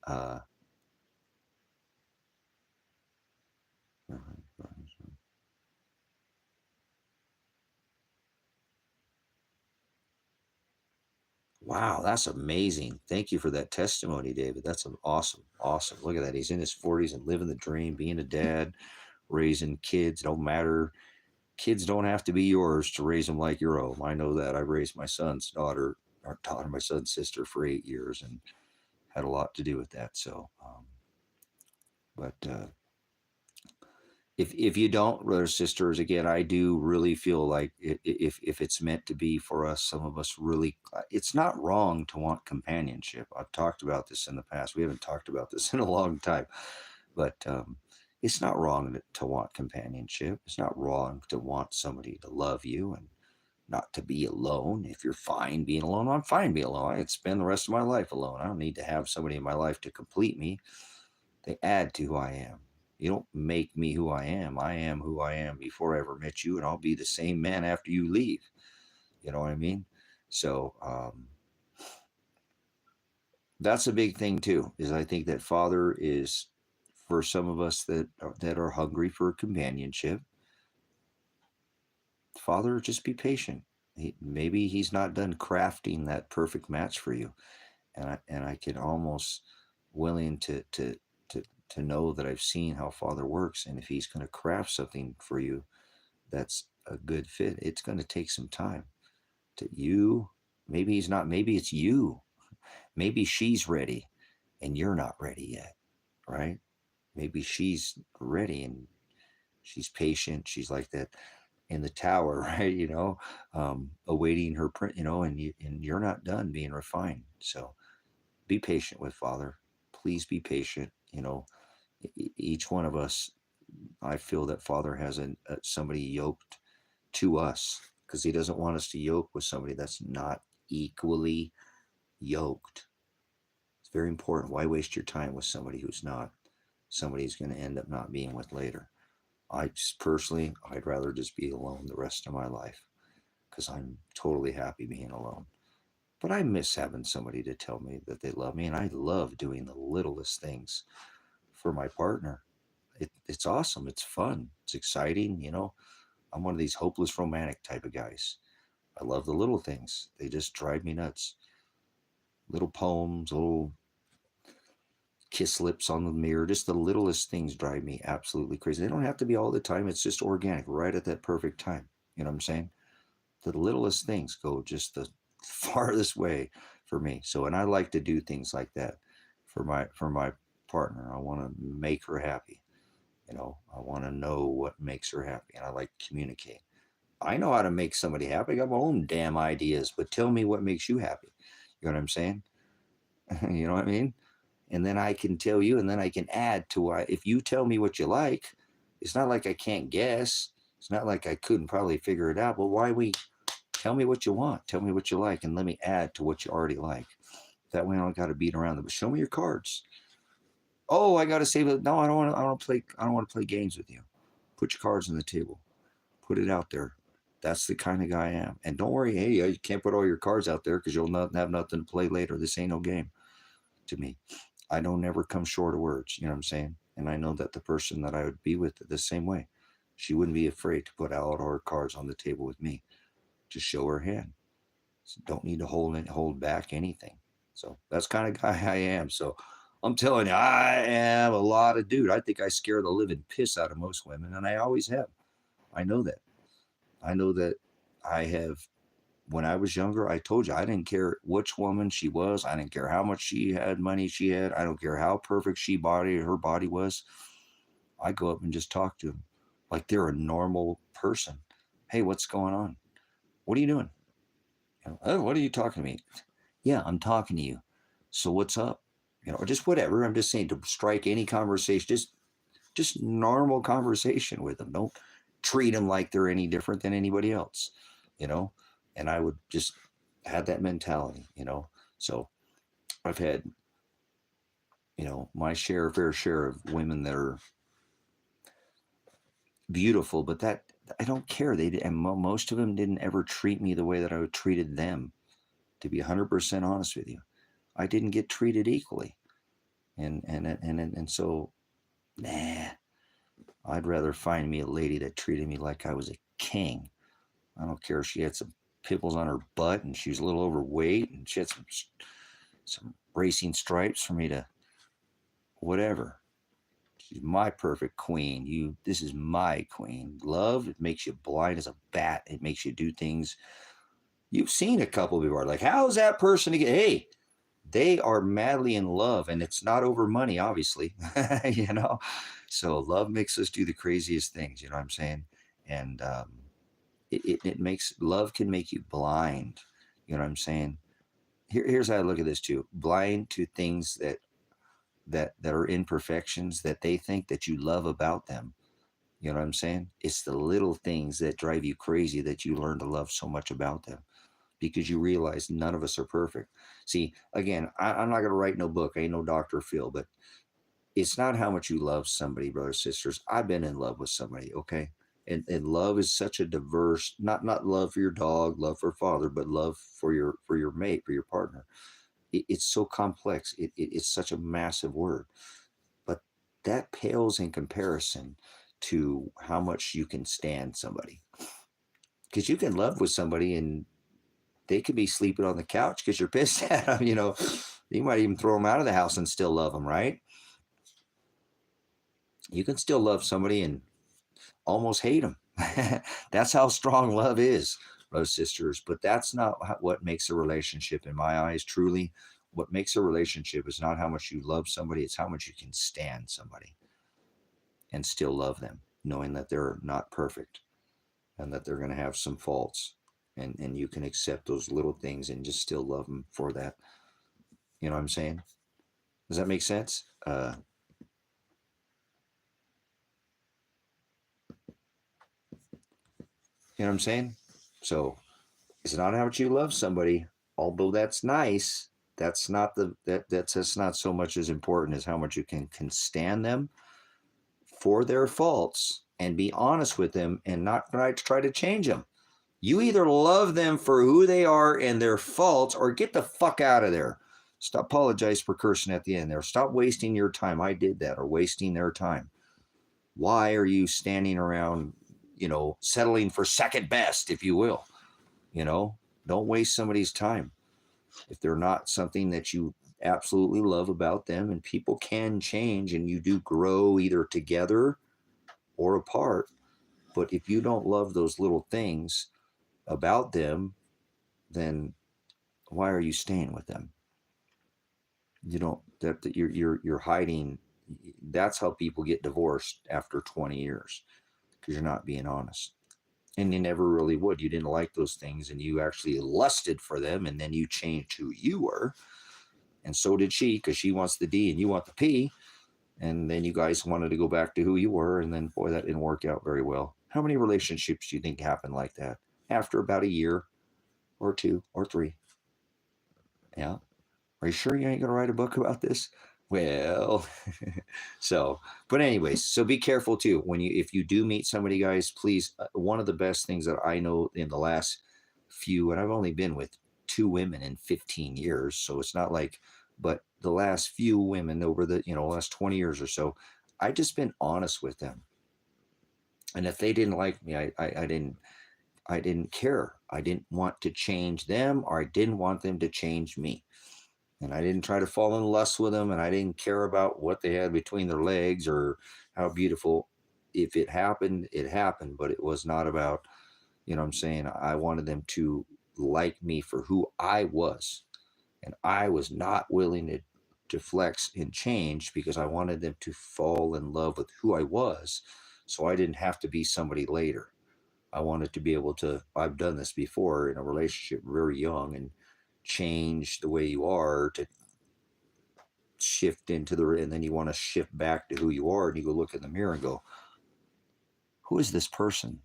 Wow, that's amazing. Thank you for that testimony, David. That's an awesome, awesome. Look at that. He's in his 40s and living the dream, being a dad, raising kids. Don't matter. Kids don't have to be yours to raise them like your own. I know that. I raised my son's my son's sister for 8 years, and had a lot to do with that. So, but if you don't, brothers, sisters, again, I do really feel like if it's meant to be for us, some of us really, it's not wrong to want companionship. I've talked about this in the past. We haven't talked about this in a long time, but it's not wrong to want companionship. It's not wrong to want somebody to love you and not to be alone. If you're fine being alone, I'm fine being alone. I could spend the rest of my life alone. I don't need to have somebody in my life to complete me. They add to who I am. You don't make me who I am. I am who I am before I ever met you, and I'll be the same man after you leave. You know what I mean? So that's a big thing too. Is I think that Father is, for some of us that are hungry for companionship. Father, just be patient. Maybe he's not done crafting that perfect match for you, and I can almost willing to know that I've seen how Father works, and if he's going to craft something for you that's a good fit, it's going to take some time. To you, maybe he's not. Maybe it's you. Maybe she's ready, and you're not ready yet, right? Maybe she's ready and she's patient. She's like that in the tower, right? Awaiting her print, and you're not done being refined. So be patient with Father. Please be patient. Each one of us, I feel that Father has somebody yoked to us, because he doesn't want us to yoke with somebody that's not equally yoked. It's very important. Why waste your time with somebody who's not somebody who's going to end up not being with later? I just personally, I'd rather just be alone the rest of my life because I'm totally happy being alone. But I miss having somebody to tell me that they love me, and I love doing the littlest things for my partner. It's awesome. It's fun. It's exciting. I'm one of these hopeless romantic type of guys. I love the little things. They just drive me nuts. Little poems, little kiss lips on the mirror, just the littlest things drive me absolutely crazy. They don't have to be all the time. It's just organic, right at that perfect time. You know what I'm saying? The littlest things go just the farthest way for me. So, and I like to do things like that for my partner. I want to make her happy. I want to know what makes her happy, and I like to communicate. I know how to make somebody happy. I got my own damn ideas, but tell me what makes you happy. You know what I'm saying? You know what I mean? And then I can tell you, and then I can add to why. If you tell me what you like, it's not like I can't guess. It's not like I couldn't probably figure it out. But why we tell me what you want, tell me what you like, and let me add to what you already like. That way I don't got to beat around them. But show me your cards. Oh, I got to save it. No, I don't want to. I don't play. I don't want to play games with you. Put your cards on the table. Put it out there. That's the kind of guy I am. And don't worry, hey, you can't put all your cards out there because you'll not have nothing to play later. This ain't no game to me. I don't ever come short of words. You know what I'm saying? And I know that the person that I would be with the same way. She wouldn't be afraid to put out all her cards on the table with me to show her hand. So don't need to hold back anything. So that's kind of guy I am. So I'm telling you, I am a lot of dude. I think I scare the living piss out of most women, and I always have. I know that. I know that I have. When I was younger, I told you I didn't care which woman she was. I didn't care how much she had, money she had. I don't care how perfect her body was. I go up and just talk to them like they're a normal person. Hey, what's going on? What are you doing? Oh, what are you talking to me? Yeah, I'm talking to you. So what's up? Or just whatever. I'm just saying to strike any conversation, just normal conversation with them. Don't treat them like they're any different than anybody else. You know, and I would just have that mentality. So I've had my fair share of women that are beautiful, but that I don't care. And most of them didn't ever treat me the way that I would treated them. To be 100% honest with you, I didn't get treated equally, and so nah. I'd rather find me a lady that treated me like I was a king. I don't care if she had some pimples on her butt and she was a little overweight and she had some racing stripes for me to whatever. She's my perfect queen. This is my queen. Love, it makes you blind as a bat. It makes you do things. You've seen a couple before. Like, how's that person to get? Hey, they are madly in love, and it's not over money, obviously. So love makes us do the craziest things. You know what I'm saying? And it makes love can make you blind. You know what I'm saying? Here's how I look at this too: blind to things that are imperfections that they think that you love about them. You know what I'm saying? It's the little things that drive you crazy that you learn to love so much about them because you realize none of us are perfect. See, again, I'm not going to write no book. I ain't no Dr. Phil, but it's not how much you love somebody, brothers, sisters. I've been in love with somebody, okay? And love is such a diverse, not love for your dog, love for father, but love for your mate, for your partner. It's so complex. It's such a massive word, but that pales in comparison to how much you can stand somebody. Because you can love with somebody and they could be sleeping on the couch because you're pissed at them. You might even throw them out of the house and still love them, right? You can still love somebody and almost hate them. That's how strong love is, brothers, sisters. But that's not what makes a relationship in my eyes. Truly, what makes a relationship is not how much you love somebody, it's how much you can stand somebody and still love them, knowing that they're not perfect and that they're going to have some faults. And you can accept those little things and just still love them for that. You know what I'm saying? Does that make sense? You know what I'm saying? So it's not how much you love somebody, although that's nice. that's not that's not so much as important as how much you can stand them for their faults and be honest with them and not try to change them. You either love them for who they are and their faults, or get the fuck out of there. Stop, apologize for cursing at the end there. Stop wasting your time. I did that, or wasting their time. Why are you standing around, settling for second best, if you will? Don't waste somebody's time. If they're not something that you absolutely love about them, and people can change and you do grow either together or apart. But if you don't love those little things about them, then why are you staying with them? You don't, that you're hiding. That's how people get divorced after 20 years, because you're not being honest. And you never really would. You didn't like those things, and you actually lusted for them, and then you changed who you were. And so did she, because she wants the D and you want the P. And then you guys wanted to go back to who you were, and then, boy, that didn't work out very well. How many relationships do you think happen like that after about a year or 2 or 3? Yeah. Are you sure you ain't going to write a book about this? Well, but anyways, so be careful too. If you do meet somebody, guys, please, one of the best things that I know in the last few, and I've only been with 2 women in 15 years, so it's not like, but the last few women over the, last 20 years or so, I just been honest with them. And if they didn't like me, I didn't care. I didn't want to change them, or I didn't want them to change me. And I didn't try to fall in lust with them, and I didn't care about what they had between their legs or how beautiful. If it happened, it happened, but it was not about, what I'm saying? I wanted them to like me for who I was. And I was not willing to flex and change, because I wanted them to fall in love with who I was, so I didn't have to be somebody later. I wanted to be able to, I've done this before in a relationship very young, and change the way you are to shift into and then you want to shift back to who you are, and you go look in the mirror and go, who is this person?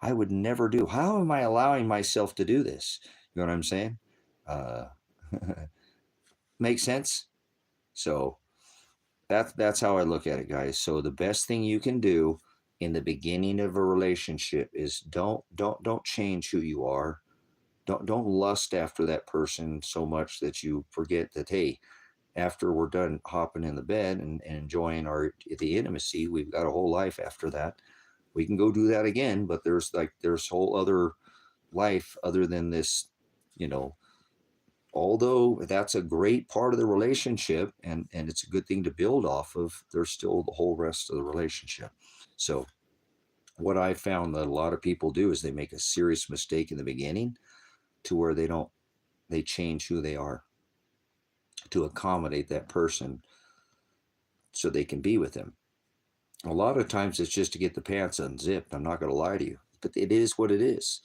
I would never do. How am I allowing myself to do this? You know what I'm saying? Makes sense? So that's how I look at it, guys. So the best thing you can do in the beginning of a relationship is don't change who you are. Don't lust after that person so much that you forget that, hey, after we're done hopping in the bed and enjoying the intimacy, we've got a whole life after that. We can go do that again, but there's whole other life other than this, although that's a great part of the relationship, and it's a good thing to build off of, there's still the whole rest of the relationship. So what I found that a lot of people do is they make a serious mistake in the beginning, to where they change who they are to accommodate that person so they can be with him. A lot of times it's just to get the pants unzipped. I'm not going to lie to you, but it is what it is.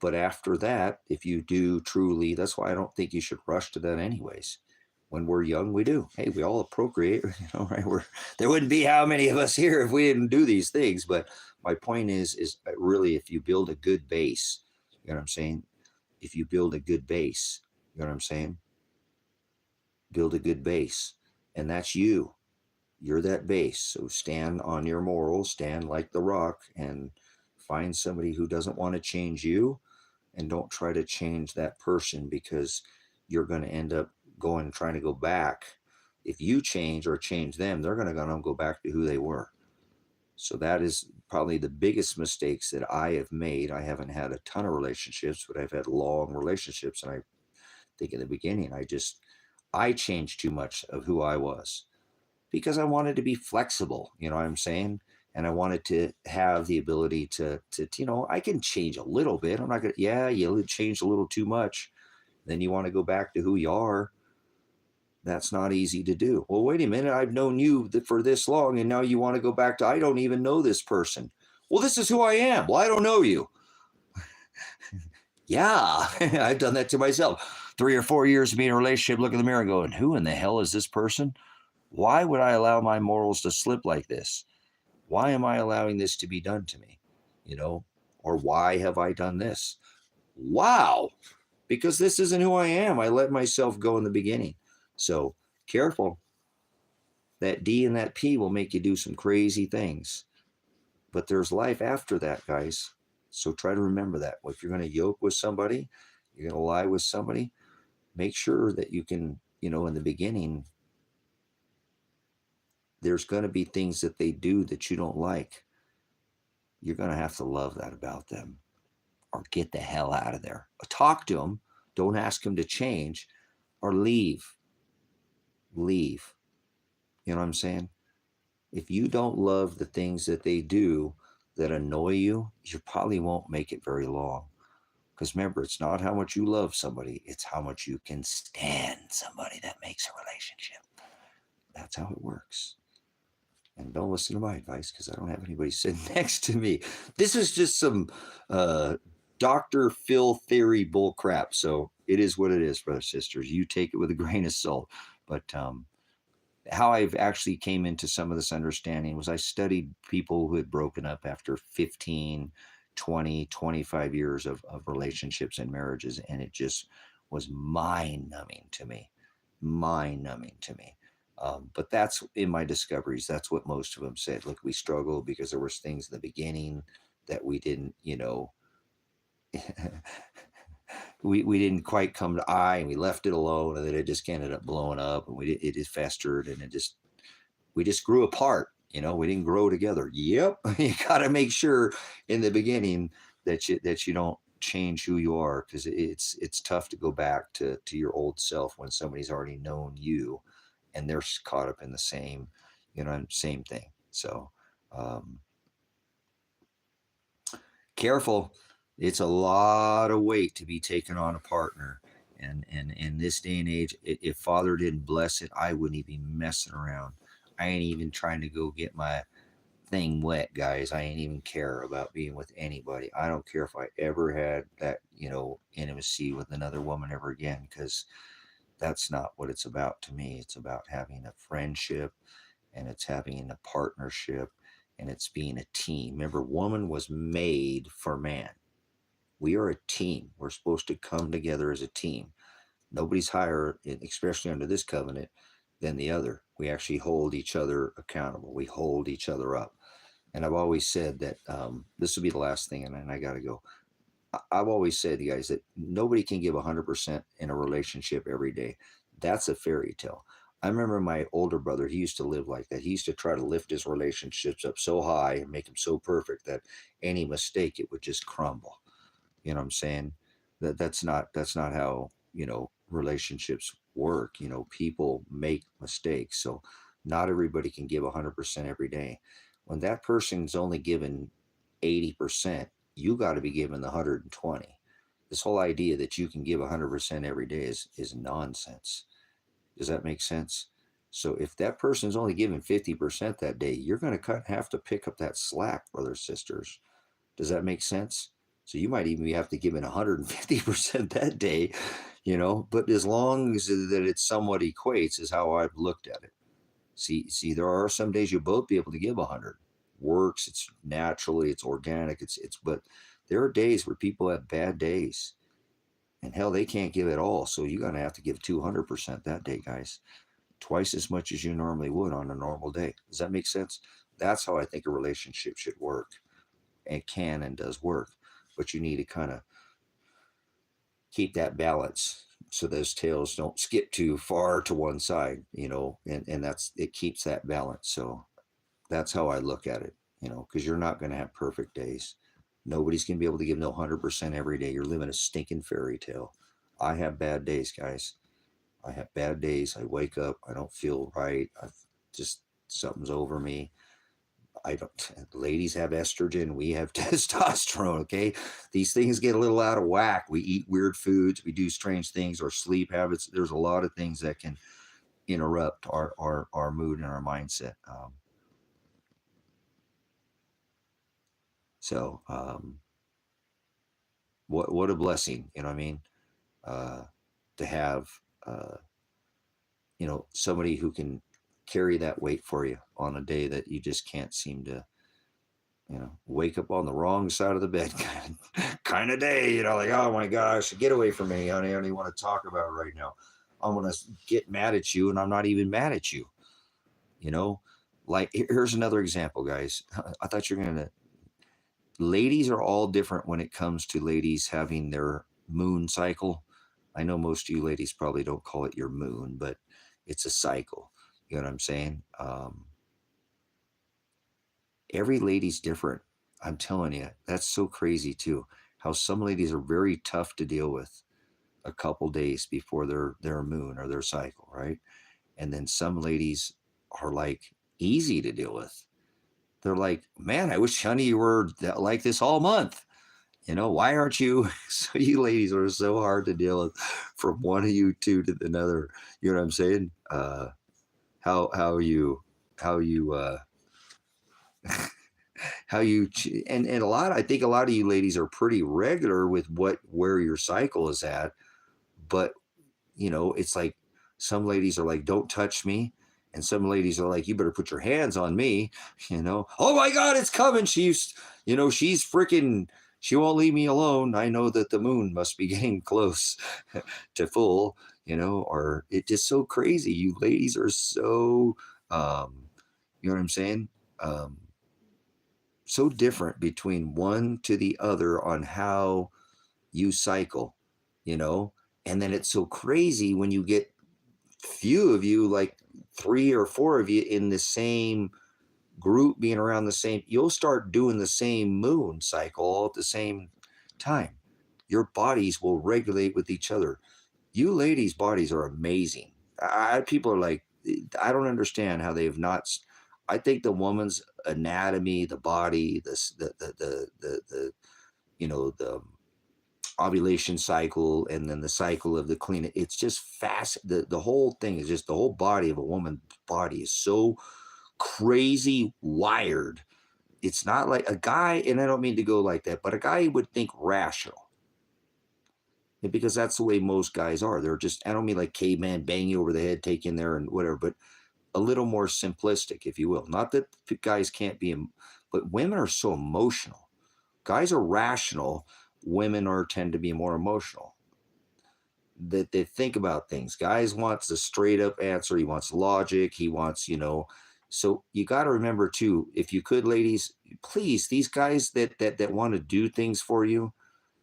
But after that, if you do truly, that's why I don't think you should rush to that anyways. When we're young, we do. Hey, we all procreate, right? There wouldn't be how many of us here if we didn't do these things. But my point is really, if you build a good base, you know what I'm saying? If you build a good base, you know what I'm saying? Build a good base. And that's you. You're that base. So stand on your morals, stand like the rock, and find somebody who doesn't want to change you, and don't try to change that person, because you're going to end up trying to go back. If you change or change them, they're going to go back to who they were. So that is probably the biggest mistakes that I have made. I haven't had a ton of relationships, but I've had long relationships. And I think in the beginning, I changed too much of who I was, because I wanted to be flexible, you know what I'm saying? And I wanted to have the ability to I can change a little bit. I'm not going to, yeah, you change a little too much. Then you want to go back to who you are. That's not easy to do. Well, wait a minute. I've known you for this long, and now you want to go back to, I don't even know this person. Well, this is who I am. Well, I don't know you. Yeah, I've done that to myself. 3 or 4 years of being in a relationship, look in the mirror and going, who in the hell is this person? Why would I allow my morals to slip like this? Why am I allowing this to be done to me? Or why have I done this? Wow. because this isn't who I am. I let myself go in the beginning. So careful. That D and that P will make you do some crazy things. But there's life after that, guys. So try to remember that. If you're going to yoke with somebody, you're going to lie with somebody, make sure that you can, in the beginning, there's going to be things that they do that you don't like. You're going to have to love that about them, or get the hell out of there. Talk to them. Don't ask them to change, or leave. Leave. You know what I'm saying? If you don't love the things that they do that annoy you, you probably won't make it very long. Because remember, it's not how much you love somebody, it's how much you can stand somebody that makes a relationship. That's how it works. And don't listen to my advice, because I don't have anybody sitting next to me. This is just some Dr. Phil theory bull crap. So it is what it is, brothers and sisters. You take it with a grain of salt. But how I've actually came into some of this understanding was I studied people who had broken up after 15, 20, 25 years of relationships and marriages. And it just was mind-numbing to me. Mind-numbing to me. But that's in my discoveries. That's what most of them said. Look, we struggled because there was things in the beginning that we didn't, we didn't quite come to eye, and we left it alone, and then it just ended up blowing up, and it just festered, and we just grew apart. We didn't grow together. Yep. You got to make sure in the beginning that you don't change who you are, because it's tough to go back to your old self when somebody's already known you and they're caught up in the same thing. So careful. It's a lot of weight to be taken on a partner. And in this day and age, if Father didn't bless it, I wouldn't even be messing around. I ain't even trying to go get my thing wet, guys. I ain't even care about being with anybody. I don't care if I ever had that, intimacy with another woman ever again, because that's not what it's about to me. It's about having a friendship, and it's having a partnership, and it's being a team. Remember, woman was made for man. We are a team. We're supposed to come together as a team. Nobody's higher, especially under this covenant, than the other. We actually hold each other accountable. We hold each other up. And I've always said that this will be the last thing, and then I got to go. I've always said, you guys, that nobody can give 100% in a relationship every day. That's a fairy tale. I remember my older brother, he used to live like that. He used to try to lift his relationships up so high and make them so perfect that any mistake, it would just crumble. You know what I'm saying? That's not how, relationships work. People make mistakes. So not everybody can give 100% every day. When that person's only given 80%, you got to be given the 120. This whole idea that you can give 100% every day is nonsense. Does that make sense? So if that person's only giving 50% that day, you're going to have to pick up that slack, brothers, sisters. Does that make sense? So you might even have to give in 150% that day, but as long as that it somewhat equates is how I've looked at it. See, there are some days you'll both be able to give 100. Works, it's naturally, it's organic, but there are days where people have bad days, and hell, they can't give it all. So you're gonna have to give 200% that day, guys. Twice as much as you normally would on a normal day. Does that make sense? That's how I think a relationship should work. It can and does work, but you need to kind of keep that balance so those tails don't skip too far to one side, and it keeps that balance. So that's how I look at it, because you're not going to have perfect days. Nobody's going to be able to give no 100% every day. You're living a stinking fairy tale. I have bad days, guys. I have bad days. I wake up, I don't feel right. Something's over me. I don't. Ladies have estrogen. We have testosterone. Okay, these things get a little out of whack. We eat weird foods. We do strange things. Our sleep habits. There's a lot of things that can interrupt our mood and our mindset. So what a blessing. You know what I mean? To have somebody who can carry that weight for you on a day that you just can't seem to wake up on the wrong side of the bed kind of day, you know, like, oh my gosh, get away from me, honey. I don't even want to talk about it right now. I'm going to get mad at you, and I'm not even mad at you. You know, like, here's another example, guys. I thought you're going to, ladies are all different when it comes to ladies having their moon cycle. I know most of you ladies probably don't call it your moon, but it's a cycle. You know what I'm saying? Every lady's different. I'm telling you, that's so crazy too. How some ladies are very tough to deal with a couple days before their moon or their cycle, right? And then some ladies are like easy to deal with. They're like, man, I wish, honey, you were like this all month. You know, why aren't you? So you ladies are so hard to deal with, from one of you two to another. You know what I'm saying? How you how you and a lot. I think a lot of you ladies are pretty regular with where your cycle is at, but you know, it's like some ladies are like, don't touch me. And some ladies are like, you better put your hands on me, you know. Oh my God, it's coming. She's freaking, she won't leave me alone. I know that the moon must be getting close to full, you know, or it's just so crazy. You ladies are so, you know what I'm saying? So different between one to the other on how you cycle, you know. And then it's so crazy when you get few of you, like 3 or 4 of you in the same group being around the same, you'll start doing the same moon cycle all at the same time. Your bodies will regulate with each other. You ladies' bodies are amazing. People are like, I don't understand how they have not. I think the woman's anatomy, the body, the you know, the ovulation cycle, and then the cycle of the clean, it's just fast. The whole thing is just, the whole body of a woman's body is so crazy wired. It's not like a guy, and I don't mean to go like that, but a guy would think rational, because that's the way most guys are. They're just, I don't mean like caveman, bang you over the head, take you in there and whatever, but a little more simplistic, if you will. Not that guys can't be, but women are so emotional. Guys are rational. Women tend to be more emotional. That they think about things. Guys wants a straight up answer. He wants logic. He wants, you know. So you got to remember too, if you could, ladies, please, these guys that want to do things for you,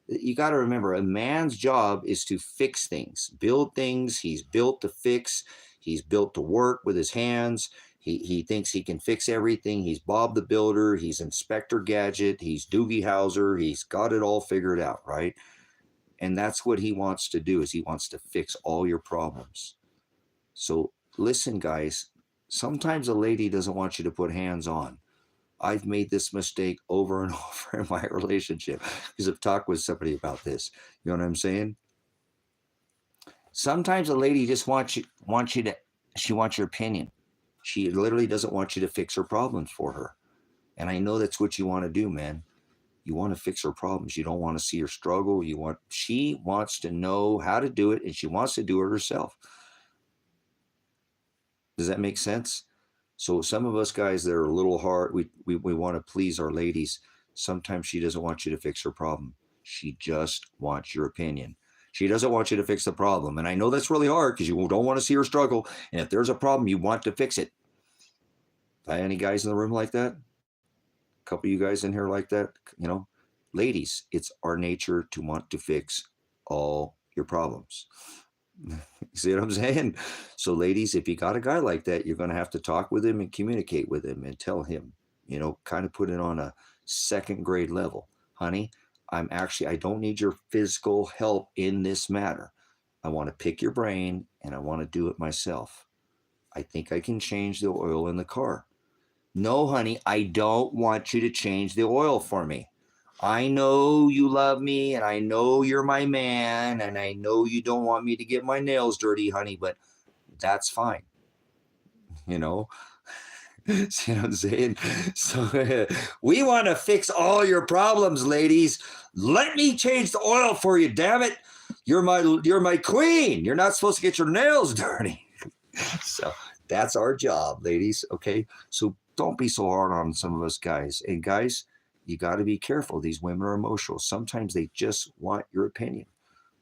you got to remember, a man's job is to fix things, build things. He's built to fix. He's built to work with his hands. He thinks he can fix everything. He's Bob the Builder. He's Inspector Gadget. He's Doogie Howser. He's got it all figured out, right? And that's what he wants to do, is he wants to fix all your problems. So listen, guys, sometimes a lady doesn't want you to put hands on. I've made this mistake over and over in my relationship, because I've talked with somebody about this. You know what I'm saying? Sometimes a lady just wants you to, she wants your opinion. She literally doesn't want you to fix her problems for her. And I know that's what you want to do, man. You want to fix her problems. You don't want to see her struggle. She wants to know how to do it, and she wants to do it herself. Does that make sense? So some of us guys that are a little hard, we want to please our ladies. Sometimes she doesn't want you to fix her problem. She just wants your opinion. She doesn't want you to fix the problem. And I know that's really hard, because you don't want to see her struggle. And if there's a problem, you want to fix it. Any guys in the room like that? A couple of you guys in here like that? You know, ladies, it's our nature to want to fix all your problems. See what I'm saying? So ladies, if you got a guy like that, you're going to have to talk with him and communicate with him and tell him, you know, kind of put it on a second grade level. Honey, I don't need your physical help in this matter. I want to pick your brain, and I want to do it myself. I think I can change the oil in the car. No, honey, I don't want you to change the oil for me. I know you love me, and I know you're my man, and I know you don't want me to get my nails dirty, honey, but that's fine. You know? See what I'm saying? So we want to fix all your problems, ladies. Let me change the oil for you, damn it. You're my queen. You're not supposed to get your nails dirty. So that's our job, ladies. Okay. So don't be so hard on some of us guys. And guys, you got to be careful. These women are emotional. Sometimes they just want your opinion.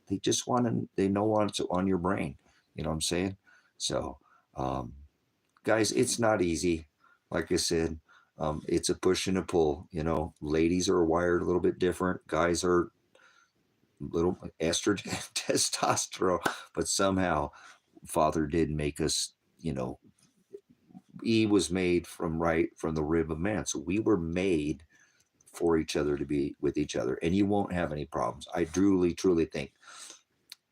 They just want to, they know what's on your brain. You know what I'm saying? So, guys, it's not easy. Like I said, it's a push and a pull. You know, ladies are wired a little bit different. Guys are little estrogen, testosterone, but somehow Father did make us, you know, Eve was made from the rib of man. So we were made for each other, to be with each other, and you won't have any problems. I truly think.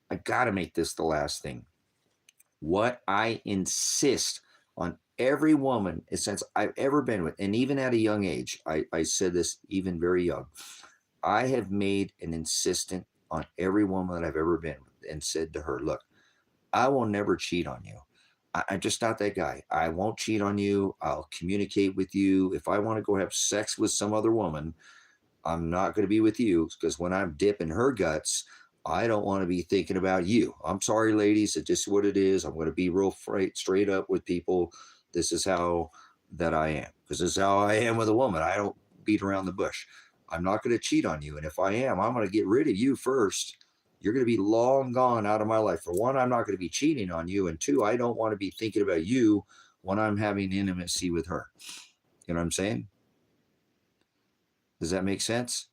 I got to make this the last thing. What I insist on every woman, since I've ever been with, and even at a young age, I said this even very young, I have made an insistent on every woman that I've ever been with and said to her, look, I will never cheat on you. I'm just not that guy. I won't cheat on you. I'll communicate with you. If I want to go have sex with some other woman, I'm not going to be with you, because when I'm dipping her guts, I don't want to be thinking about you. I'm sorry, ladies. It's just what it is. I'm going to be real straight up with people. This is how that I am, because this is how I am with a woman. I don't beat around the bush. I'm not going to cheat on you. And if I am, I'm going to get rid of you first. You're going to be long gone out of my life. For one, I'm not going to be cheating on you. And two, I don't want to be thinking about you when I'm having intimacy with her. You know what I'm saying? Does that make sense?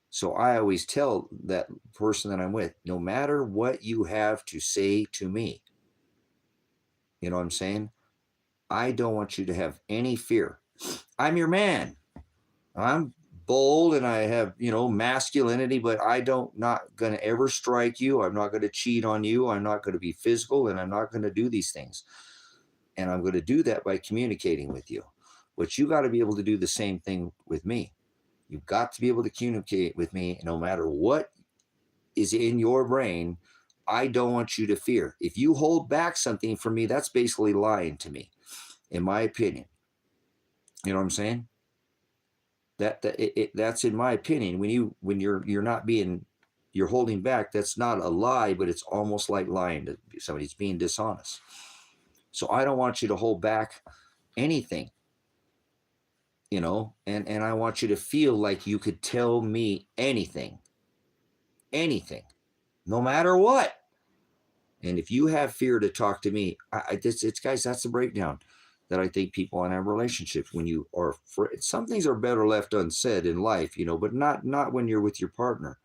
So I always tell that person that I'm with, no matter what you have to say to me, you know what I'm saying? I don't want you to have any fear. I'm your man. I'm bold and I have, you know, masculinity, but I don't, not going to ever strike you. I'm not going to cheat on you. I'm not going to be physical, and I'm not going to do these things. And I'm going to do that by communicating with you. But you got to be able to do the same thing with me. You've got to be able to communicate with me no matter what is in your brain. I don't want you to fear. If you hold back something from me, that's basically lying to me, in my opinion. You know what I'm saying? That's in my opinion. When you're not being, you're holding back, that's not a lie, but it's almost like lying to somebody. It's being dishonest. So I don't want you to hold back anything, you know, and I want you to feel like you could tell me anything, no matter what. And if you have fear to talk to me, it's guys, that's the breakdown that I think people in our relationships, when you are, some things are better left unsaid in life, you know, but not when you're with your partner.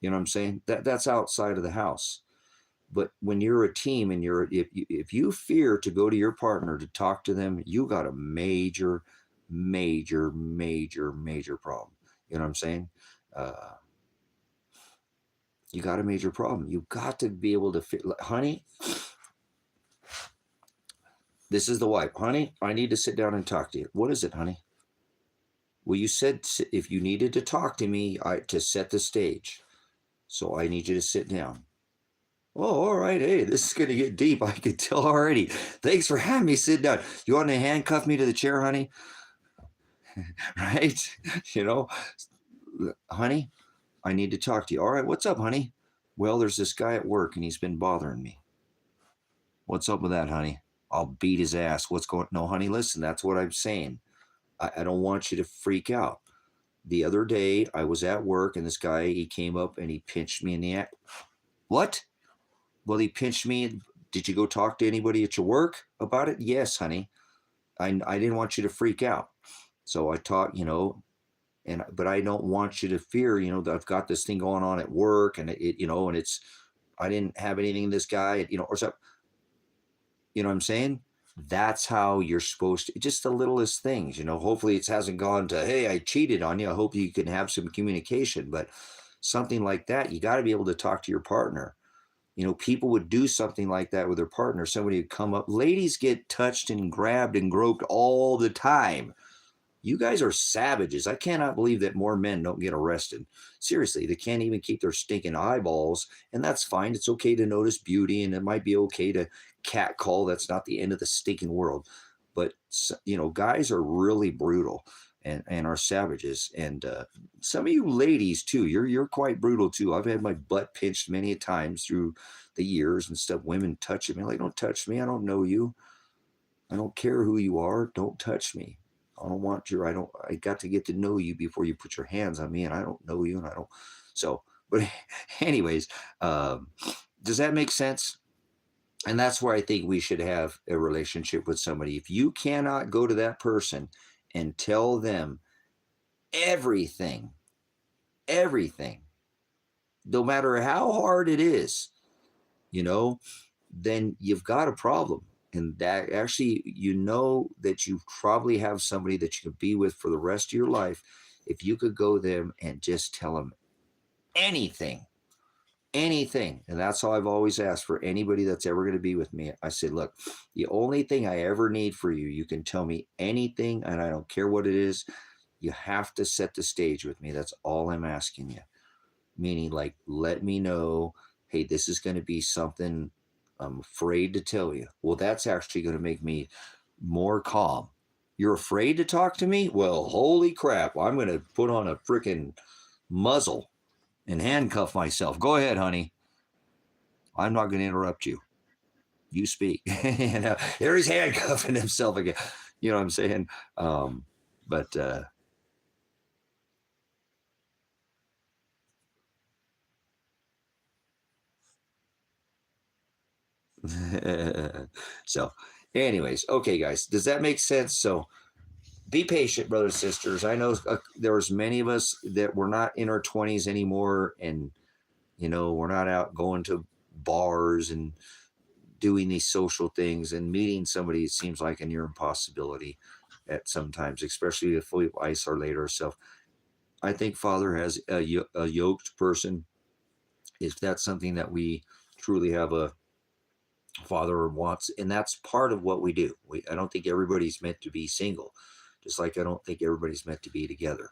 You know what I'm saying? That's outside of the house. But when you're a team and if you fear to go to your partner to talk to them, you got a major problem. You know what I'm saying? You got a major problem. You got to be able to honey, this is the wife. Honey, I need to sit down and talk to you. What is it, honey? Well, you said if you needed to talk to me, to set the stage. So I need you to sit down. Oh, all right. Hey, this is going to get deep. I can tell already. Thanks for having me sit down. You want to handcuff me to the chair, honey? Right? You know, honey, I need to talk to you. All right. What's up, honey? Well, there's this guy at work and he's been bothering me. What's up with that, honey? I'll beat his ass. What's going? No, honey, listen, that's what I'm saying. I don't want you to freak out. The other day I was at work and this guy, he came up and he pinched me in the ass. What? Well, he pinched me. Did you go talk to anybody at your work about it? Yes, honey. I didn't want you to freak out. So I talked, you know, but I don't want you to fear, you know, that I've got this thing going on at work and it, you know, and I didn't have anything in this guy, you know, or something. You know what I'm saying? That's how you're supposed to, just the littlest things, you know. Hopefully it hasn't gone to, hey, I cheated on you. I hope you can have some communication, but something like that, you got to be able to talk to your partner. You know, people would do something like that with their partner. Somebody would come up. Ladies get touched and grabbed and groped all the time. You guys are savages. I cannot believe that more men don't get arrested. Seriously, they can't even keep their stinking eyeballs, and that's fine. It's okay to notice beauty, and it might be okay to catcall. That's not the end of the stinking world. But, you know, guys are really brutal and are savages. And some of you ladies, too, you're quite brutal, too. I've had my butt pinched many times through the years and stuff. Women touching me. Like, don't touch me. I don't know you. I don't care who you are. Don't touch me. I don't want your, I got to get to know you before you put your hands on me, and I don't know you, and I don't. So, but anyways, um, does that make sense? And that's where I think we should have a relationship with somebody. If you cannot go to that person and tell them everything, everything, no matter how hard it is, you know, then you've got a problem. And that actually, you know, that you probably have somebody that you could be with for the rest of your life if you could go them and just tell them anything, anything. And that's all I've always asked for anybody that's ever going to be with me. I said, look, the only thing I ever need for you, you can tell me anything, and I don't care what it is. You have to set the stage with me. That's all I'm asking you. Meaning, like, let me know, hey, this is going to be something I'm afraid to tell you. Well, that's actually going to make me more calm. You're afraid to talk to me? Well, holy crap. I'm going to put on a freaking muzzle and handcuff myself. Go ahead, honey. I'm not going to interrupt you. You speak. You know, there he's handcuffing himself again. You know what I'm saying? But so, anyways, okay, guys, does that make sense? So, be patient, brothers and sisters. I know there's many of us that we're not in our 20s anymore, and you know, we're not out going to bars and doing these social things, and meeting somebody, it seems like a near impossibility at sometimes, especially if we isolate ourselves. I think Father has a yoked person. If that's something that we truly have a Father wants, and that's part of what we do. I don't think everybody's meant to be single, just like I don't think everybody's meant to be together.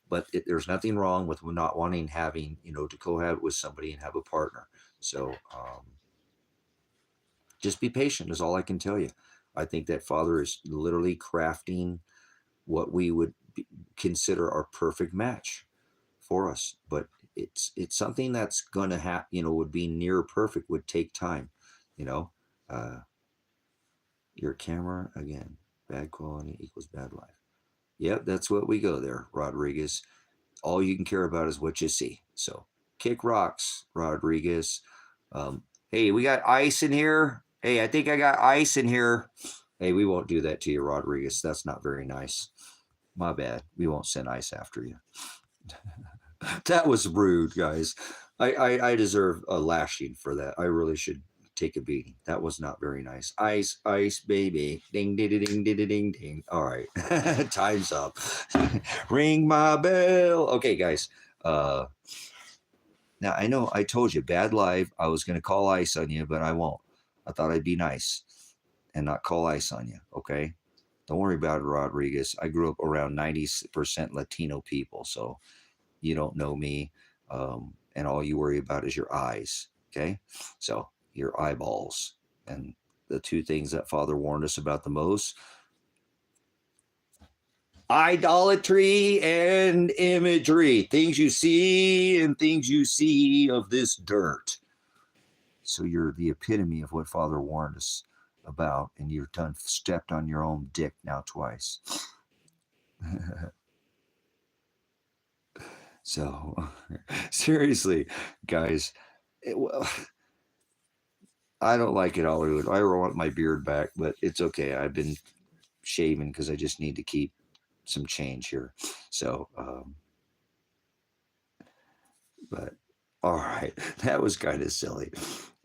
But there's nothing wrong with not wanting having, you know, to cohabit with somebody and have a partner. So just be patient is all I can tell you. I think that Father is literally crafting what we would consider our perfect match for us. But it's something that's going to have, you know, would be near perfect, would take time, you know. Uh, your camera again, bad quality equals bad life. Yep, that's what we go there, Rodriguez. All you can care about is what you see. So kick rocks, Rodriguez. Hey, we got ice in here. Hey, I think I got ice in here. Hey, we won't do that to you, Rodriguez. That's not very nice. My bad. We won't send ice after you. That was rude, guys. I deserve a lashing for that. I really should take a beating. That was not very nice. Ice, ice, baby. Ding, ding, ding, ding, ding, ding. All right. Time's up. Ring my bell. Okay, guys. Now, I know I told you, bad life. I was going to call ice on you, but I won't. I thought I'd be nice and not call ice on you. Okay. Don't worry about it, Rodriguez. I grew up around 90% Latino people. So you don't know me. And all you worry about is your eyes. Okay. So your eyeballs. And the two things that Father warned us about the most: idolatry and imagery. Things you see and things you see of this dirt. So you're the epitome of what Father warned us about, and you've stepped on your own dick now twice. So seriously, guys, well, I don't like it, Hollywood. I want my beard back, but it's okay. I've been shaving because I just need to keep some change here. So, but all right, that was kind of silly.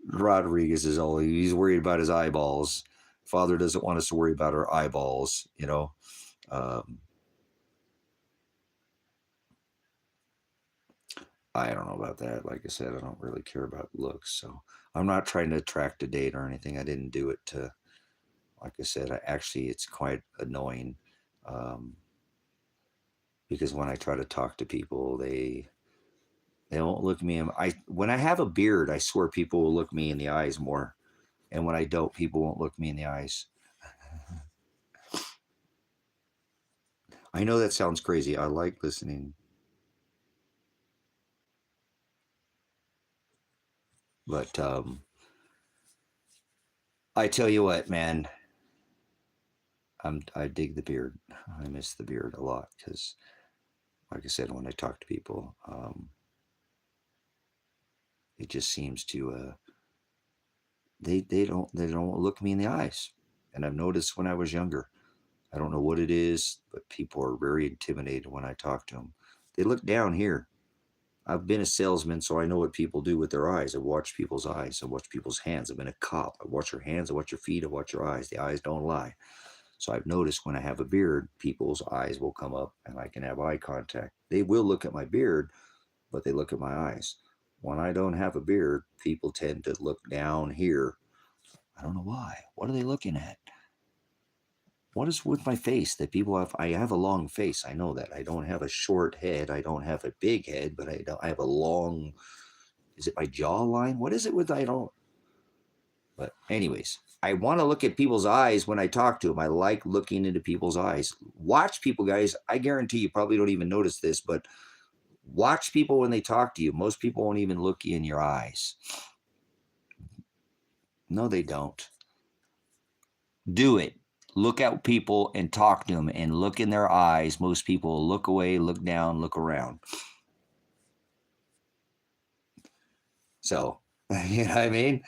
Rodriguez is all he's worried about his eyeballs. Father doesn't want us to worry about our eyeballs, you know. Um, I don't know about that. Like I said, I don't really care about looks, so I'm not trying to attract a date or anything. I didn't do it to, like I said, it's quite annoying, um, because when I try to talk to people, they won't look me in. When I have a beard, I swear people will look me in the eyes more, and when I don't, people won't look me in the eyes. I know that sounds crazy. I like listening, but I tell you what, man, I dig the beard. I miss the beard a lot because, like I said, when I talk to people, it just seems to they don't look me in the eyes. And I've noticed when I was younger, I don't know what it is, but people are very intimidated when I talk to them. They look down here. I've been a salesman, so I know what people do with their eyes. I watch people's eyes. I watch people's hands. I've been a cop. I watch your hands. I watch your feet. I watch your eyes. The eyes don't lie. So I've noticed when I have a beard, people's eyes will come up and I can have eye contact. They will look at my beard, but they look at my eyes. When I don't have a beard, people tend to look down here. I don't know why. What are they looking at? What is with my face that people have? I have a long face. I know that. I don't have a short head. I don't have a big head, but I have a long. Is it my jawline? What is it with? I don't. But anyways, I want to look at people's eyes when I talk to them. I like looking into people's eyes. Watch people, guys. I guarantee you probably don't even notice this, but watch people when they talk to you. Most people won't even look you in your eyes. No, they don't. Do it. Look at people and talk to them and look in their eyes. Most people will look away, look down, look around. So, you know what I mean?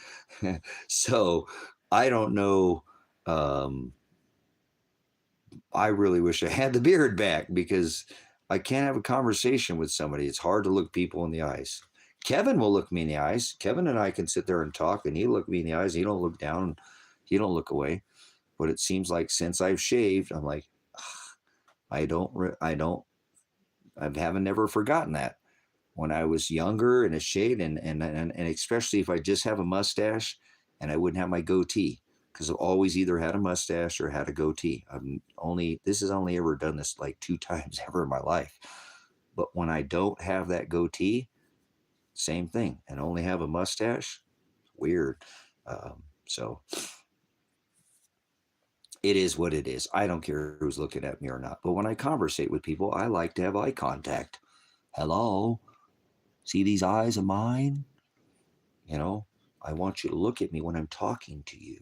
So, I don't know. Um, I really wish I had the beard back because I can't have a conversation with somebody. It's hard to look people in the eyes. Kevin will look me in the eyes. Kevin and I can sit there and talk, and he look me in the eyes. He don't look down. He don't look away. But it seems like since I've shaved, I'm like, I haven't never forgotten that. When I was younger and a shade, and especially if I just have a mustache and I wouldn't have my goatee, because I've always either had a mustache or had a goatee. This has only ever done this like 2 times ever in my life. But when I don't have that goatee, same thing, and only have a mustache, weird. So it is what it is. I don't care who's looking at me or not. But when I conversate with people, I like to have eye contact. Hello, see these eyes of mine? You know, I want you to look at me when I'm talking to you.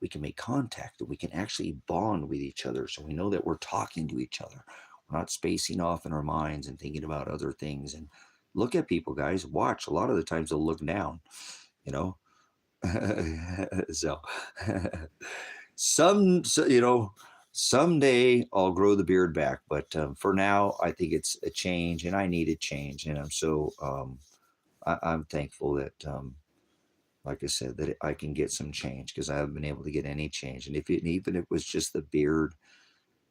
We can make contact, and we can actually bond with each other so we know that we're talking to each other. We're not spacing off in our minds and thinking about other things. And look at people, guys. Watch. A lot of the times they'll look down, you know. So, someday I'll grow the beard back. But for now, I think it's a change, and I need a change. And I'm thankful that like I said, that I can get some change because I haven't been able to get any change. And even if it was just the beard,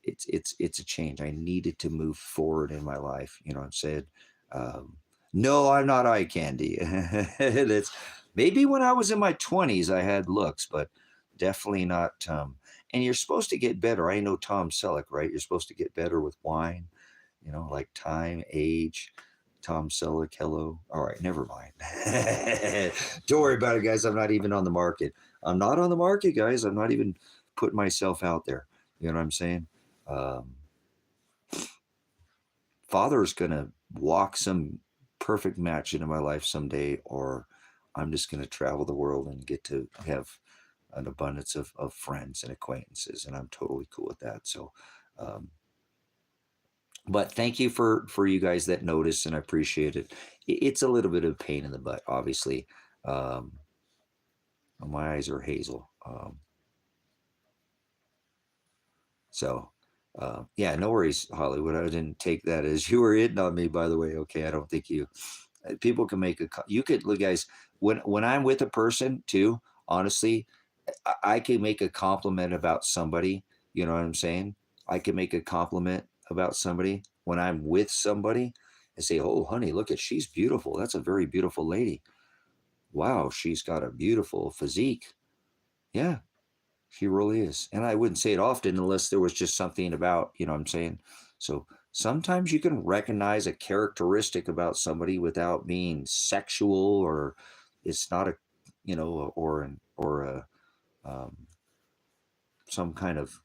it's a change. I needed to move forward in my life. You know what I'm saying? Um, no, I'm not eye candy. That's maybe when I was in my 20s, I had looks, but definitely not. And you're supposed to get better. I know Tom Selleck, right? You're supposed to get better with wine, like time, age. Tom Selleck, hello. All right, never mind. Don't worry about it, guys. I'm not even on the market. I'm not on the market, guys. I'm not even putting myself out there. You know what I'm saying? Um, Father's going to walk some perfect match into my life someday, or I'm just going to travel the world and get to have an abundance of friends and acquaintances. And I'm totally cool with that. So, um, but thank you for you guys that notice, and I appreciate it. It's a little bit of a pain in the butt, obviously. Um, my eyes are hazel. So yeah, no worries, Hollywood. I didn't take that as you were hitting on me, by the way. Okay, I don't think people can make you could look, guys, when I'm with a person too, honestly, I can make a compliment about somebody. You know what I'm saying? I can make a compliment about somebody when I'm with somebody and say, "Oh, honey, look at she's beautiful. That's a very beautiful lady. Wow, she's got a beautiful physique." Yeah, she really is. And I wouldn't say it often unless there was just something about, you know what I'm saying? So sometimes you can recognize a characteristic about somebody without being sexual, or it's not a, or a, um, some kind of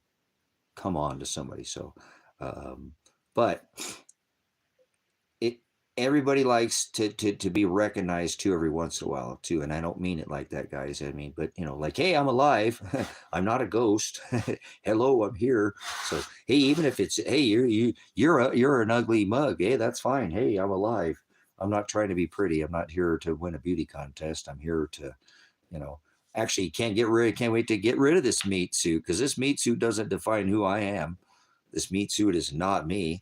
come on to somebody. So, um, but it, everybody likes to be recognized too every once in a while too, and I don't mean it like that, guys. I mean, but like, hey, I'm alive. I'm not a ghost. Hello, I'm here. So hey, even if it's, hey, you're an ugly mug, hey, that's fine. Hey, I'm alive. I'm not trying to be pretty. I'm not here to win a beauty contest. I'm here to, actually can't wait to get rid of this meat suit, because this meat suit doesn't define who I am. This meat suit is not me.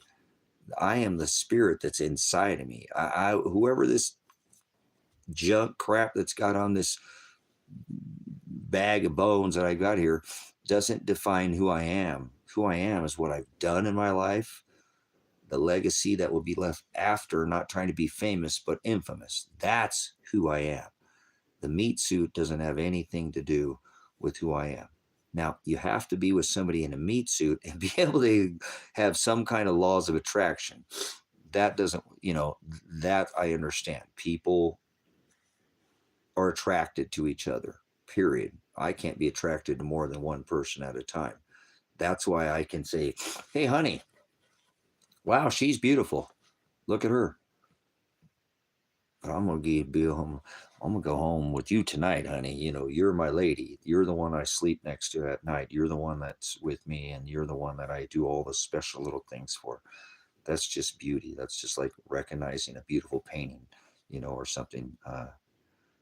I am the spirit that's inside of me. Whoever this junk crap that's got on this bag of bones that I got here doesn't define who I am. Who I am is what I've done in my life, the legacy that will be left after, not trying to be famous, but infamous. That's who I am. The meat suit doesn't have anything to do with who I am. Now, you have to be with somebody in a meat suit and be able to have some kind of laws of attraction. That doesn't, that I understand. People are attracted to each other, period. I can't be attracted to more than one person at a time. That's why I can say, hey, honey, wow, she's beautiful. Look at her. But I'm going to be home. I'm going to go home with you tonight, honey. You're my lady. You're the one I sleep next to at night. You're the one that's with me, and you're the one that I do all the special little things for. That's just beauty. That's just like recognizing a beautiful painting, or something.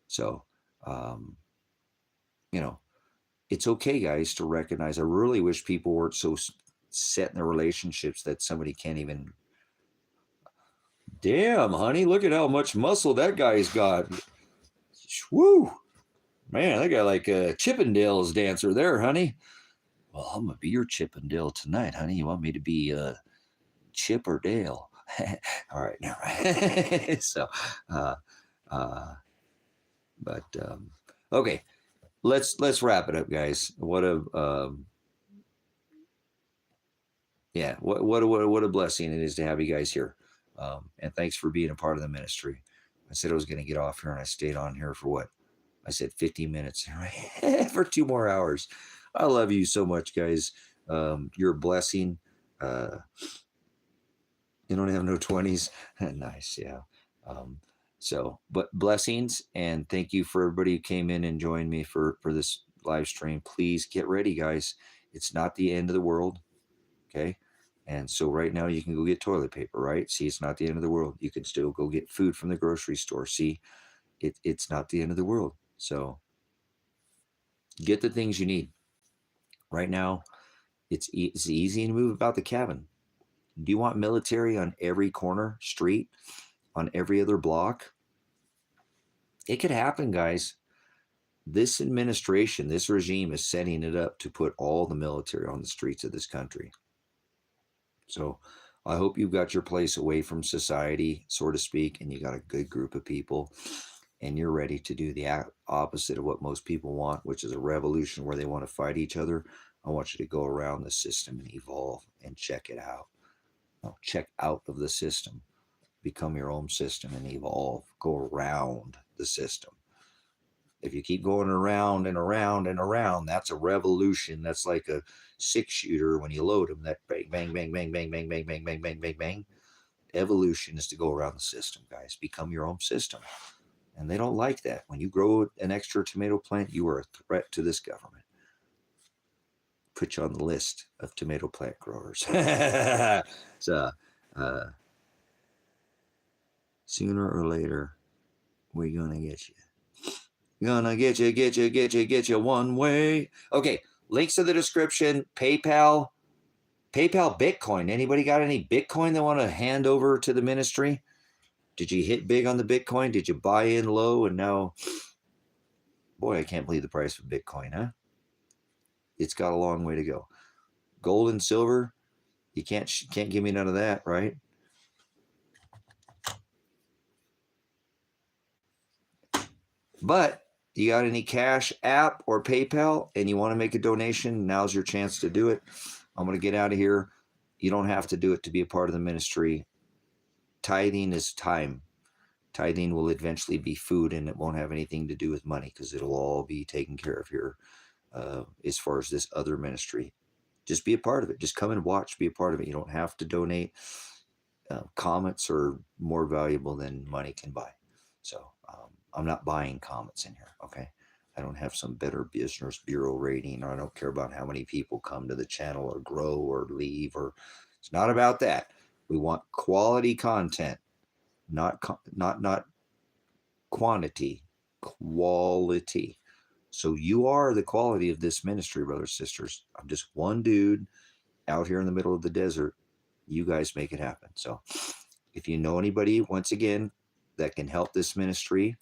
So, it's okay, guys, to recognize. I really wish people weren't so set in their relationships that somebody can't even. Damn, honey, look at how much muscle that guy's got. Woo! Man, that guy like a Chippendale's dancer there, honey. Well, I'm going to be your Chippendale tonight, honey. You want me to be Chip or Dale? All right, all right. So, okay, let's wrap it up, guys. What a what a blessing it is to have you guys here, and thanks for being a part of the ministry. I said I was going to get off here, and I stayed on here for what? I said 50 minutes, right? For 2 more hours. I love you so much, guys. You're a blessing. You don't have no 20s. Nice, yeah. But blessings, and thank you for everybody who came in and joined me for this live stream. Please get ready, guys. It's not the end of the world, okay? And so right now you can go get toilet paper, right? See, it's not the end of the world. You can still go get food from the grocery store. See, it's not the end of the world. So get the things you need. Right now, it's easy to move about the cabin. Do you want military on every corner street, on every other block? It could happen, guys. This administration, this regime is setting it up to put all the military on the streets of this country. So I hope you've got your place away from society, so to speak, and you got a good group of people, and you're ready to do the opposite of what most people want, which is a revolution where they want to fight each other. I want you to go around the system and evolve and check it out. No, check out of the system. Become your own system and evolve. Go around the system. If you keep going around and around and around, that's a revolution. That's like a 6-shooter when you load them. That bang, bang, bang, bang, bang, bang, bang, bang, bang, bang, bang, bang. Evolution is to go around the system, guys. Become your own system. And they don't like that. When you grow an extra tomato plant, you are a threat to this government. Put you on the list of tomato plant growers. So, sooner or later, we're going to get you. Gonna get you one way. Okay, links in the description. PayPal, Bitcoin. Anybody got any Bitcoin they want to hand over to the ministry? Did you hit big on the Bitcoin? Did you buy in low and now, boy, I can't believe the price of Bitcoin, huh? It's got a long way to go. Gold and silver, you can't give me none of that, right? But you got any Cash App or PayPal and you want to make a donation, now's your chance to do it. I'm going to get out of here. You don't have to do it to be a part of the ministry. Tithing is time. Tithing will eventually be food, and it won't have anything to do with money because it'll all be taken care of here as far as this other ministry. Just be a part of it. Just come and watch, be a part of it. You don't have to donate. Comets are more valuable than money can buy. So I'm not buying comets in here. Okay. I don't have some Better Business Bureau rating, or I don't care about how many people come to the channel or grow or leave, or it's not about that. We want quality content, not quantity, quality. So you are the quality of this ministry, brothers, sisters. I'm just one dude out here in the middle of the desert. You guys make it happen. So if you know anybody, once again, that can help this ministry,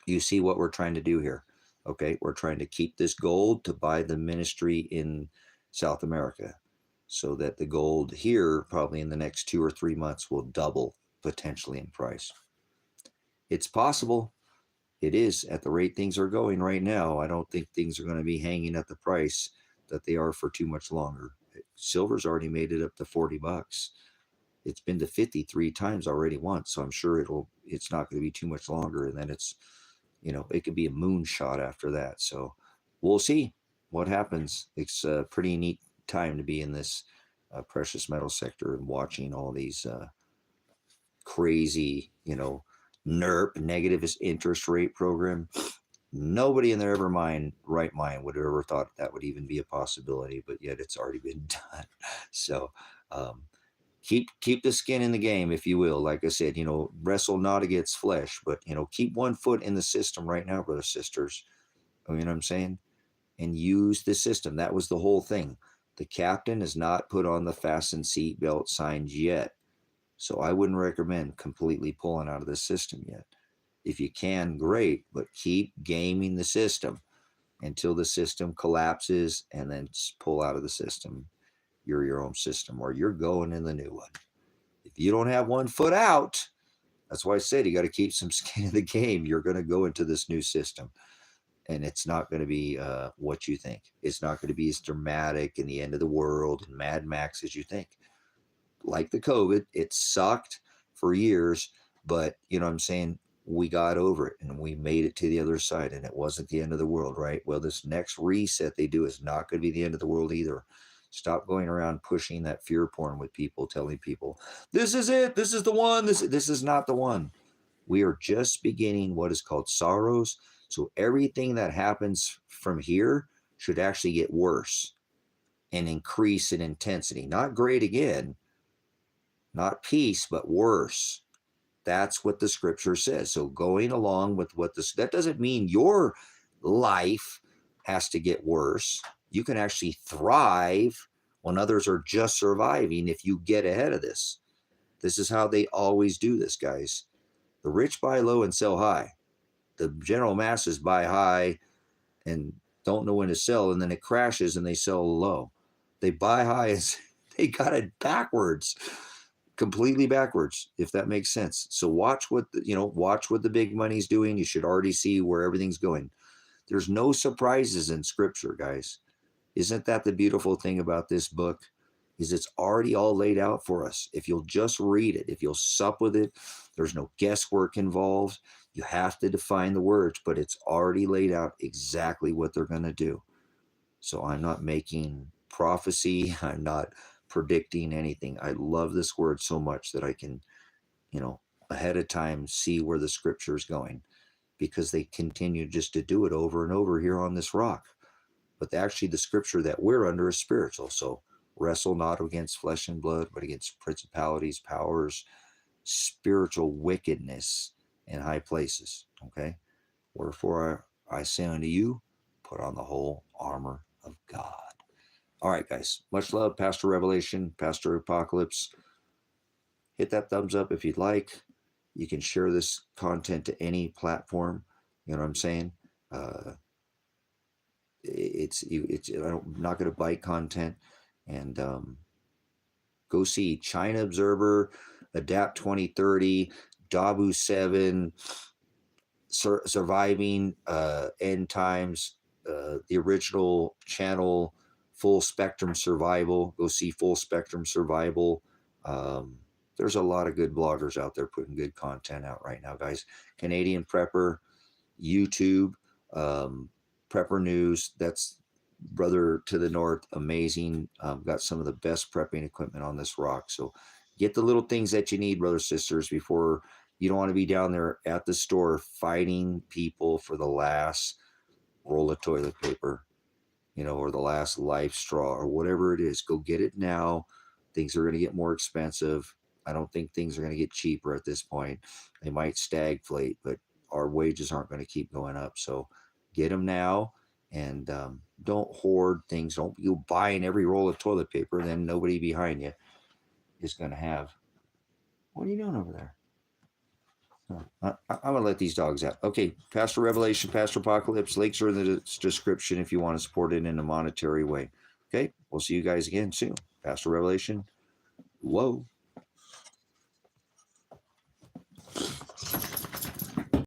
you see what we're trying to do here. Okay, we're trying to keep this gold to buy the ministry in South America, so that the gold here probably in the next 2 or 3 months will double potentially in price. It's possible. It is at the rate things are going right now. I don't think things are going to be hanging at the price that they are for too much longer. Silver's already made it up to $40. It's been to 53 times already once, so I'm sure it's not going to be too much longer, and then it's, it could be a moonshot after that. So we'll see what happens. It's a pretty neat time to be in this precious metal sector and watching all these crazy, NERP, negative interest rate program. Nobody in their right mind would have ever thought that would even be a possibility, but yet it's already been done. So keep the skin in the game, if you will. Like I said, wrestle not against flesh, but keep one foot in the system right now, brothers, sisters. You know what I'm saying? And use the system. That was the whole thing. The captain has not put on the fasten seatbelt signs yet. So I wouldn't recommend completely pulling out of the system yet. If you can, great, but keep gaming the system until the system collapses, and then pull out of the system. You're your own system, or you're going in the new one. If you don't have one foot out, that's why I said you got to keep some skin in the game. You're going to go into this new system, and it's not going to be what you think. It's not going to be as dramatic and the end of the world and Mad Max as you think. Like the COVID, it sucked for years, but you know what I'm saying? We got over it and we made it to the other side, and it wasn't the end of the world, right? Well, this next reset they do is not going to be the end of the world either. Stop going around pushing that fear porn with people, telling people, this is it, this is the one, this is not the one. We are just beginning what is called sorrows. So everything that happens from here should actually get worse and increase in intensity. Not great again, not peace, but worse. That's what the scripture says. So going along with that doesn't mean your life has to get worse. You can actually thrive when others are just surviving if you get ahead of this. This is how they always do this, guys. The rich buy low and sell high. The general masses buy high and don't know when to sell, and then it crashes and they sell low. They buy high and they got it backwards. Completely backwards, if that makes sense. So watch what the big money's doing. You should already see where everything's going. There's no surprises in scripture, guys. Isn't that the beautiful thing about this book? Is it's already all laid out for us. If you'll just read it, if you'll sup with it, there's no guesswork involved. You have to define the words, but it's already laid out exactly what they're going to do. So I'm not making prophecy. I'm not predicting anything. I love this word so much that I can, ahead of time see where the scripture is going, because they continue just to do it over and over here on this rock. But actually the scripture that we're under is spiritual. So wrestle not against flesh and blood, but against principalities, powers, spiritual wickedness in high places. Okay. Wherefore I say unto you, put on the whole armor of God. All right, guys. Much love, Pastor Revelation, Pastor Apocalypse. Hit that thumbs up if you'd like. You can share this content to any platform. You know what I'm saying? I'm not going to bite content. And go see China Observer, Adapt 2030, Dabu 7, Surviving End Times, the original channel, Full Spectrum Survival. Go see Full Spectrum Survival. There's a lot of good bloggers out there putting good content out right now, guys. Canadian Prepper, YouTube, Prepper News. That's brother to the north. Amazing. Got some of the best prepping equipment on this rock. So Get the little things that you need, brothers, sisters, before you don't want to be down there at the store fighting people for the last roll of toilet paper, or the last life straw or whatever it is. Go get it now. Things are going to get more expensive. I don't think things are going to get cheaper at this point. They might stagflate, but our wages aren't going to keep going up. So get them now, and don't hoard things. Don't be buying every roll of toilet paper, and then nobody behind you is going to have. What are you doing over there? I'm going to let these dogs out. Okay, Pastor Revelation, Pastor Apocalypse, links are in the description if you want to support it in a monetary way. Okay, we'll see you guys again soon. Pastor Revelation, whoa.